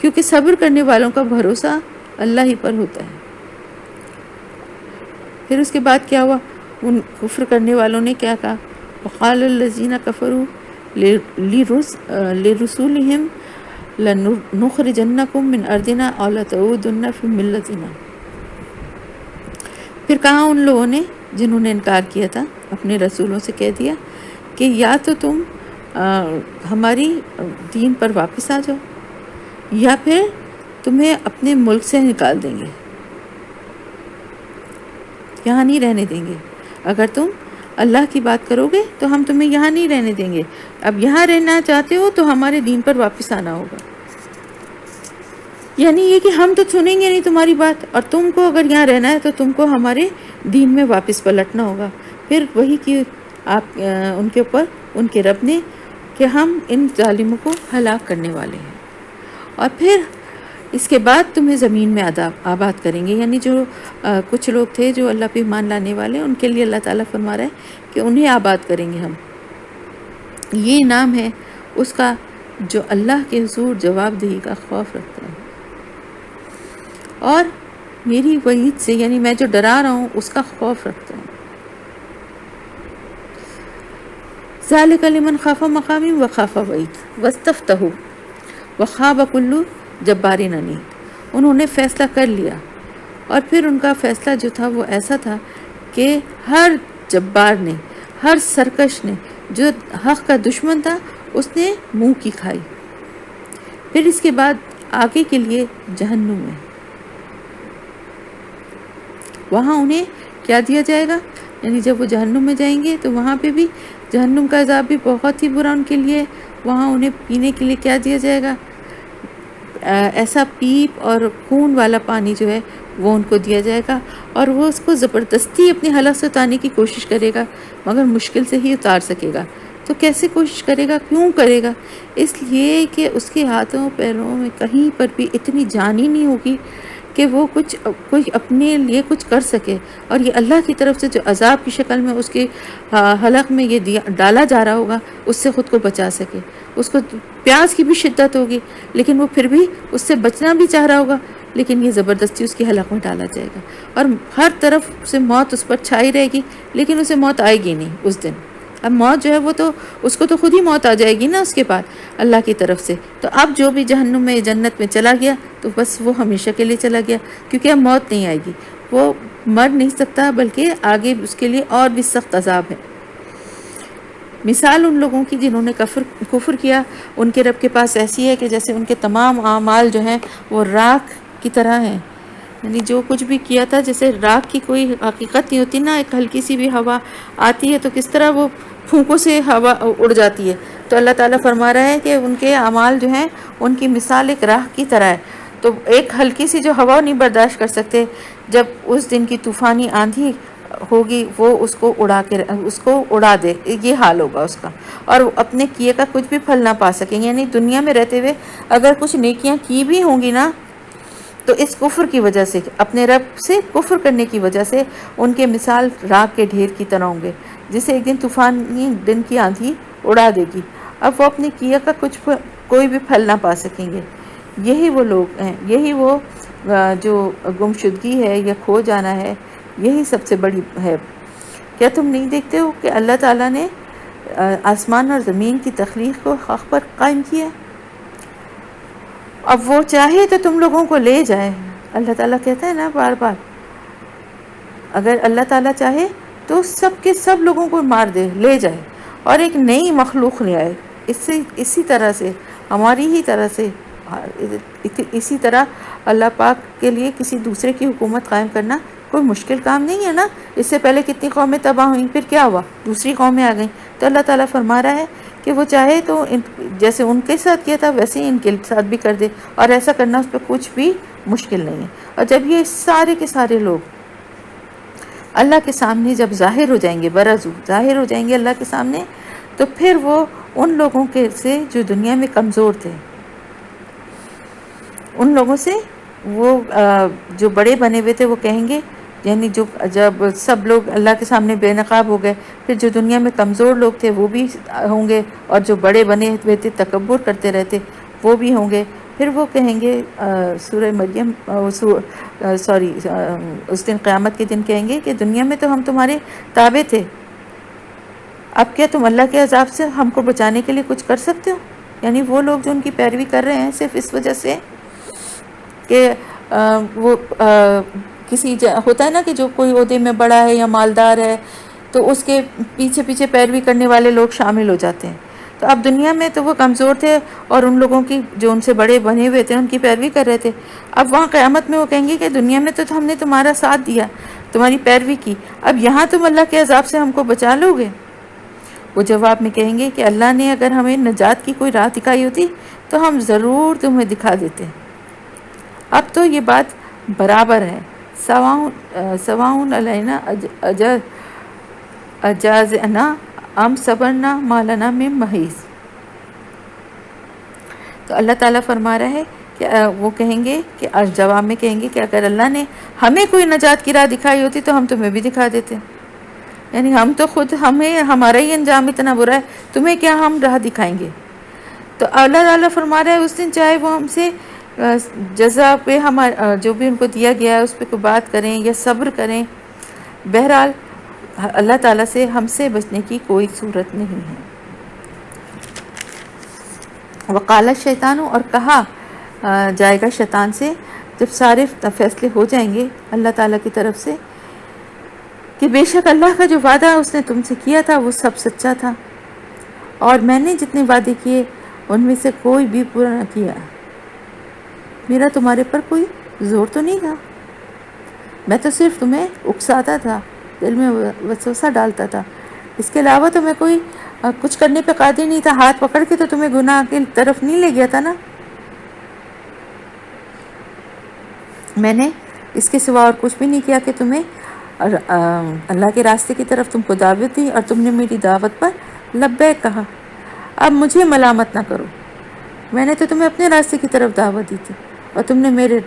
[SPEAKER 1] کیونکہ صبر کرنے والوں کا بھروسہ اللہ ہی پر ہوتا ہے۔ پھر اس کے بعد کیا ہوا؟ ان کفر کرنے والوں نے کیا کہا؟ وقال الذین کفروا لرسولہم لنخرجنکم من ارضنا او لتعودن فی ملتنا۔ پھر کہا ان لوگوں نے جنہوں نے انکار کیا تھا، اپنے رسولوں سے کہہ دیا کہ یا تو تم ہماری دین پر واپس آ جاؤ، یا پھر تمہیں اپنے ملک سے نکال دیں گے، یہاں نہیں رہنے دیں گے۔ اگر تم اللہ کی بات کرو گے تو ہم تمہیں یہاں نہیں رہنے دیں گے، اب یہاں رہنا چاہتے ہو تو ہمارے دین پر واپس آنا ہوگا۔ یعنی یہ کہ ہم تو سنیں گے نہیں تمہاری بات، اور تم کو اگر یہاں رہنا ہے تو تم کو ہمارے دین میں واپس پلٹنا ہوگا۔ پھر وہی کہ آپ ان کے اوپر ان کے رب نے کہ ہم ان ظالموں کو ہلاک کرنے والے ہیں، اور پھر اس کے بعد تمہیں زمین میں آباد کریں گے۔ یعنی جو کچھ لوگ تھے جو اللہ پہ ایمان لانے والے، ان کے لیے اللہ تعالیٰ فرما رہا ہے کہ انہیں آباد کریں گے ہم۔ یہ نام ہے اس کا جو اللہ کے حضور جواب دہی کا خوف رکھتا ہے، اور میری وعید سے، یعنی میں جو ڈرا رہا ہوں اس کا خوف رکھتا ہوں۔ ذالک لمن خاف مقامی وخاف وعید واستفتحوا وخاب کل جبار عنید۔ انہوں نے فیصلہ کر لیا، اور پھر ان کا فیصلہ جو تھا وہ ایسا تھا کہ ہر جبار نے، ہر سرکش نے، جو حق کا دشمن تھا، اس نے منہ کی کھائی۔ پھر اس کے بعد آگے کے لیے جہنم ہے، وہاں انہیں کیا دیا جائے گا؟ یعنی جب وہ جہنم میں جائیں گے تو وہاں پہ بھی جہنم کا عذاب بھی بہت ہی برا ان کے لیے۔ وہاں انہیں پینے کے لیے کیا دیا جائے گا؟ ایسا پیپ اور خون والا پانی جو ہے وہ ان کو دیا جائے گا، اور وہ اس کو زبردستی اپنے حلق سے اتارنے کی کوشش کرے گا، مگر مشکل سے ہی اتار سکے گا۔ تو کیسے کوشش کرے گا؟ کیوں کرے گا؟ اس لیے کہ اس کے ہاتھوں پیروں میں کہیں پر بھی اتنی جان ہی نہیں ہوگی کہ وہ کوئی اپنے لیے کچھ کر سکے، اور یہ اللہ کی طرف سے جو عذاب کی شکل میں اس کے حلق میں یہ ڈالا جا رہا ہوگا، اس سے خود کو بچا سکے۔ اس کو پیاس کی بھی شدت ہوگی، لیکن وہ پھر بھی اس سے بچنا بھی چاہ رہا ہوگا، لیکن یہ زبردستی اس کی حلق میں ڈالا جائے گا، اور ہر طرف سے موت اس پر چھائی رہے گی، لیکن اسے موت آئے گی نہیں اس دن۔ اب موت جو ہے وہ تو اس کو تو خود ہی موت آ جائے گی نا اس کے بعد اللہ کی طرف سے۔ تو اب جو بھی جہنم میں جنت میں چلا گیا تو بس وہ ہمیشہ کے لیے چلا گیا، کیونکہ اب موت نہیں آئے گی، وہ مر نہیں سکتا، بلکہ آگے اس کے لیے اور بھی سخت عذاب ہے۔ مثال ان لوگوں کی جنہوں نے کفر کیا، ان کے رب کے پاس ایسی ہے کہ جیسے ان کے تمام اعمال جو ہیں وہ راکھ کی طرح ہیں۔ یعنی جو کچھ بھی کیا تھا، جیسے راکھ کی کوئی حقیقت نہیں ہوتی نا، ایک ہلکی سی بھی ہوا آتی ہے تو کس طرح وہ پھونکوں سے ہوا اڑ جاتی ہے۔ تو اللہ تعالیٰ فرما رہا ہے کہ ان کے اعمال جو ہیں ان کی مثال ایک راکھ کی طرح ہے۔ تو ایک ہلکی سی جو ہوا نہیں برداشت کر سکتے، جب اس دن کی طوفانی آندھی ہوگی وہ اس کو اڑا دے، یہ حال ہوگا اس کا، اور اپنے کیے کا کچھ بھی پھل نہ پا سکیں گے۔ یعنی دنیا میں رہتے ہوئے اگر کچھ نیکیاں کی بھی ہوں گی نا، تو اس کفر کی وجہ سے، اپنے رب سے کفر کرنے کی وجہ سے، ان کے مثال راکھ کے ڈھیر کی طرح ہوں گے، جسے ایک دن طوفانی دن کی آندھی اڑا دے گی۔ اب وہ اپنے کیا کا کوئی بھی پھل نہ پا سکیں گے۔ یہی وہ لوگ ہیں، یہی وہ جو گمشدگی ہے یا کھو جانا ہے، یہی سب سے بڑی ہے۔ کیا تم نہیں دیکھتے ہو کہ اللہ تعالیٰ نے آسمان اور زمین کی تخلیق کو حق پر قائم کیا؟ اب وہ چاہے تو تم لوگوں کو لے جائے۔ اللہ تعالیٰ کہتا ہے نا بار بار، اگر اللہ تعالیٰ چاہے تو سب کے سب لوگوں کو مار دے، لے جائے، اور ایک نئی مخلوق لے آئے۔ اسی طرح سے، ہماری ہی طرح سے، اسی طرح اللہ پاک کے لیے کسی دوسرے کی حکومت قائم کرنا کوئی مشکل کام نہیں ہے نا۔ اس سے پہلے کتنی قومیں تباہ ہوئیں، پھر کیا ہوا؟ دوسری قومیں آ گئیں۔ تو اللہ تعالیٰ فرما رہا ہے کہ وہ چاہے تو جیسے ان کے ساتھ کیا تھا ویسے ہی ان کے ساتھ بھی کر دے، اور ایسا کرنا اس پہ کچھ بھی مشکل نہیں ہے۔ اور جب یہ سارے کے سارے لوگ اللہ کے سامنے جب ظاہر ہو جائیں گے، ظاہر ہو جائیں گے اللہ کے سامنے، تو پھر وہ ان لوگوں کے سے جو دنیا میں کمزور تھے، ان لوگوں سے، وہ جو بڑے بنے ہوئے تھے، وہ کہیں گے، یعنی جب سب لوگ اللہ کے سامنے بے نقاب ہو گئے، پھر جو دنیا میں کمزور لوگ تھے وہ بھی ہوں گے، اور جو بڑے بنے ہوئے تھے تکبر کرتے رہتے وہ بھی ہوں گے۔ پھر وہ کہیں گے، سورہ مریم اس دن قیامت کے دن کہیں گے کہ دنیا میں تو ہم تمہارے تابع تھے، اب کیا تم اللہ کے عذاب سے ہم کو بچانے کے لیے کچھ کر سکتے ہو؟ یعنی وہ لوگ جو ان کی پیروی کر رہے ہیں صرف اس وجہ سے کہ وہ کسی ہوتا ہے نا کہ جو کوئی عہدے میں بڑا ہے یا مالدار ہے تو اس کے پیچھے پیچھے پیروی کرنے والے لوگ شامل ہو جاتے ہیں۔ تو اب دنیا میں تو وہ کمزور تھے اور ان لوگوں کی جو ان سے بڑے بنے ہوئے تھے ان کی پیروی کر رہے تھے۔ اب وہاں قیامت میں وہ کہیں گے کہ دنیا میں تو ہم نے تمہارا ساتھ دیا، تمہاری پیروی کی، اب یہاں تم اللہ کے عذاب سے ہم کو بچا لو گے؟ وہ جواب میں کہیں گے کہ اللہ نے اگر ہمیں نجات کی کوئی راہ دکھائی ہوتی تو ہم ضرور تمہیں دکھا دیتے۔ اب تو یہ بات برابر ہے، سواؤن علینا اجازنا ام صبرنا ما لنا من محیص۔ تو اللہ تعالیٰ فرما رہا ہے کہ وہ کہیں گے کہ جواب میں کہیں گے کہ اگر اللہ نے ہمیں کوئی نجات کی راہ دکھائی ہوتی تو ہم تمہیں بھی دکھا دیتے، یعنی ہم تو خود ہمارا ہی انجام اتنا برا ہے، تمہیں کیا ہم راہ دکھائیں گے۔ تو اللہ تعالیٰ فرما رہا ہے اس دن چاہے وہ ہم سے جزا پہ جو بھی ان کو دیا گیا ہے اس پہ کوئی بات کریں یا صبر کریں، بہرحال اللہ تعالیٰ سے ہم سے بچنے کی کوئی صورت نہیں ہے۔ وقال الشیطان، اور کہا جائے گا شیطان سے جب سارے فیصلے ہو جائیں گے اللہ تعالیٰ کی طرف سے، کہ بے شک اللہ کا جو وعدہ اس نے تم سے کیا تھا وہ سب سچا تھا، اور میں نے جتنے وعدے کیے ان میں سے کوئی بھی پورا نہ کیا، میرا تمہارے پر کوئی زور تو نہیں تھا، میں تو صرف تمہیں اکساتا تھا، دل میں وسوسہ ڈالتا تھا، اس کے علاوہ تو میں کوئی کچھ کرنے پہ قادر نہیں تھا، ہاتھ پکڑ کے تو تمہیں گناہ کی طرف نہیں لے گیا تھا نا، میں نے اس کے سوا اور کچھ بھی نہیں کیا کہ تمہیں اللہ کے راستے کی طرف تم کو دعوت دی اور تم نے میری دعوت پر لبیک کہا، اب مجھے ملامت نہ کرو، میں نے تو تمہیں اپنے راستے کی طرف دعوت دی تھی اور تم نے میرے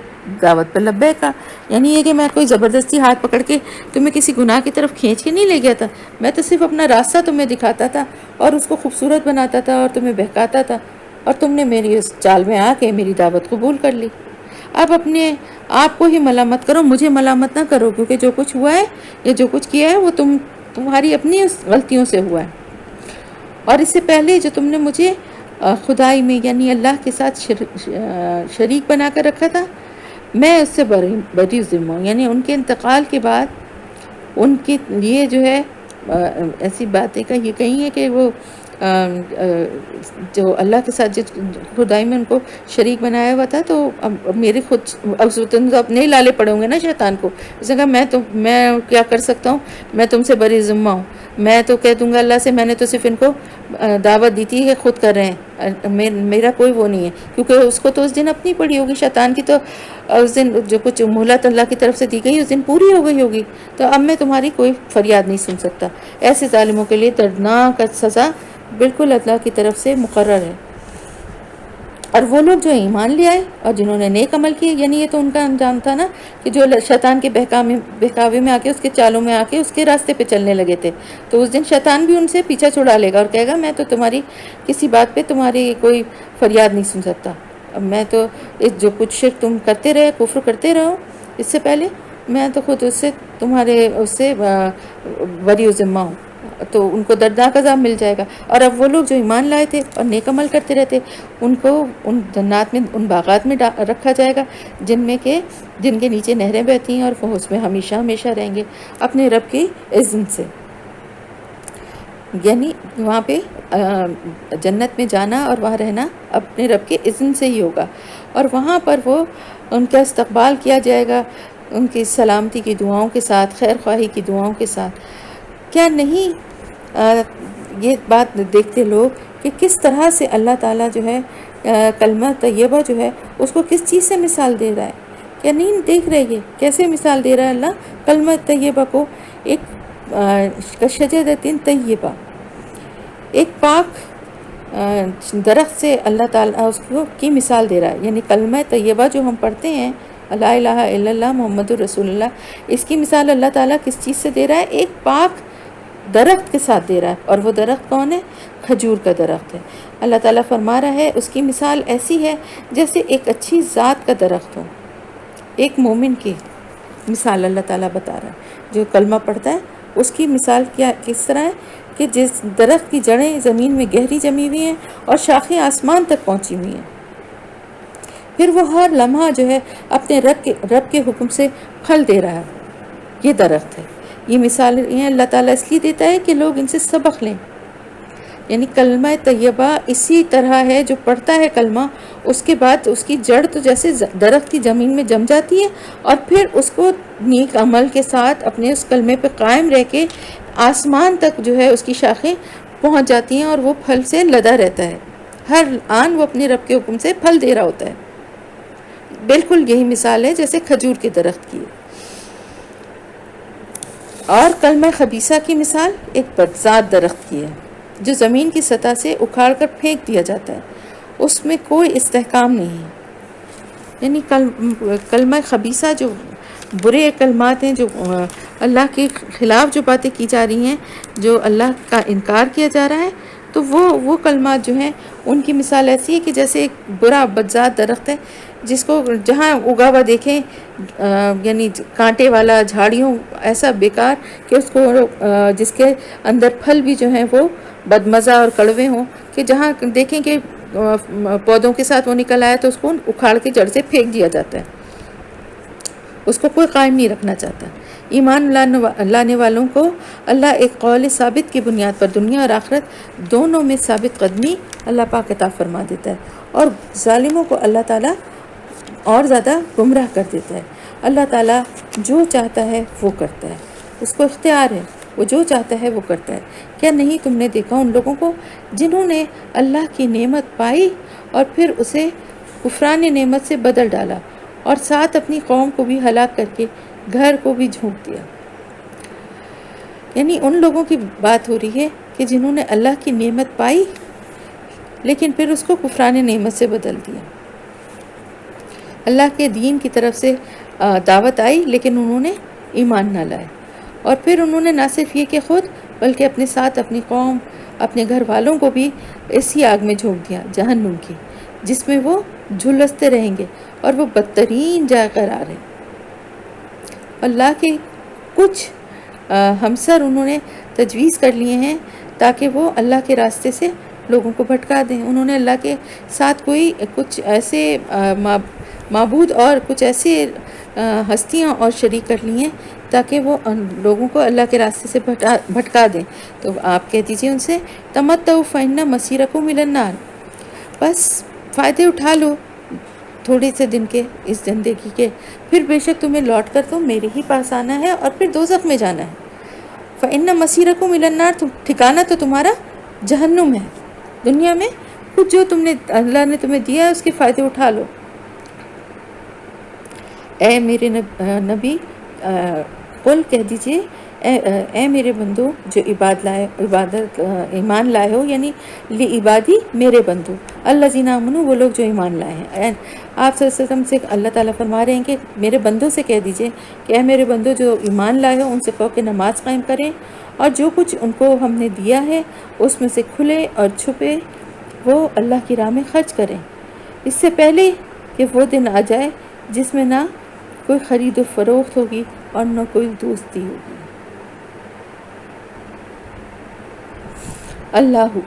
[SPEAKER 1] دعوت پر لبیک کہا، یعنی یہ کہ میں کوئی زبردستی ہاتھ پکڑ کے تمہیں کسی گناہ کی طرف کھینچ کے نہیں لے گیا تھا، میں تو صرف اپنا راستہ تمہیں دکھاتا تھا اور اس کو خوبصورت بناتا تھا اور تمہیں بہکاتا تھا، اور تم نے میری اس چال میں آ کے میری دعوت قبول کر لی، اب اپنے آپ کو ہی ملامت کرو، مجھے ملامت نہ کرو، کیونکہ جو کچھ ہوا ہے یا جو کچھ کیا ہے وہ تمہاری اپنی غلطیوں سے ہوا ہے، اور اس سے پہلے جو تم نے مجھے خدائی میں یعنی اللہ کے ساتھ شریک بنا کر رکھا تھا، میں اس سے بری ذمہ ہوں، یعنی ان کے انتقال کے بعد ان کے لیے جو ہے ایسی باتیں کہی ہیں کہ وہ جو اللہ کے ساتھ جس خدائی میں ان کو شریک بنایا ہوا تھا، تو میرے تم اپنے لالے پڑے ہوں گے نا شیطان کو، اس نے کہا میں کیا کر سکتا ہوں، میں تم سے بری ذمہ ہوں، میں تو کہہ دوں گا اللہ سے میں نے تو صرف ان کو دعوت دی تھی کہ خود کر رہے ہیں، میرا کوئی وہ نہیں ہے، کیونکہ اس کو تو اس دن اپنی پڑی ہوگی، شیطان کی تو اس دن جو کچھ مہلت اللہ کی طرف سے دی گئی اس دن پوری ہو گئی ہوگی، تو اب میں تمہاری کوئی فریاد نہیں سن سکتا۔ ایسے ظالموں کے لیے دردناک سزا بالکل اللہ کی طرف سے مقرر ہے۔ اور وہ لوگ جو ایمان لے آئے اور جنہوں نے نیک عمل کیے، یعنی یہ تو ان کا انجام تھا نا کہ جو شیطان کے بہکاوے میں آ کے اس کے چالوں میں آ کے اس کے راستے پہ چلنے لگے تھے، تو اس دن شیطان بھی ان سے پیچھا چھڑا لے گا اور کہے گا میں تو تمہاری کسی بات پہ تمہاری کوئی فریاد نہیں سن سکتا، اب میں تو جو کچھ شرک تم کرتے رہے، کفر کرتے رہو اس سے پہلے، میں تو خود اس سے بری ذمہ ہوں، تو ان کو دردناک عذاب مل جائے گا۔ اور اب وہ لوگ جو ایمان لائے تھے اور نیک عمل کرتے رہتے، ان کو ان جنات میں، ان باغات میں رکھا جائے گا جن کے نیچے نہریں بہتی ہیں، اور وہ اس میں ہمیشہ ہمیشہ رہیں گے اپنے رب کی اذن سے، یعنی وہاں پہ جنت میں جانا اور وہاں رہنا اپنے رب کے اذن سے ہی ہوگا، اور وہاں پر وہ ان کا استقبال کیا جائے گا ان کی سلامتی کی دعاؤں کے ساتھ، خیر خواہی کی دعاؤں کے ساتھ۔ کیا نہیں یہ بات دیکھتے لوگ کہ کس طرح سے اللہ تعالیٰ جو ہے کلمہ طیبہ جو ہے اس کو کس چیز سے مثال دے رہا ہے، کیا نہیں دیکھ رہے یہ کیسے مثال دے رہا ہے اللہ کلمہ طیبہ کو، ایک شجرۃ طیبہ، ایک پاک درخت سے اللہ تعالیٰ اس کی مثال دے رہا ہے، یعنی کلمہ طیبہ جو ہم پڑھتے ہیں لا الہ الا اللہ محمد الرسول اللہ، اس کی مثال اللہ تعالیٰ کس چیز سے دے رہا ہے، ایک پاک درخت کے ساتھ دے رہا ہے، اور وہ درخت کون ہے، کھجور کا درخت ہے۔ اللہ تعالیٰ فرما رہا ہے اس کی مثال ایسی ہے جیسے ایک اچھی ذات کا درخت ہو، ایک مومن کی مثال اللہ تعالیٰ بتا رہا ہے، جو کلمہ پڑھتا ہے اس کی مثال کس طرح ہے کہ جس درخت کی جڑیں زمین میں گہری جمی ہوئی ہیں اور شاخیں آسمان تک پہنچی ہوئی ہیں، پھر وہ ہر لمحہ جو ہے اپنے رب کے حکم سے پھل دے رہا ہے، یہ درخت ہے۔ یہ مثال اللہ تعالیٰ اس لیے دیتا ہے کہ لوگ ان سے سبق لیں، یعنی کلمہ طیبہ اسی طرح ہے، جو پڑھتا ہے کلمہ اس کے بعد اس کی جڑ تو جیسے درخت کی زمین میں جم جاتی ہے، اور پھر اس کو نیک عمل کے ساتھ اپنے اس کلمے پہ قائم رہ کے آسمان تک جو ہے اس کی شاخیں پہنچ جاتی ہیں، اور وہ پھل سے لدا رہتا ہے، ہر آن وہ اپنے رب کے حکم سے پھل دے رہا ہوتا ہے۔ بالکل یہی مثال ہے جیسے کھجور کے درخت کی. اور کلمہ خبیثہ کی مثال ایک بدذات درخت کی ہے جو زمین کی سطح سے اکھاڑ کر پھینک دیا جاتا ہے. اس میں کوئی استحکام نہیں ہے. یعنی کلمہ خبیثہ جو برے کلمات ہیں، جو اللہ کے خلاف جو باتیں کی جا رہی ہیں، جو اللہ کا انکار کیا جا رہا ہے، تو وہ کلمات جو ہیں ان کی مثال ایسی ہے کہ جیسے ایک برا بدذات درخت ہے جس کو جہاں اگا ہوا دیکھیں یعنی کانٹے والا، جھاڑیوں ایسا بیکار کہ اس کو جس کے اندر پھل بھی جو ہیں وہ بدمزہ اور کڑوے ہوں، کہ جہاں دیکھیں کہ پودوں کے ساتھ وہ نکل آیا تو اس کو اکھاڑ کے جڑ سے پھینک دیا جاتا ہے. اس کو کوئی قائم نہیں رکھنا چاہتا. ایمان لانے والوں کو اللہ ایک قول ثابت کی بنیاد پر دنیا اور آخرت دونوں میں ثابت قدمی اللہ پاک عطا فرما دیتا ہے، اور ظالموں کو اللہ تعالیٰ اور زیادہ گمراہ کر دیتا ہے. اللہ تعالیٰ جو چاہتا ہے وہ کرتا ہے، اس کو اختیار ہے، وہ جو چاہتا ہے وہ کرتا ہے. کیا نہیں تم نے دیکھا ان لوگوں کو جنہوں نے اللہ کی نعمت پائی اور پھر اسے کفران نعمت سے بدل ڈالا، اور ساتھ اپنی قوم کو بھی ہلاک کر کے گھر کو بھی جھونک دیا. یعنی ان لوگوں کی بات ہو رہی ہے کہ جنہوں نے اللہ کی نعمت پائی لیکن پھر اس کو کفران نعمت سے بدل دیا. اللہ کے دین کی طرف سے دعوت آئی لیکن انہوں نے ایمان نہ لائے، اور پھر انہوں نے نہ صرف یہ کہ خود بلکہ اپنے ساتھ اپنی قوم، اپنے گھر والوں کو بھی اسی آگ میں جھونک دیا، جہنم کی، جس میں وہ جھلستے رہیں گے اور وہ بدترین جائے قرار ہے. اللہ کے کچھ ہمسر انہوں نے تجویز کر لیے ہیں تاکہ وہ اللہ کے راستے سے لوگوں کو بھٹکا دیں. انہوں نے اللہ کے ساتھ کچھ ایسے معبود اور کچھ ایسے ہستیاں اور شریک کر لی ہیں تاکہ وہ لوگوں کو اللہ کے راستے سے بھٹکا دیں. تو آپ کہہ دیجئے ان سے تمتعوا فإن مسیرکم الی النار، بس فائدے اٹھا لو تھوڑے سے دن کے اس زندگی کے، پھر بے شک تمہیں لوٹ کر تو میرے ہی پاس آنا ہے اور پھر دوزخ میں جانا ہے. فإن مسیرکم الی النار، ٹھکانہ تو تمہارا جہنم ہے. دنیا میں کچھ جو اللہ نے تمہیں دیا ہے اس کے فائدے اٹھا لو. اے میرے نبی قل کہہ دیجئے اے میرے بندو جو ایمان لائے ہو، یعنی لعبادی میرے بندو الذین آمنوا، وہ لوگ جو ایمان لائے ہیں. آپ صلی اللہ علیہ وسلم سے اللہ تعالیٰ فرما رہے ہیں کہ میرے بندوں سے کہہ دیجئے کہ اے میرے بندو جو ایمان لائے ہو ان سے کہو کہ نماز قائم کریں، اور جو کچھ ان کو ہم نے دیا ہے اس میں سے کھلے اور چھپے وہ اللہ کی راہ میں خرچ کریں، اس سے پہلے کہ وہ دن آ جائے جس میں نہ کوئی خرید و فروخت ہوگی اور نہ کوئی دوستی ہوگی. اللہ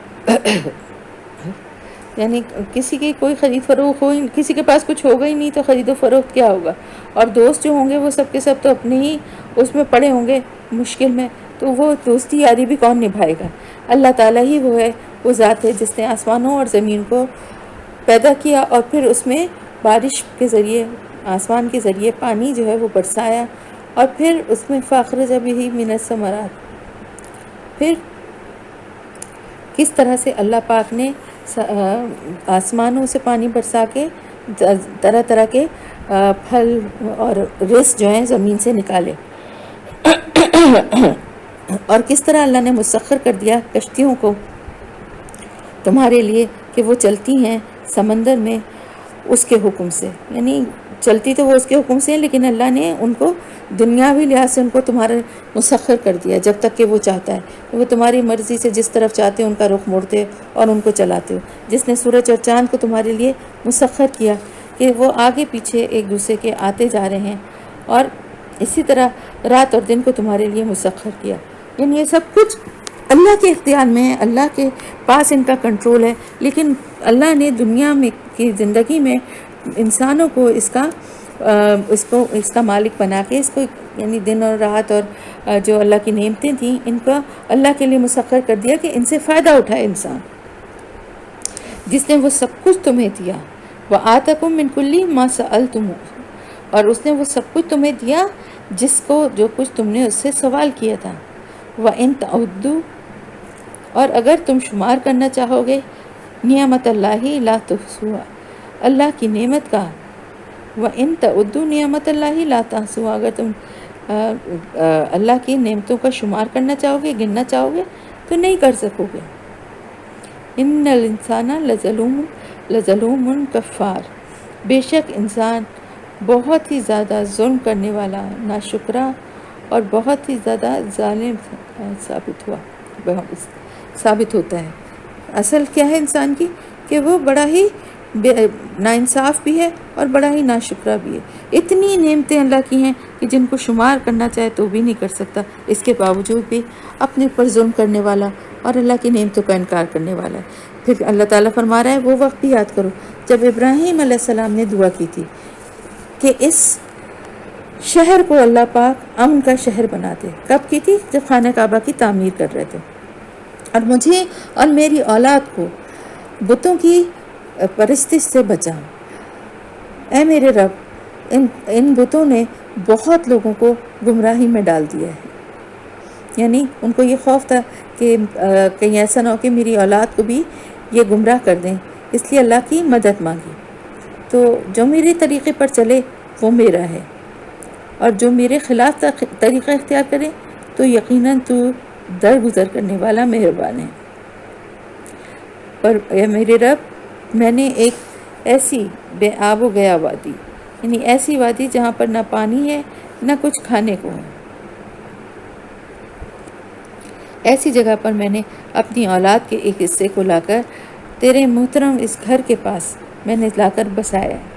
[SPEAKER 1] یعنی کسی کی کوئی خرید فروخت ہو، کسی کے پاس کچھ ہوگا ہی نہیں تو خرید و فروخت کیا ہوگا، اور دوست جو ہوں گے وہ سب کے سب تو اپنے ہی اس میں پڑے ہوں گے مشکل میں، تو وہ دوستی یاری بھی کون نبھائے گا. اللہ تعالیٰ ہی وہ ہے، وہ ذات ہے جس نے آسمانوں اور زمین کو پیدا کیا اور پھر اس میں بارش کے ذریعے، آسمان کے ذریعے پانی جو ہے وہ برسایا، اور پھر اس میں فاخرج به من الثمرات. پھر کس طرح سے اللہ پاک نے آسمانوں سے پانی برسا کے طرح طرح کے پھل اور رزق جو ہیں زمین سے نکالے، اور کس طرح اللہ نے مسخر کر دیا کشتیوں کو تمہارے لیے کہ وہ چلتی ہیں سمندر میں اس کے حکم سے. یعنی چلتی تو وہ اس کے حکم سے ہیں لیکن اللہ نے ان کو دنیاوی لحاظ سے ان کو تمہارے مسخر کر دیا جب تک کہ وہ چاہتا ہے. وہ تمہاری مرضی سے جس طرف چاہتے ہو ان کا رخ موڑتے اور ان کو چلاتے ہو. جس نے سورج اور چاند کو تمہارے لیے مسخر کیا کہ وہ آگے پیچھے ایک دوسرے کے آتے جا رہے ہیں، اور اسی طرح رات اور دن کو تمہارے لیے مسخر کیا. یعنی یہ سب کچھ اللہ کے اختیار میں ہے، اللہ کے پاس ان کا کنٹرول ہے، لیکن اللہ نے دنیا میں کی زندگی میں انسانوں کو اس کا مالک بنا کے اس کو یعنی دن اور رات اور جو اللہ کی نعمتیں تھیں ان کا اللہ کے لیے مسخر کر دیا کہ ان سے فائدہ اٹھائے انسان. جس نے وہ سب کچھ تمہیں دیا، وَآتَكُم مِّن كُلِّ مَا سَأَلْتُمُوهُ، اور اس نے وہ سب کچھ تمہیں دیا جو کچھ تم نے اس سے سوال کیا تھا. وَإِن تَعُدُّوا، اور اگر تم شمار کرنا چاہو گے، نعمت اللہ لا تحصوها، اللہ کی نعمت کا وَإِن تَعُدُّوا نِعْمَتَ اللَّهِ لَا تُحْصُوهَا، اگر تم اللہ کی نعمتوں کا شمار کرنا چاہو گے، گننا چاہو گے تو نہیں کر سکو گے۔ ان الانسان لظلوم کفار، بے شک انسان بہت ہی زیادہ ظلم کرنے والا، ناشکرا اور بہت ہی زیادہ ظالم ثابت ہوتا ہے۔ اصل کیا ہے انسان کی کہ وہ بڑا ہی ناانصاف بھی ہے اور بڑا ہی ناشکرا بھی ہے۔ اتنی نعمتیں اللہ کی ہیں کہ جن کو شمار کرنا چاہے تو بھی نہیں کر سکتا، اس کے باوجود بھی اپنے پر ظلم کرنے والا اور اللہ کی نعمتوں کا انکار کرنے والا ہے۔ پھر اللہ تعالیٰ فرما رہا ہے وہ وقت بھی یاد کرو جب ابراہیم علیہ السلام نے دعا کی تھی کہ اس شہر کو اللہ پاک امن کا شہر بنا دے۔ کب کی تھی؟ جب خانہ کعبہ کی تعمیر کر رہے تھے۔ اور مجھے اور میری اولاد کو بتوں کی پرستش سے بچا۔ اے میرے رب، ان بتوں نے بہت لوگوں کو گمراہی میں ڈال دیا ہے، یعنی ان کو یہ خوف تھا کہ کہیں ایسا نہ ہو کہ میری اولاد کو بھی یہ گمراہ کر دیں، اس لیے اللہ کی مدد مانگی۔ تو جو میرے طریقے پر چلے وہ میرا ہے، اور جو میرے خلاف طریقہ اختیار کرے تو یقیناً تو درگزر کرنے والا مہربان ہے۔ پر اے میرے رب، میں نے ایک ایسی بے آب و گیا وادی، یعنی ایسی وادی جہاں پر نہ پانی ہے نہ کچھ کھانے کو ہے، ایسی جگہ پر میں نے اپنی اولاد کے ایک حصے کو لا کر تیرے محترم اس گھر کے پاس میں نے لا کر بسایا ہے۔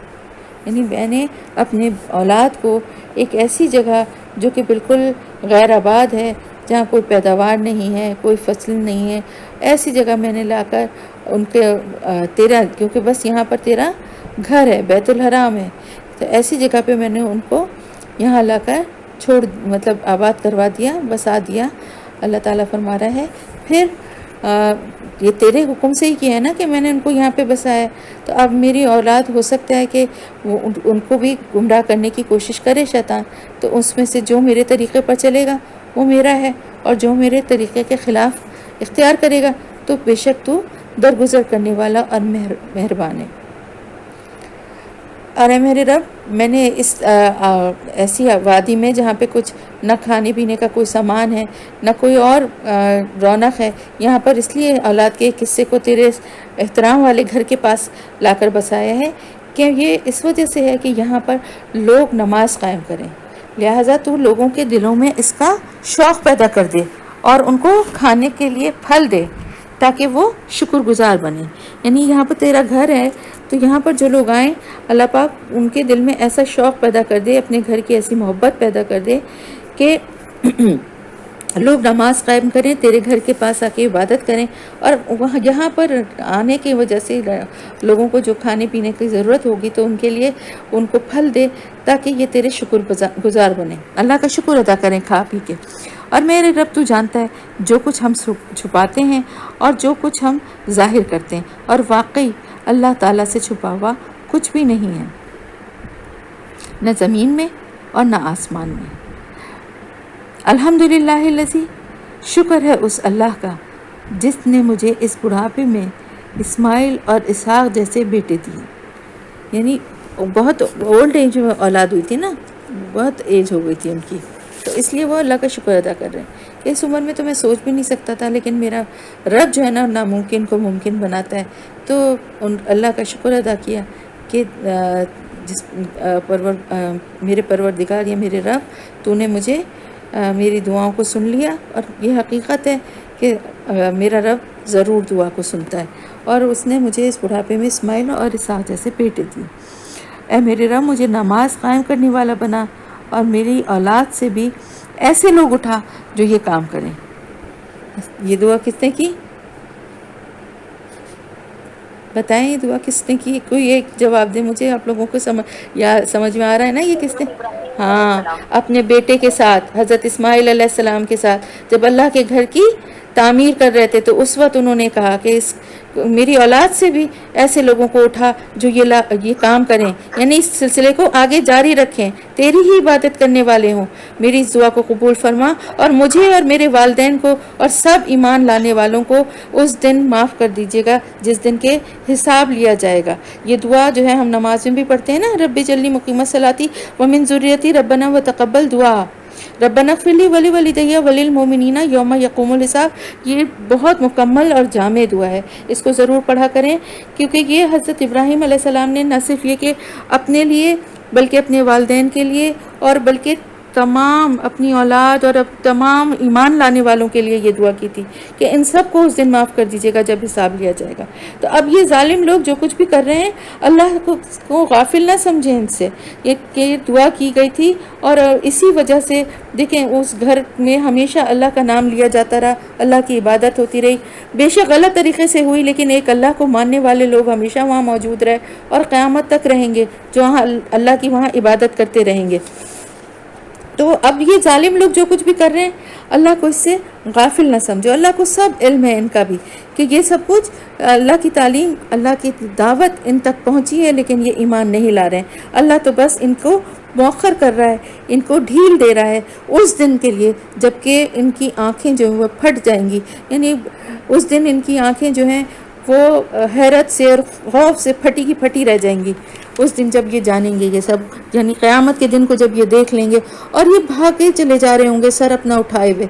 [SPEAKER 1] یعنی میں نے اپنے اولاد کو ایک ایسی جگہ جو کہ بالکل غیر آباد ہے، جہاں کوئی پیداوار نہیں ہے، کوئی فصل نہیں ہے، ایسی جگہ میں نے لا کر ان کے تیرا، کیونکہ بس یہاں پر تیرا گھر ہے، بیت الحرام ہے، تو ایسی جگہ پہ میں نے ان کو یہاں لا کر مطلب آباد کروا دیا، بسا دیا۔ اللہ تعالیٰ فرما رہا ہے پھر یہ تیرے حکم سے ہی کیا ہے نا کہ میں نے ان کو یہاں پہ بسایا، تو اب میری اولاد ہو سکتا ہے کہ وہ ان کو بھی گمراہ کرنے کی کوشش کرے شیطان، تو اس میں سے جو میرے طریقے پر چلے گا وہ میرا ہے، اور جو میرے طریقے کے خلاف اختیار کرے گا تو بے شک تو درگزر کرنے والا اور مہربان ہے۔ اور اے میرے رب، میں نے اس ایسی وادی میں جہاں پہ کچھ نہ کھانے پینے کا کوئی سامان ہے، نہ کوئی اور رونق ہے، یہاں پر اس لیے اولاد کے ایک حصے کو تیرے احترام والے گھر کے پاس لا کر بسایا ہے کہ یہ اس وجہ سے ہے کہ یہاں پر لوگ نماز قائم کریں، لہٰذا تو لوگوں کے دلوں میں اس کا شوق پیدا کر دے اور ان کو کھانے کے لیے پھل دے تاکہ وہ شکر گزار بنے۔ یعنی یہاں پر تیرا گھر ہے تو یہاں پر جو لوگ آئیں، اللہ پاک ان کے دل میں ایسا شوق پیدا کر دے، اپنے گھر کی ایسی محبت پیدا کر دے کہ لوگ نماز قائم کریں، تیرے گھر کے پاس آ کے عبادت کریں، اور وہاں یہاں پر آنے کی وجہ سے لوگوں کو جو کھانے پینے کی ضرورت ہوگی تو ان کے لیے ان کو پھل دے تاکہ یہ تیرے شکر گزار بنے، اللہ کا شکر ادا کریں کھا پی کے۔ اور میرے رب تو جانتا ہے جو کچھ ہم چھپاتے ہیں اور جو کچھ ہم ظاہر کرتے ہیں، اور واقعی اللہ تعالیٰ سے چھپا ہوا کچھ بھی نہیں ہے، نہ زمین میں اور نہ آسمان میں۔ الحمدللہ الذی، شکر ہے اس اللہ کا جس نے مجھے اس بڑھاپے میں اسماعیل اور اسحاق جیسے بیٹے دیے۔ یعنی بہت اولڈ ایج میں اولاد ہوئی تھی نا، بہت ایج ہو گئی تھی ان کی، تو اس لیے وہ اللہ کا شکر ادا کر رہے ہیں کہ اس عمر میں تو میں سوچ بھی نہیں سکتا تھا، لیکن میرا رب جو ہے نا ناممکن کو ممکن بناتا ہے، تو اللہ کا شکر ادا کیا کہ میرے پروردگار یا میرے رب، تو نے مجھے میری دعاؤں کو سن لیا، اور یہ حقیقت ہے کہ میرا رب ضرور دعا کو سنتا ہے، اور اس نے مجھے اس بڑھاپے میں اسماعیل اور اسحاق جیسے بیٹے دیے۔ اے میرے رب، مجھے نماز قائم کرنے والا بنا، اور میری اولاد سے بھی ایسے لوگ اٹھا جو یہ کام کریں۔ یہ دعا کس نے کی؟ بتائیں یہ دعا کس نے کی؟ کوئی ایک جواب دے مجھے، آپ لوگوں کو سمجھ میں آ رہا ہے نا یہ کس نے؟ ہاں، اپنے بیٹے کے ساتھ، حضرت اسماعیل علیہ السلام کے ساتھ، جب اللہ کے گھر کی تعمیر کر رہے تھے تو اس وقت انہوں نے کہا کہ میری اولاد سے بھی ایسے لوگوں کو اٹھا جو یہ کام کریں، یعنی اس سلسلے کو آگے جاری رکھیں، تیری ہی عبادت کرنے والے ہوں، میری اس دعا کو قبول فرما اور مجھے اور میرے والدین کو اور سب ایمان لانے والوں کو اس دن معاف کر دیجیے گا جس دن کے حساب لیا جائے گا۔ یہ دعا جو ہے ہم نماز میں بھی پڑھتے ہیں نا، رب جلی مقیم الصلاۃ ومن ذریتی ربنا وتقبل دعا، ربنا اغفر لی ولوالدی وللمؤمنین یوم یقوم الحساب۔ یہ بہت مکمل اور جامع دعا ہے، اس کو ضرور پڑھا کریں، کیونکہ یہ حضرت ابراہیم علیہ السلام نے نہ صرف یہ کہ اپنے لیے بلکہ اپنے والدین کے لیے اور بلکہ تمام اپنی اولاد اور تمام ایمان لانے والوں کے لیے یہ دعا کی تھی کہ ان سب کو اس دن معاف کر دیجیے گا جب حساب لیا جائے گا۔ تو اب یہ ظالم لوگ جو کچھ بھی کر رہے ہیں اللہ کو غافل نہ سمجھیں ان سے، یہ دعا کی گئی تھی اور اسی وجہ سے دیکھیں اس گھر میں ہمیشہ اللہ کا نام لیا جاتا رہا، اللہ کی عبادت ہوتی رہی، بے شک غلط طریقے سے ہوئی لیکن ایک اللہ کو ماننے والے لوگ ہمیشہ وہاں موجود رہے اور قیامت تک رہیں گے جو وہاں اللہ کی وہاں عبادت کرتے رہیں گے۔ تو اب یہ ظالم لوگ جو کچھ بھی کر رہے ہیں اللہ کو اس سے غافل نہ سمجھو، اللہ کو سب علم ہے ان کا بھی کہ یہ سب کچھ اللہ کی تعلیم، اللہ کی دعوت ان تک پہنچی ہے لیکن یہ ایمان نہیں لا رہے ہیں، اللہ تو بس ان کو مؤخر کر رہا ہے، ان کو ڈھیل دے رہا ہے اس دن کے لیے جبکہ ان کی آنکھیں جو ہیں وہ پھٹ جائیں گی، یعنی اس دن ان کی آنکھیں جو ہیں وہ حیرت سے اور خوف سے پھٹی کی پھٹی رہ جائیں گی اس دن جب یہ جانیں گے یہ سب، یعنی قیامت کے دن کو جب یہ دیکھ لیں گے اور یہ بھاگے چلے جا رہے ہوں گے سر اپنا اٹھائے ہوئے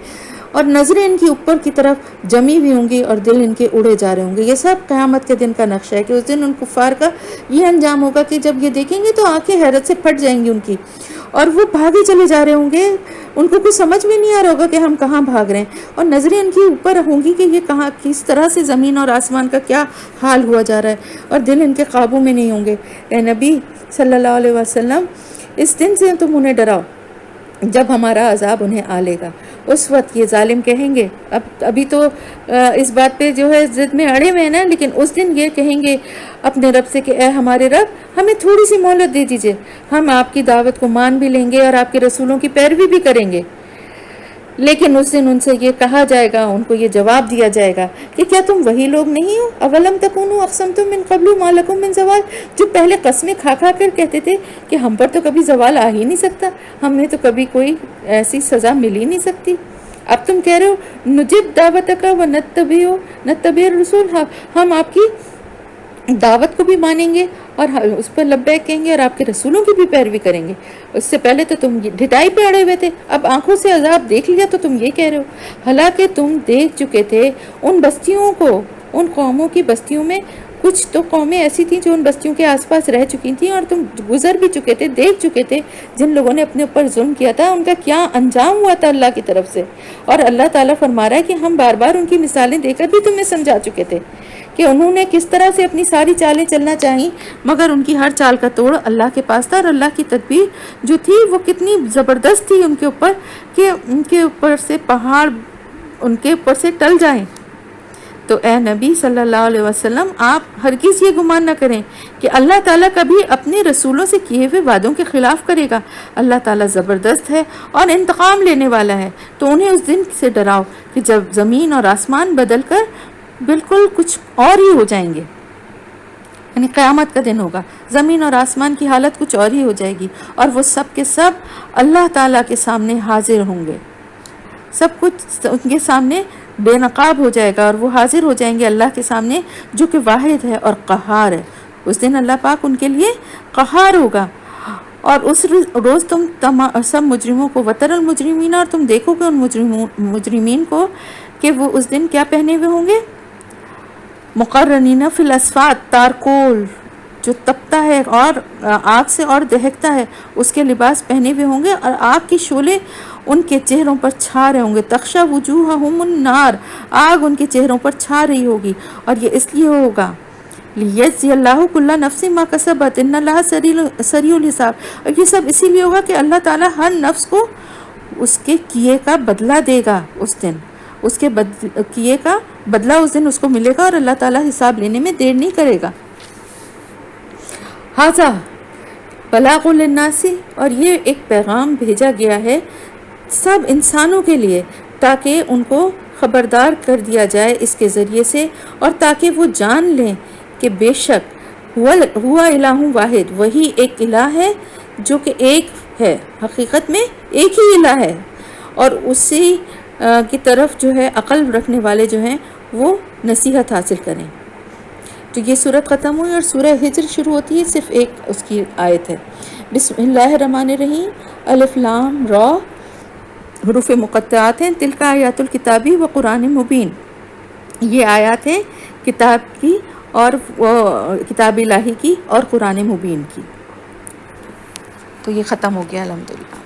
[SPEAKER 1] اور نظریں ان کی اوپر کی طرف جمی ہوئی ہوں گی اور دل ان کے اڑے جا رہے ہوں گے۔ یہ سب قیامت کے دن کا نقشہ ہے کہ اس دن ان کفار کا یہ انجام ہوگا کہ جب یہ دیکھیں گے تو آنکھیں حیرت سے پھٹ جائیں گی ان کی اور وہ بھاگے چلے جا رہے ہوں گے، ان کو کچھ سمجھ میں نہیں آ رہا ہوگا کہ ہم کہاں بھاگ رہے ہیں اور نظریں ان کی اوپر ہوں گی کہ یہ کہاں کس طرح سے زمین اور آسمان کا کیا حال ہوا جا رہا ہے اور دل ان کے قابو میں نہیں ہوں گے۔ اے نبی صلی اللہ علیہ وسلم اس دن سے تم انہیں ڈراؤ جب ہمارا عذاب انہیں آ لے گا۔ اس وقت یہ ظالم کہیں گے، ابھی تو اس بات پہ جو ہے ضد میں اڑے ہوئے ہیں نا، لیکن اس دن یہ کہیں گے اپنے رب سے کہ اے ہمارے رب ہمیں تھوڑی سی مہلت دے دیجئے، ہم آپ کی دعوت کو مان بھی لیں گے اور آپ کے رسولوں کی پیروی بھی کریں گے۔ لیکن اس دن ان سے یہ کہا جائے گا، ان کو یہ جواب دیا جائے گا کہ کیا تم وہی لوگ نہیں ہو، اولم تکونوا اقسمتم من قبل ما لکم من زوال، جو پہلے قسمیں کھا کھا کر کہتے تھے کہ ہم پر تو کبھی زوال آ ہی نہیں سکتا، ہمیں تو کبھی کوئی ایسی سزا مل ہی نہیں سکتی۔ اب تم کہہ رہے ہو نجب دعوتک ونتبع الرسول، ہم آپ کی دعوت کو بھی مانیں گے اور اس پر لبیک کہیں گے اور آپ کے رسولوں کی بھی پیروی کریں گے۔ اس سے پہلے تو تم ڈھٹائی پہ اڑے ہوئے تھے، اب آنکھوں سے عذاب دیکھ لیا تو تم یہ کہہ رہے ہو، حالانکہ تم دیکھ چکے تھے ان بستیوں کو، ان قوموں کی بستیوں میں کچھ تو قومیں ایسی تھیں جو ان بستیوں کے آس پاس رہ چکی تھیں اور تم گزر بھی چکے تھے، دیکھ چکے تھے جن لوگوں نے اپنے اوپر ظلم کیا تھا ان کا کیا انجام ہوا تھا اللہ کی طرف سے۔ اور اللہ تعالیٰ فرما رہا ہے کہ ہم بار بار ان کی مثالیں دے کر بھی تمہیں سمجھا چکے تھے کہ انہوں نے کس طرح سے اپنی ساری چالیں چلنا چاہیں، مگر ان کی ہر چال کا توڑ اللہ کے پاس تھا اور اللہ کی تدبیر جو تھی وہ کتنی زبردست تھی ان کے اوپر کہ ان کے اوپر سے پہاڑ ان کے اوپر سے ٹل جائیں۔ تو اے نبی صلی اللہ علیہ وسلم آپ ہرگز یہ گمان نہ کریں کہ اللہ تعالیٰ کبھی اپنے رسولوں سے کیے ہوئے وعدوں کے خلاف کرے گا، اللہ تعالیٰ زبردست ہے اور انتقام لینے والا ہے۔ تو انہیں اس دن سے ڈراؤ کہ جب زمین اور آسمان بدل کر بالکل کچھ اور ہی ہو جائیں گے، یعنی قیامت کا دن ہوگا، زمین اور آسمان کی حالت کچھ اور ہی ہو جائے گی اور وہ سب کے سب اللہ تعالیٰ کے سامنے حاضر ہوں گے، سب کچھ ان کے سامنے بے نقاب ہو جائے گا اور وہ حاضر ہو جائیں گے اللہ کے سامنے جو کہ واحد ہے اور قہار ہے۔ اس دن اللہ پاک ان کے لیے قہار ہوگا اور اس روز تم سب مجرموں کو وتر المجرمین، اور تم دیکھو کہ ان مجرمین کو کہ وہ اس دن کیا پہنے ہوئے ہوں گے، مقرنین فی الاسفاد، تارکول جو تپتا ہے اور آگ سے اور دہکتا ہے اس کے لباس پہنے ہوئے ہوں گے اور آگ کی شعلے ان کے چہروں پر چھا رہے ہوں گے، تخشا وجوہہم النار، آگ ان کے چہروں پر چھا رہی ہوگی اور یہ اس لیے ہوگا لیجزی اللہ کل نفس ما کسبت ان اللہ سریع الحساب، اور یہ سب اسی لیے ہوگا کہ اللہ تعالیٰ ہر نفس کو اس کے کیے کا بدلہ دے گا، اس دن اس کے کیے کا بدلہ اس دن اس کو ملے گا اور اللہ تعالیٰ حساب لینے میں دیر نہیں کرے گا۔ ھذا بلاغ للناس، اور یہ ایک پیغام بھیجا گیا ہے سب انسانوں کے لیے، تاکہ ان کو خبردار کر دیا جائے اس کے ذریعے سے، اور تاکہ وہ جان لیں کہ بے شک ہوا الہ واحد، وہی ایک الہ ہے جو کہ ایک ہے، حقیقت میں ایک ہی الہ ہے، اور اسی کی طرف جو ہے عقل رکھنے والے جو ہیں وہ نصیحت حاصل کریں۔ تو یہ صورت ختم ہوئی اور سورہ ہجر شروع ہوتی ہے، صرف ایک اس کی آیت ہے۔ بسم اللہ الرحمن الرحیم، الف لام را، حروف مقطعات ہیں، تلک آیات الکتابی و قرآن مبین، یہ آیات ہیں کتاب کی اور کتاب الہی کی اور قرآن مبین کی۔ تو یہ ختم ہو گیا الحمدللہ۔